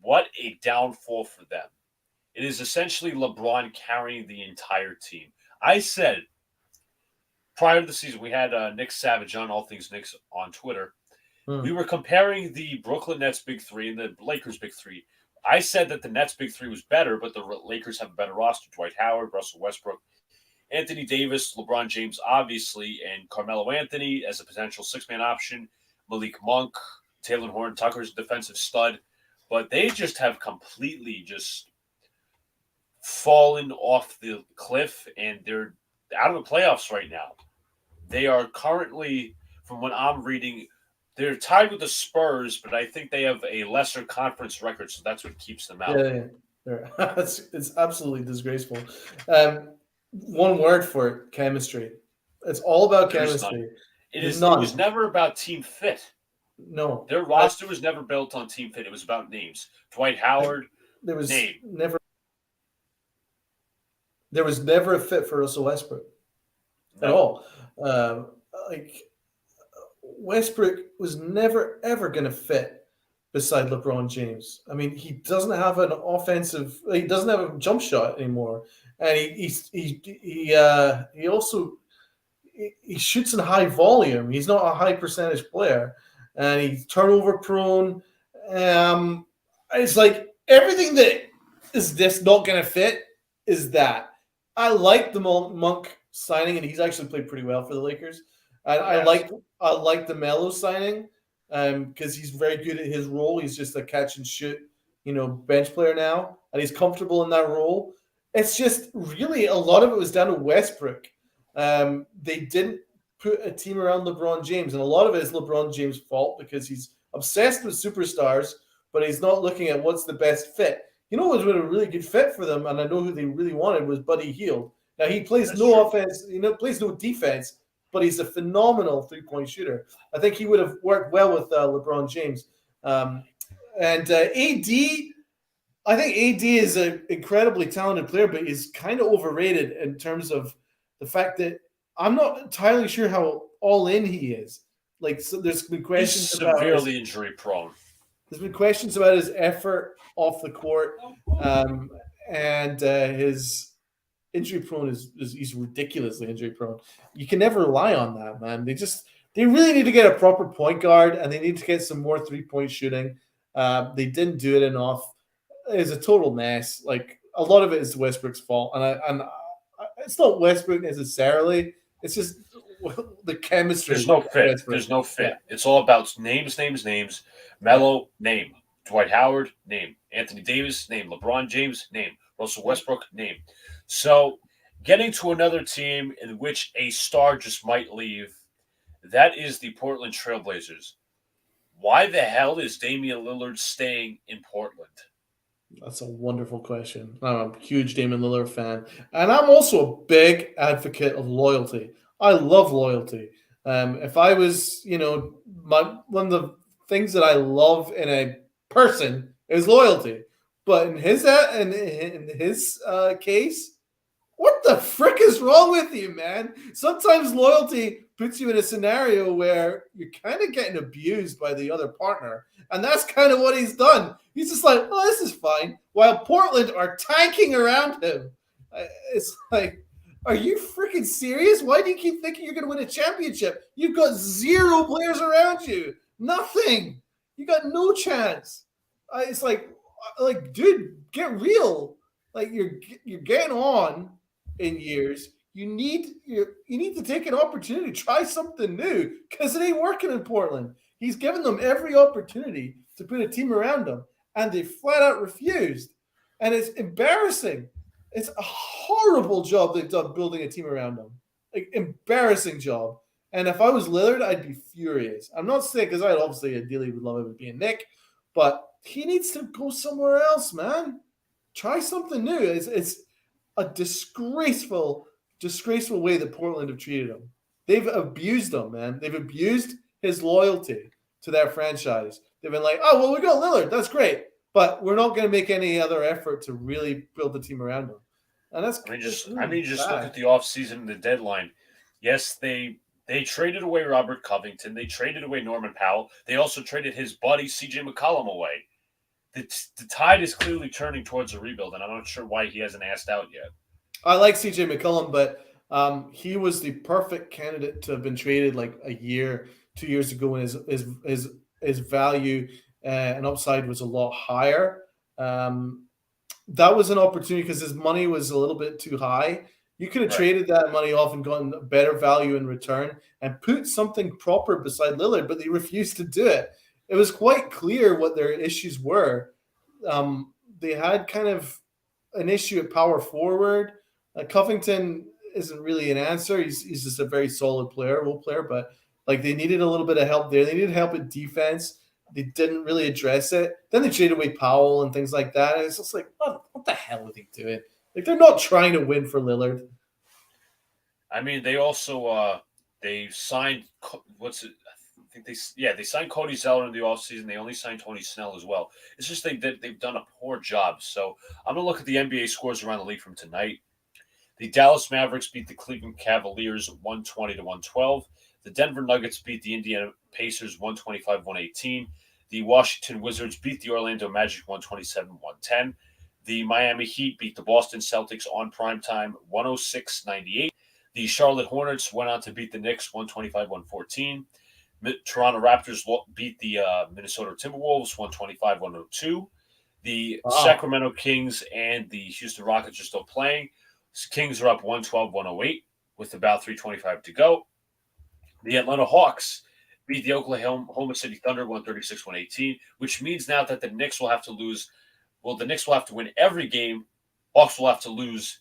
What a downfall for them. It is essentially LeBron carrying the entire team. I said prior to the season, we had Nick Savage on All Things Knicks on Twitter. We were comparing the Brooklyn Nets Big Three and the Lakers Big Three. I said that the Nets Big Three was better, but the Lakers have a better roster. Dwight Howard, Russell Westbrook, Anthony Davis, LeBron James, obviously, and Carmelo Anthony as a potential 6-man option. Malik Monk, Taylor Horn Tucker's a defensive stud. But they just have completely just fallen off the cliff, and they're out of the playoffs right now. They are currently, from what I'm reading, they're tied with the Spurs, but I think they have a lesser conference record, so that's what keeps them out. Yeah. It's absolutely disgraceful. One word for it, chemistry. It's all about chemistry. It was never about team fit. No. Their roster was never built on team fit. It was about names. Dwight Howard, there was name. There was never a fit for Russell Westbrook at all. Westbrook was never, ever going to fit beside LeBron James. I mean, he doesn't have he doesn't have a jump shot anymore. And he also shoots in high volume. He's not a high percentage player. And he's turnover prone. It's like everything that is this not going to fit is that. I like the Monk signing, and he's actually played pretty well for the Lakers. I like the Melo signing because he's very good at his role. He's just a catch and shoot, bench player now, and he's comfortable in that role. It's just really a lot of it was down to Westbrook. They didn't put a team around LeBron James, and a lot of it is LeBron James' fault because he's obsessed with superstars, but he's not looking at what's the best fit. What was a really good fit for them, and I know who they really wanted was Buddy Hield. Now he plays offense, plays no defense, but he's a phenomenal three-point shooter. I think he would have worked well with LeBron James. And AD, I think AD is an incredibly talented player, but he's kind of overrated in terms of the fact that I'm not entirely sure how all in he is. So there's been questions about severely injury prone. There's been questions about his effort off the court, and his injury prone he's ridiculously injury prone. You can never rely on that, man. They really need to get a proper point guard, and they need to get some more 3-point shooting. They didn't do it enough. It's a total mess. A lot of it is Westbrook's fault, and it's not Westbrook necessarily. It's just the chemistry. There's no fit. There's no fit. Yeah. It's all about names. Melo, name. Dwight Howard, name. Anthony Davis, name. LeBron James, name. Russell Westbrook, name. So getting to another team in which a star just might leave, that is the Portland Trailblazers. Why the hell is Damian Lillard staying in Portland? That's a wonderful question. I'm a huge Damian Lillard fan. And I'm also a big advocate of loyalty. I love loyalty. If I was, one of the things that I love in a person is loyalty. But in his case, what the frick is wrong with you, man? Sometimes loyalty puts you in a scenario where you're kind of getting abused by the other partner. And that's kind of what he's done. He's just like, oh, this is fine. While Portland are tanking around him. It's like, are you freaking serious? Why do you keep thinking you're going to win a championship? You've got 0 players around you. Nothing. You got no chance. It's like, dude, get real. You're getting on in years. you need to take an opportunity, try something new, because it ain't working in Portland. He's given them every opportunity to put a team around him, and they flat out refused. And it's embarrassing. It's a horrible job they've done building a team around him. Like, embarrassing job. And if I was Lillard, I'd be furious. I'm not saying, because I obviously ideally would love it being Nick, but he needs to go somewhere else, man. Try something new. It's a disgraceful way that Portland have treated him. They've abused him, man. They've abused his loyalty to their franchise. They've been like, oh, well, we got Lillard. That's great. But we're not going to make any other effort to really build the team around him. And that's just look at the offseason and the deadline. Yes, they traded away Robert Covington. They traded away Norman Powell. They also traded his buddy, C.J. McCollum, away. The tide is clearly turning towards a rebuild, and I'm not sure why he hasn't asked out yet. I like C.J. McCollum, but he was the perfect candidate to have been traded like a year, 2 years ago, when his value and upside was a lot higher. That was an opportunity because his money was a little bit too high. You could have traded that money off and gotten better value in return and put something proper beside Lillard, but they refused to do it. It was quite clear what their issues were. They had kind of an issue at power forward. Covington isn't really an answer. He's just a very solid role player, but like they needed a little bit of help there. They needed help in defense. They didn't really address it. Then they traded away Powell and things like that. And it's just like, what the hell are they doing? Like, they're not trying to win for Lillard. I mean, they also they signed they signed Cody Zeller in the offseason. They only signed Tony Snell as well. It's just they've done a poor job. So I'm gonna look at the NBA scores around the league from tonight. The Dallas Mavericks beat the Cleveland Cavaliers 120-112. The Denver Nuggets beat the Indiana Pacers 125-118. The Washington Wizards beat the Orlando Magic 127-110. The Miami Heat beat the Boston Celtics on primetime 106-98. The Charlotte Hornets went on to beat the Knicks 125-114. Toronto Raptors beat the Minnesota Timberwolves 125-102. The Sacramento Kings and the Houston Rockets are still playing. Kings are up 112-108 with about 3:25 to go. The Atlanta Hawks beat the Oklahoma City Thunder 136-118, which means now that the Knicks will have to lose. Well, the Knicks will have to win every game. Hawks will have to lose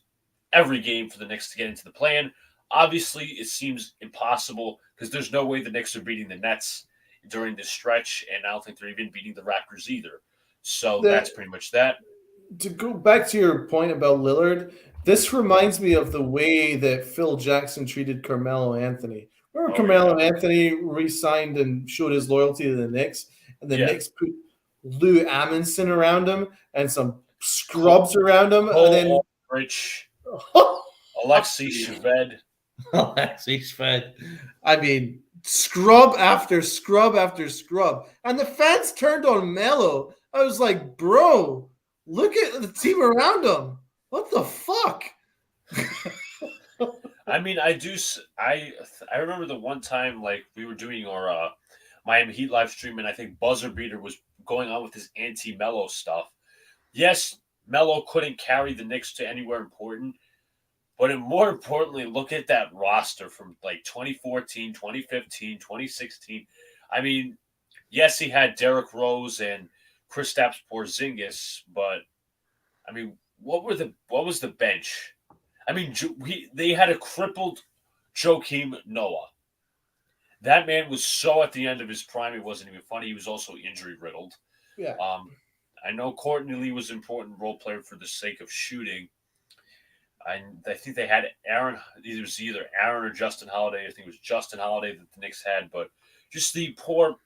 every game for the Knicks to get into the play-in. Obviously, it seems impossible because there's no way the Knicks are beating the Nets during this stretch, and I don't think they're even beating the Raptors either. So that's pretty much that. To go back to your point about Lillard, this reminds me of the way that Phil Jackson treated Carmelo Anthony. Remember Carmelo Anthony re-signed and showed his loyalty to the Knicks, and the Knicks put Lou Amundsen around him and some scrubs around him, and then Rich Alexei Shved. Alexei Shved. I mean, scrub after scrub after scrub, and the fans turned on Melo. I was like, bro, look at the team around him. What the fuck? I mean, I remember the one time, like, we were doing our Miami Heat live stream, and I think Buzzer Beater was going on with his anti-Melo stuff. Yes, Melo couldn't carry the Knicks to anywhere important, but more importantly, look at that roster from, like, 2014, 2015, 2016. I mean, yes, he had Derrick Rose and Kristaps Porzingis, but, I mean, what was the bench? I mean, they had a crippled Joakim Noah. That man was so at the end of his prime, it wasn't even funny. He was also injury-riddled. Yeah. I know Courtney Lee was an important role player for the sake of shooting. I think they had Aaron. It was either Aaron or Justin Holiday. I think it was Justin Holiday that the Knicks had. But just the poor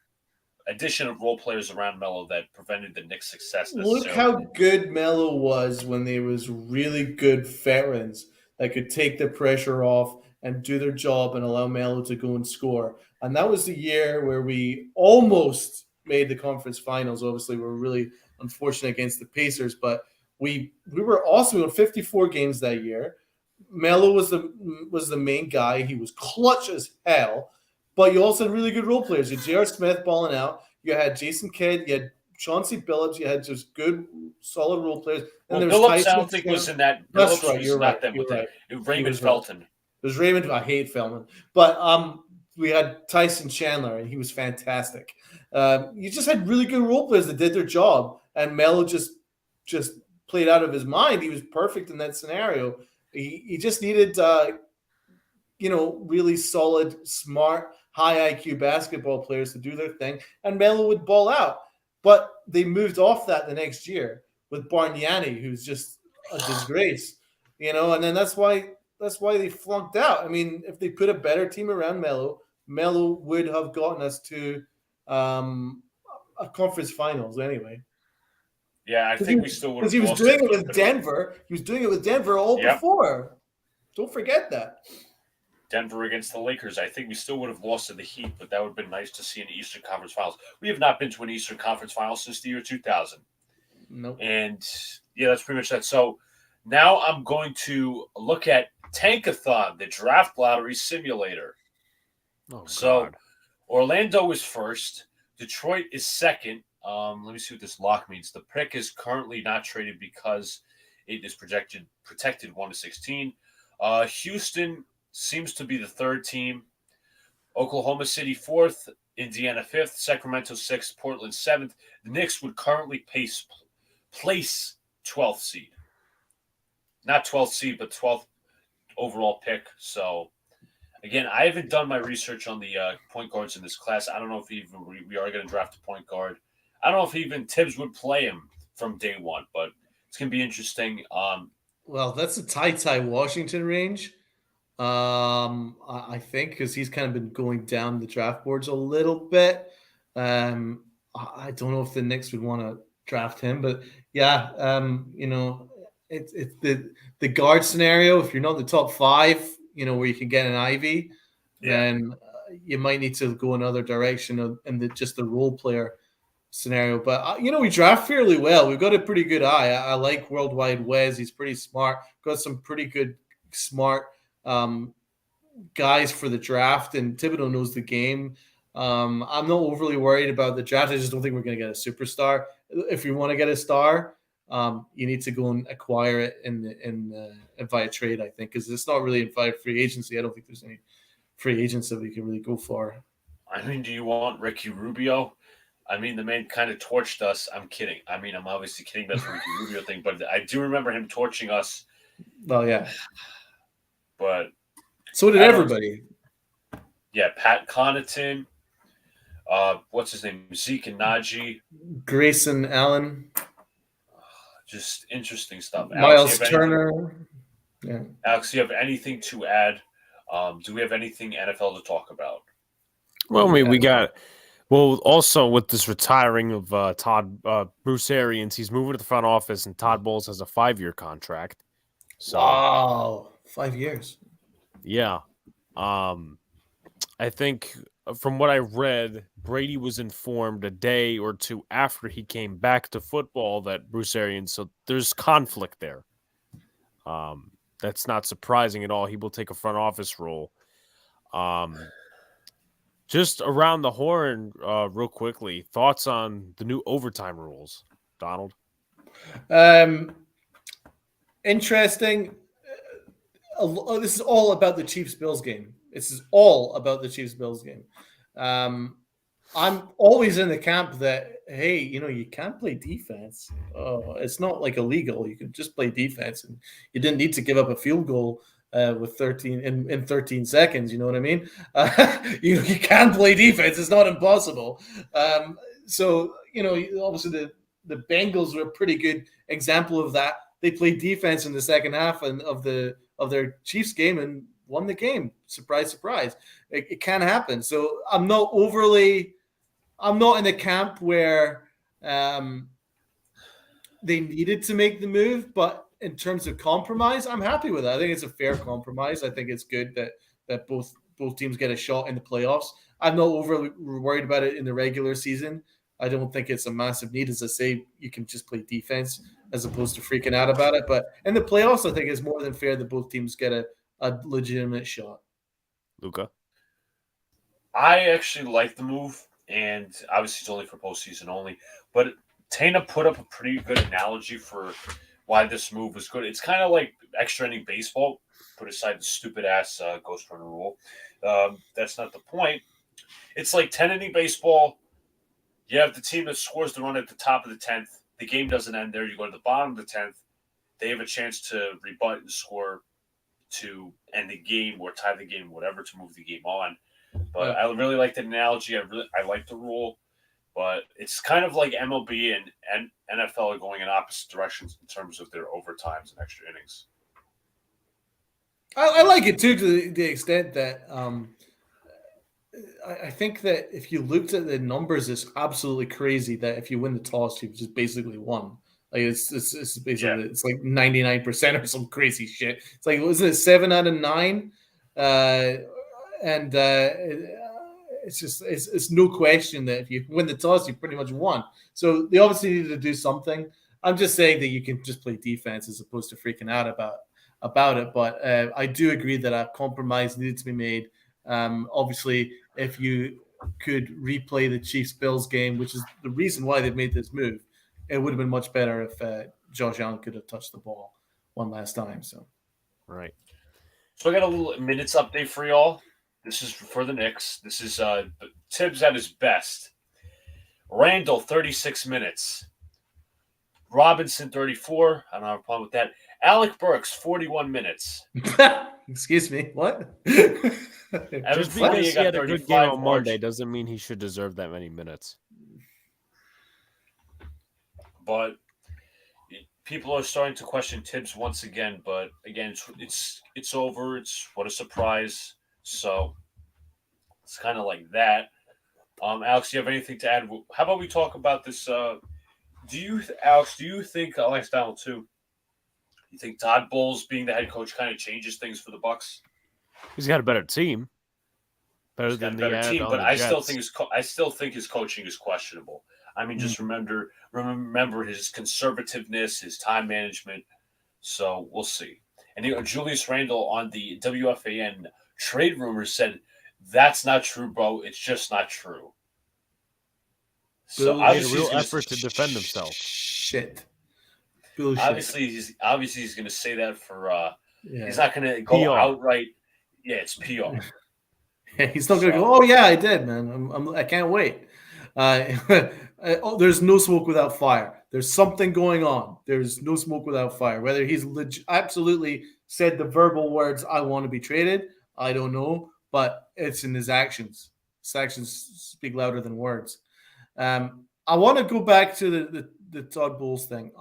addition of role players around Melo that prevented the Knicks' success. Look how good Melo was when they was really good veterans that could take the pressure off and do their job and allow Melo to go and score. And that was the year where we almost made the conference finals. Obviously, we were really unfortunate against the Pacers, but we were awesome. We won 54 games that year. Melo was the main guy. He was clutch as hell. But you also had really good role players. You had J.R. Smith balling out. You had Jason Kidd. You had Chauncey Billups. You had just good, solid role players. And Billups, I don't think, was in that. That's right. You're right. Raymond Felton. There's Raymond. I hate Feldman, but we had Tyson Chandler, and he was fantastic. You just had really good role players that did their job, and Melo just played out of his mind. He was perfect in that scenario. He just needed, really solid, smart, high IQ basketball players to do their thing, and Melo would ball out. But they moved off that the next year with Bargnani, who's just a disgrace, and then that's why they flunked out. I mean, if they put a better team around Melo would have gotten us to a conference finals anyway. Yeah, I think we still would have. Because he was doing it with Denver. He was doing it with Denver before. Don't forget that. Denver against the Lakers. I think we still would have lost to the Heat, but that would have been nice to see in the Eastern Conference Finals. We have not been to an Eastern Conference Finals since the year 2000. Nope. And yeah, that's pretty much that. So now I'm going to look at Tankathon, the draft lottery simulator. Oh, so God. Orlando is first. Detroit is second. Let me see what this lock means. The pick is currently not traded because it is protected 1-16. Houston seems to be the third team. Oklahoma City fourth. Indiana fifth. Sacramento sixth. Portland seventh. The Knicks would currently place 12th seed. Not 12th seed, but 12th overall pick. So, again, I haven't done my research on the point guards in this class. I don't know if we are going to draft a point guard. I don't know if even Tibbs would play him from day one, but it's going to be interesting. Well, that's a Ty Washington range, I think, because he's kind of been going down the draft boards a little bit. I don't know if the Knicks would want to draft him, but yeah, it's the guard scenario. If you're not in the top 5, where you can get an Ivy, then you might need to go another direction and just the role player scenario. But we draft fairly well. We've got a pretty good eye. I like Worldwide Wes. He's pretty smart. Got some pretty good smart guys for the draft, and Thibodeau knows the game. I'm not overly worried about the draft. I just don't think we're going to get a superstar. If you want to get a star, you need to go and acquire it in via trade, I think, because it's not really via free agency. I don't think there's any free agents that we can really go for. I mean, do you want Ricky Rubio? I mean, the man kind of torched us. I'm kidding. I mean, I'm obviously kidding about the Ricky Rubio thing, but I do remember him torching us. Well, yeah. But so did everybody. Yeah, Pat Connaughton. What's his name? Zeke and Najee. Grayson Allen. Just interesting stuff. Miles Turner. Yeah. Alex, do you have anything to add? Do we have anything NFL to talk about? Well, I mean, we got – well, also with this retiring of Bruce Arians, he's moving to the front office, and Todd Bowles has a 5-year contract. So, wow, 5 years. Yeah. I think from what I read, Brady was informed a day or two after he came back to football that Bruce Arians, so there's conflict there. That's not surprising at all. He will take a front office role. Just around the horn, real quickly, thoughts on the new overtime rules, Donald? Interesting. This is all about the Chiefs-Bills game. This is all about the Chiefs-Bills game. I'm always in the camp that, hey, you can't play defense. It's not like illegal. You can just play defense, and you didn't need to give up a field goal with 13 seconds. You know what I mean? You can play defense. It's not impossible. So obviously the Bengals were a pretty good example of that. They played defense in the second half of their Chiefs game and won the game. Surprise, surprise. It can happen. So I'm not in the camp where they needed to make the move, but in terms of compromise, I'm happy with it. I think it's a fair compromise. I think it's good that both teams get a shot in the playoffs. I'm not overly worried about it in the regular season. I don't think it's a massive need. As I say, you can just play defense as opposed to freaking out about it. But in the playoffs, I think it's more than fair that both teams get a legitimate shot. Luca? I actually like the move, and obviously it's only for postseason only. But Tana put up a pretty good analogy for why this move was good. It's kind of like extra inning baseball. put aside the stupid ass ghost runner rule. That's not the point. It's like 10-inning baseball. You have the team that scores the run at the top of the 10th. The game doesn't end there. You go to the bottom of the 10th. They have a chance to rebut and score to end the game or tie the game, whatever, to move the game on. But I really like the analogy. I like the rule. But it's kind of like MLB and NFL are going in opposite directions in terms of their overtimes and extra innings. I like it too, to the extent that I think that if you looked at the numbers, it's absolutely crazy that if you win the toss, you've just basically won. Like it's basically it's like 99% or some crazy shit. It's like, wasn't it 7 out of 9? It's no question that if you win the toss, you pretty much won. So they obviously needed to do something. I'm just saying that you can just play defense as opposed to freaking out about it. But I do agree that a compromise needed to be made. Obviously, if you could replay the Chiefs-Bills game, which is the reason why they've made this move, it would have been much better if Josh Allen could have touched the ball one last time. So, right. So I got a little minutes update for y'all. This is for the Knicks. This is Tibbs at his best. Randle, 36 minutes. Robinson, 34. I don't have a problem with that. Alec Burks, 41 minutes. Excuse me, what? Just because he had a good game on Monday doesn't mean he should deserve that many minutes. But people are starting to question Tibbs once again. But again, it's over. It's what a surprise. So it's kind of like that. Alex, do you have anything to add? How about we talk about this? Alex, do you think Alex Donald too? You think Todd Bowles being the head coach kind of changes things for the Bucks? He's got a better team. Better than the better team, but I still think his coaching is questionable. I mean, just remember his conservativeness, his time management. So we'll see. And Julius Randle on the WFAN trade rumors said that's not true, bro. It's just not true. So obviously, made a real effort to defend himself. Shit. Bullshit. Obviously, he's going to say that for. He's not going to go PR. Outright. Yeah, it's PR. He's not going to go. Oh yeah, I did, man. I can't wait. There's no smoke without fire. There's something going on. There's no smoke without fire. Whether he's absolutely said the verbal words, "I want to be traded," I don't know, but it's in his actions. His actions speak louder than words. I want to go back to the Todd Bowles thing.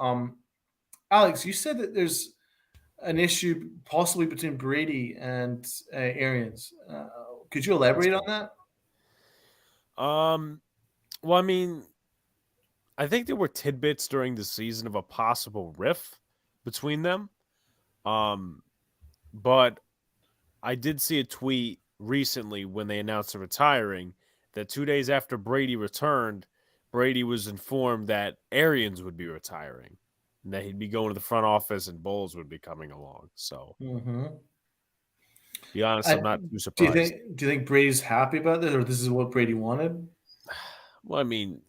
Alex, you said that there's an issue possibly between Brady and Arians. Could you elaborate on that? Well, I mean, I think there were tidbits during the season of a possible rift between them. But I did see a tweet recently when they announced they're retiring that 2 days after Brady returned, Brady was informed that Arians would be retiring and that he'd be going to the front office and Bowles would be coming along. So, to be honest, I'm not too surprised. Do you think Brady's happy about this, or this is what Brady wanted? Well, I mean,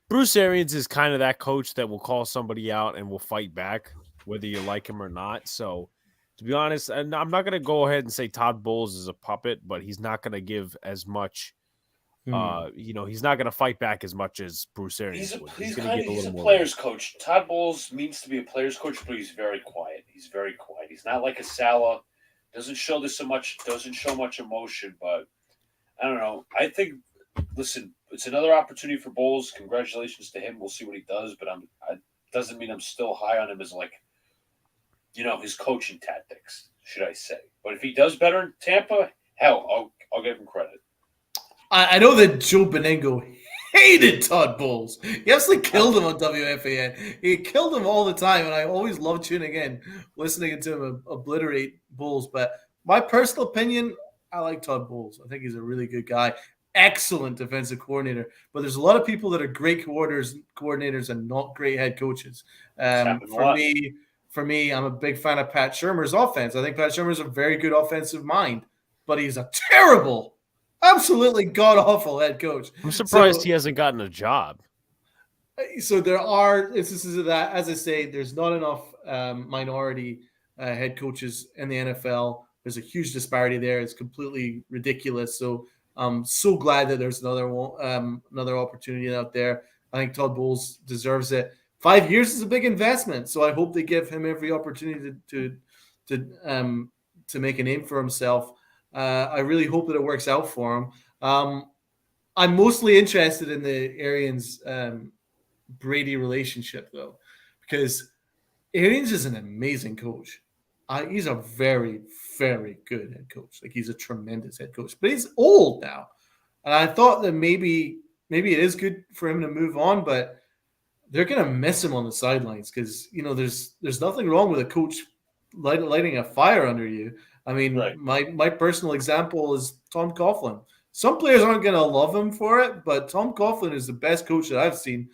Bruce Arians is kind of that coach that will call somebody out and will fight back, whether you like him or not. So, to be honest, and I'm not going to go ahead and say Todd Bowles is a puppet, but he's not going to give as much. He's not going to fight back as much as Bruce Arians would. He's a player's coach. Todd Bowles means to be a player's coach, but he's very quiet. He's not like a Salah. Doesn't show much emotion, but I don't know. I think, listen, it's another opportunity for Bowles. Congratulations to him. We'll see what he does, but doesn't mean I'm still high on him as his coaching tactics, should I say. But if he does better in Tampa, hell, I'll give him credit. I know that Joe Beningo hated Todd Bowles. He absolutely killed him on WFAN. He killed him all the time, and I always love tuning in, listening to him obliterate Bowles. But my personal opinion, I like Todd Bowles. I think he's a really good guy. Excellent defensive coordinator. But there's a lot of people that are great coordinators and not great head coaches. For me, I'm a big fan of Pat Shurmur's offense. I think Pat Shurmur's a very good offensive mind, but he's a terrible, absolutely god-awful head coach. I'm surprised he hasn't gotten a job. So there are instances of that. As I say, there's not enough minority head coaches in the NFL. There's a huge disparity there. It's completely ridiculous. So I'm so glad that there's another opportunity out there. I think Todd Bowles deserves it. 5 years is a big investment, so I hope they give him every opportunity to make a name for himself. I really hope that it works out for him. I'm mostly interested in the Arians Brady relationship, though, because Arians is an amazing coach. He's a very, very good head coach. Like, he's a tremendous head coach, but he's old now. And I thought that maybe it is good for him to move on, but they're going to miss him on the sidelines because, there's nothing wrong with a coach lighting a fire under you. I mean, Right. my personal example is Tom Coughlin. Some players aren't going to love him for it, but Tom Coughlin is the best coach that I've seen.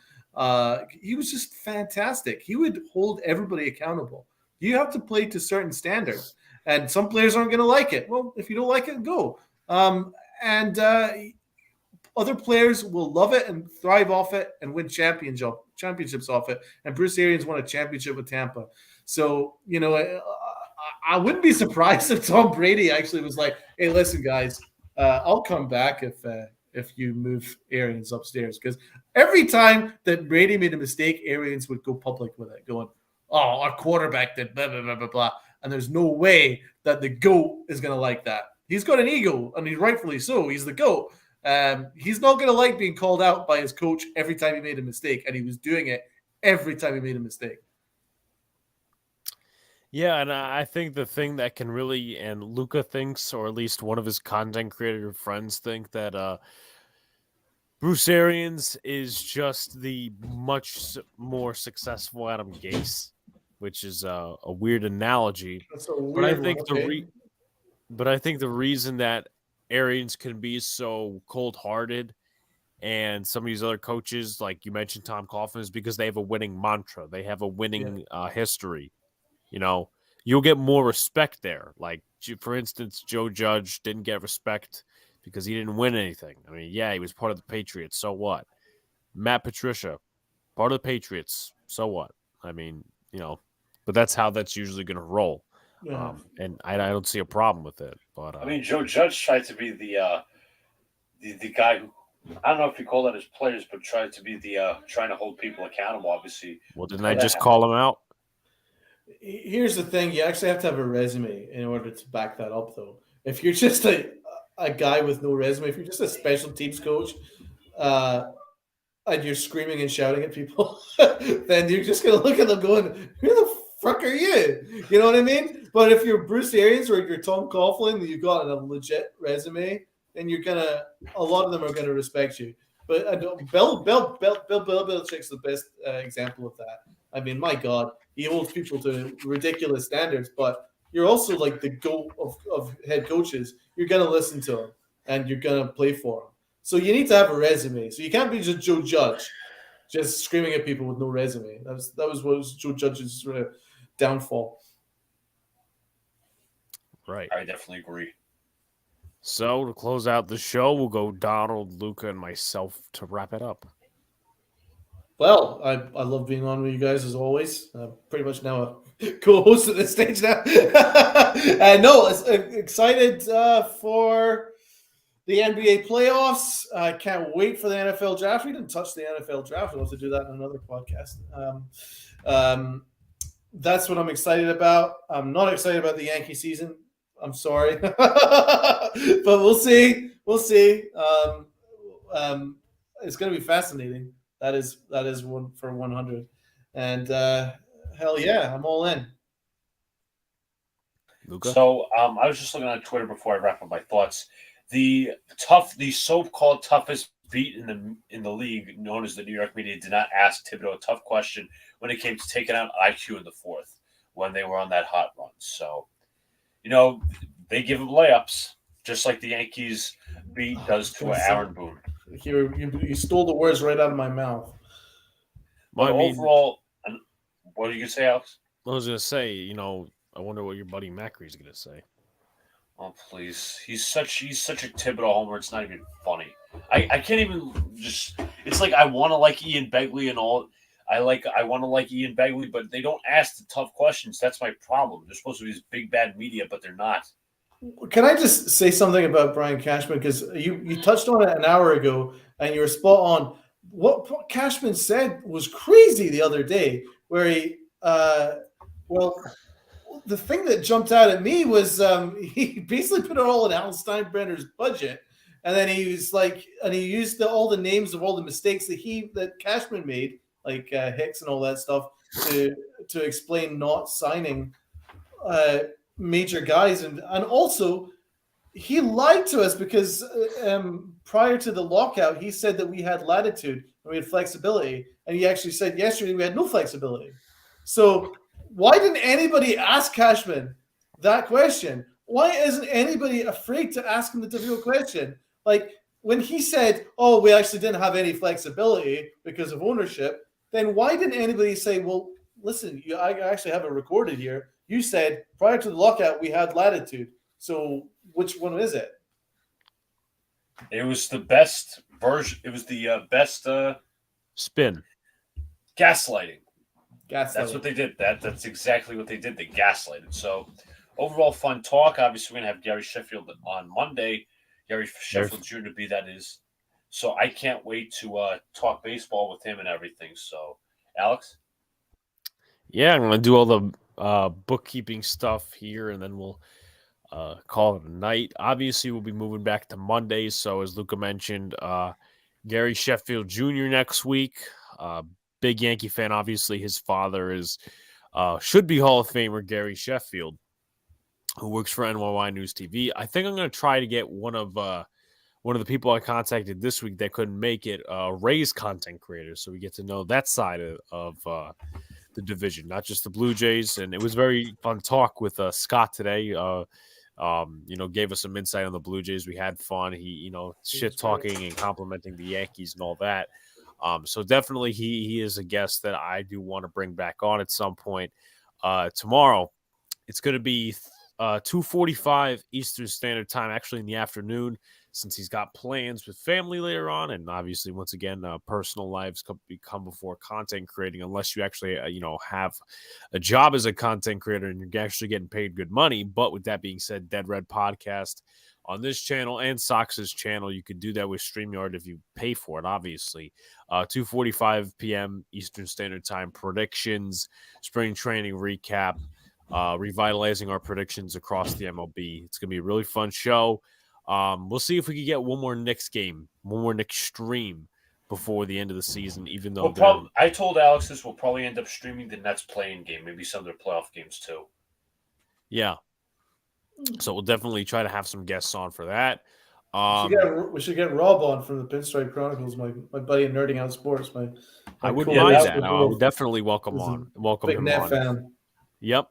He was just fantastic. He would hold everybody accountable. You have to play to certain standards, and some players aren't going to like it. Well, if you don't like it, go. And other players will love it and thrive off it and win championships off it. And Bruce Arians won a championship with Tampa. So, I wouldn't be surprised if Tom Brady actually was like, "Hey, listen, guys, I'll come back if you move Arians upstairs." Because every time that Brady made a mistake, Arians would go public with it, going, "Oh, our quarterback did blah, blah, blah, blah, blah." And there's no way that the GOAT is going to like that. He's got an ego, and he's rightfully so. He's the GOAT. He's not going to like being called out by his coach every time he made a mistake, and he was doing it every time he made a mistake. Yeah, and I think the thing that can really, and Luca thinks, or at least one of his content creator friends think, that Bruce Arians is just the much more successful Adam Gase, which is a weird analogy. That's a weird But I think one, but I think the reason that Arians can be so cold-hearted and some of these other coaches, like you mentioned Tom Coughlin, is because they have a winning mantra. They have a winning history. You'll get more respect there. Like, for instance, Joe Judge didn't get respect because he didn't win anything. I mean, yeah, he was part of the Patriots. So what? Matt Patricia, part of the Patriots. So what? I mean, but that's how that's usually going to roll. Yeah. And I don't see a problem with it. But I mean, Joe Judge tried to be the guy who, I don't know if you call that his players, but tried to be the trying to hold people accountable. Obviously, well, didn't I just call him out? Here's the thing: you actually have to have a resume in order to back that up, though. If you're just a guy with no resume, if you're just a special teams coach, and you're screaming and shouting at people, then you're just gonna look at them going, "Who the fuck are you?" You know what I mean? But if you're Bruce Arians or you're Tom Coughlin, you've got a legit resume, then a lot of them are gonna respect you. But Bill Belichick's the best example of that. I mean, my God, he holds people to ridiculous standards, but you're also like the GOAT of head coaches. You're going to listen to him, and you're going to play for him. So you need to have a resume. So you can't be just Joe Judge, just screaming at people with no resume. That was Joe Judge's downfall. Right. I definitely agree. So to close out the show, we'll go Donald, Luca, and myself to wrap it up. Well, I love being on with you guys as always. Pretty much now a co-host at this stage now. And no, excited for the NBA playoffs. I can't wait for the NFL draft. We didn't touch the NFL draft. We'll have to do that in another podcast. That's what I'm excited about. I'm not excited about the Yankee season. I'm sorry. But we'll see. We'll see. It's going to be fascinating. That is one for 100. And hell yeah, I'm all in. Luca? So I was just looking on Twitter before I wrap up my thoughts. The so-called toughest beat in the league, known as the New York media, did not ask Thibodeau a tough question when it came to taking out IQ in the fourth when they were on that hot run. So, they give him layups, just like the Yankees beat does to Aaron Boone. You stole the words right out of my mouth. But overall, what are you going to say, Alex? I was going to say, I wonder what your buddy Macri's going to say. Oh, please. He's such a Thibodeau homer. It's not even funny. I can't even just – it's like I want to like Ian Begley and all. I want to like Ian Begley, but they don't ask the tough questions. That's my problem. They're supposed to be this big bad media, but they're not. Can I just say something about Brian Cashman? Because you touched on it an hour ago, and you were spot on. What Cashman said was crazy the other day, where he, the thing that jumped out at me was he basically put it all in Alan Steinbrenner's budget, and then he was like, and he used all the names of all the mistakes that Cashman made, like Hicks and all that stuff, to explain not signing major guys, and also he lied to us because prior to the lockout, he said that we had latitude and we had flexibility, and he actually said yesterday we had no flexibility. So why didn't anybody ask Cashman that question? Why isn't anybody afraid to ask him the difficult question? Like when he said, "Oh, we actually didn't have any flexibility because of ownership," then why didn't anybody say, "Well, listen, I actually have it recorded here. You said prior to the lockout we had latitude. So which one is it?" It was the best version. It was the best spin. Gaslighting. That's what they did. That's exactly what they did. They gaslighted. So overall fun talk. Obviously, we're going to have Gary Sheffield on Monday. Gary Sheffield Jr. to be, that is. So I can't wait to talk baseball with him and everything. So, Alex? Yeah, I'm going to do all the bookkeeping stuff here, and then we'll call it a night. Obviously, we'll be moving back to Mondays. So as Luca mentioned, Gary Sheffield Jr. next week. Big Yankee fan. Obviously, his father is should be Hall of Famer Gary Sheffield, who works for NYY News TV. I think I'm going to try to get one of the people I contacted this week that couldn't make it, Rays content creators, so we get to know that side of the division, not just the Blue Jays. And it was very fun talk with Scott today. Gave us some insight on the Blue Jays. We had fun. He shit talking and complimenting the Yankees and all that. So definitely he is a guest that I do want to bring back on at some point. Tomorrow, it's going to be 2:45 Eastern Standard Time, actually in the afternoon, since he's got plans with family later on. And obviously, once again, personal lives come before content creating, unless you actually, have a job as a content creator and you're actually getting paid good money. But with that being said, Dead Red Podcast on this channel and Sox's channel, you could do that with StreamYard if you pay for it, obviously. 2:45 p.m. Eastern Standard Time, predictions, spring training recap, revitalizing our predictions across the MLB. It's going to be a really fun show. We'll see if we can get one more Knicks game, one more Knicks stream before the end of the season, even though I told Alex this will probably end up streaming the Nets playing game, maybe some of their playoff games too. Yeah. So we'll definitely try to have some guests on for that. We should get Rob on from the Pinstripe Chronicles, my buddy in Nerding Out Sports. I wouldn't mind that. I would definitely welcome him on. Fan. Yep.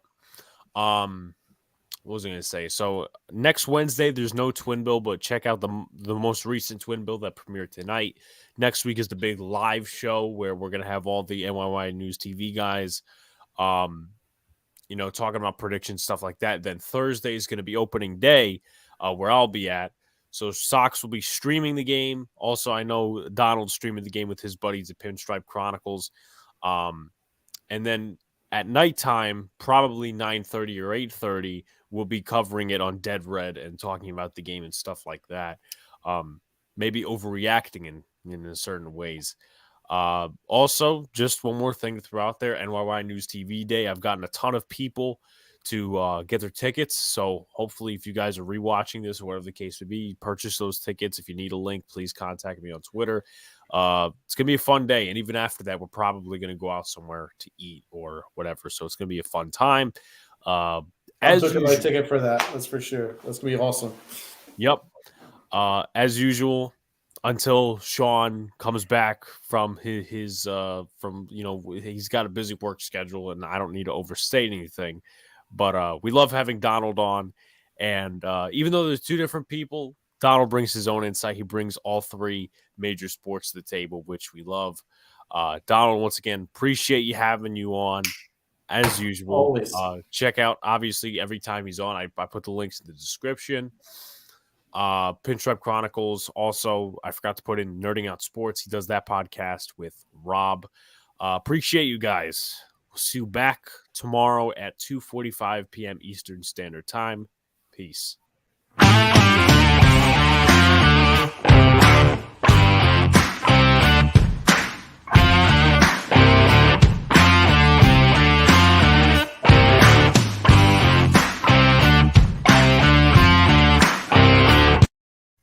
What was I going to say? So next Wednesday, there's no Twin Bill, but check out the most recent Twin Bill that premiered tonight. Next week is the big live show where we're going to have all the NYY News TV guys, talking about predictions, stuff like that. Then Thursday is going to be opening day, where I'll be at. So Sox will be streaming the game. Also, I know Donald's streaming the game with his buddies at Pinstripe Chronicles. And then at nighttime, probably 9:30 or 8:30, we'll be covering it on Dead Red and talking about the game and stuff like that. Maybe overreacting in certain ways. Also, just one more thing to throw out there, NYY News TV Day. I've gotten a ton of people to get their tickets. So hopefully if you guys are rewatching this or whatever the case may be, purchase those tickets. If you need a link, please contact me on Twitter. It's going to be a fun day. And even after that, we're probably going to go out somewhere to eat or whatever. So it's going to be a fun time. I'm booking my ticket for that. That's for sure. That's going to be awesome. Yep. As usual, until Sean comes back from he's got a busy work schedule and I don't need to overstate anything. But we love having Donald on. And even though there's two different people, Donald brings his own insight. He brings all three major sports to the table, which we love. Donald, once again, appreciate you having you on as usual. Always. Check out, obviously, every time he's on, I put the links in the description. Pinstripe Chronicles. Also, I forgot to put in Nerding Out Sports. He does that podcast with Rob. Appreciate you guys. We'll see you back tomorrow at 2:45 p.m. Eastern Standard Time. Peace.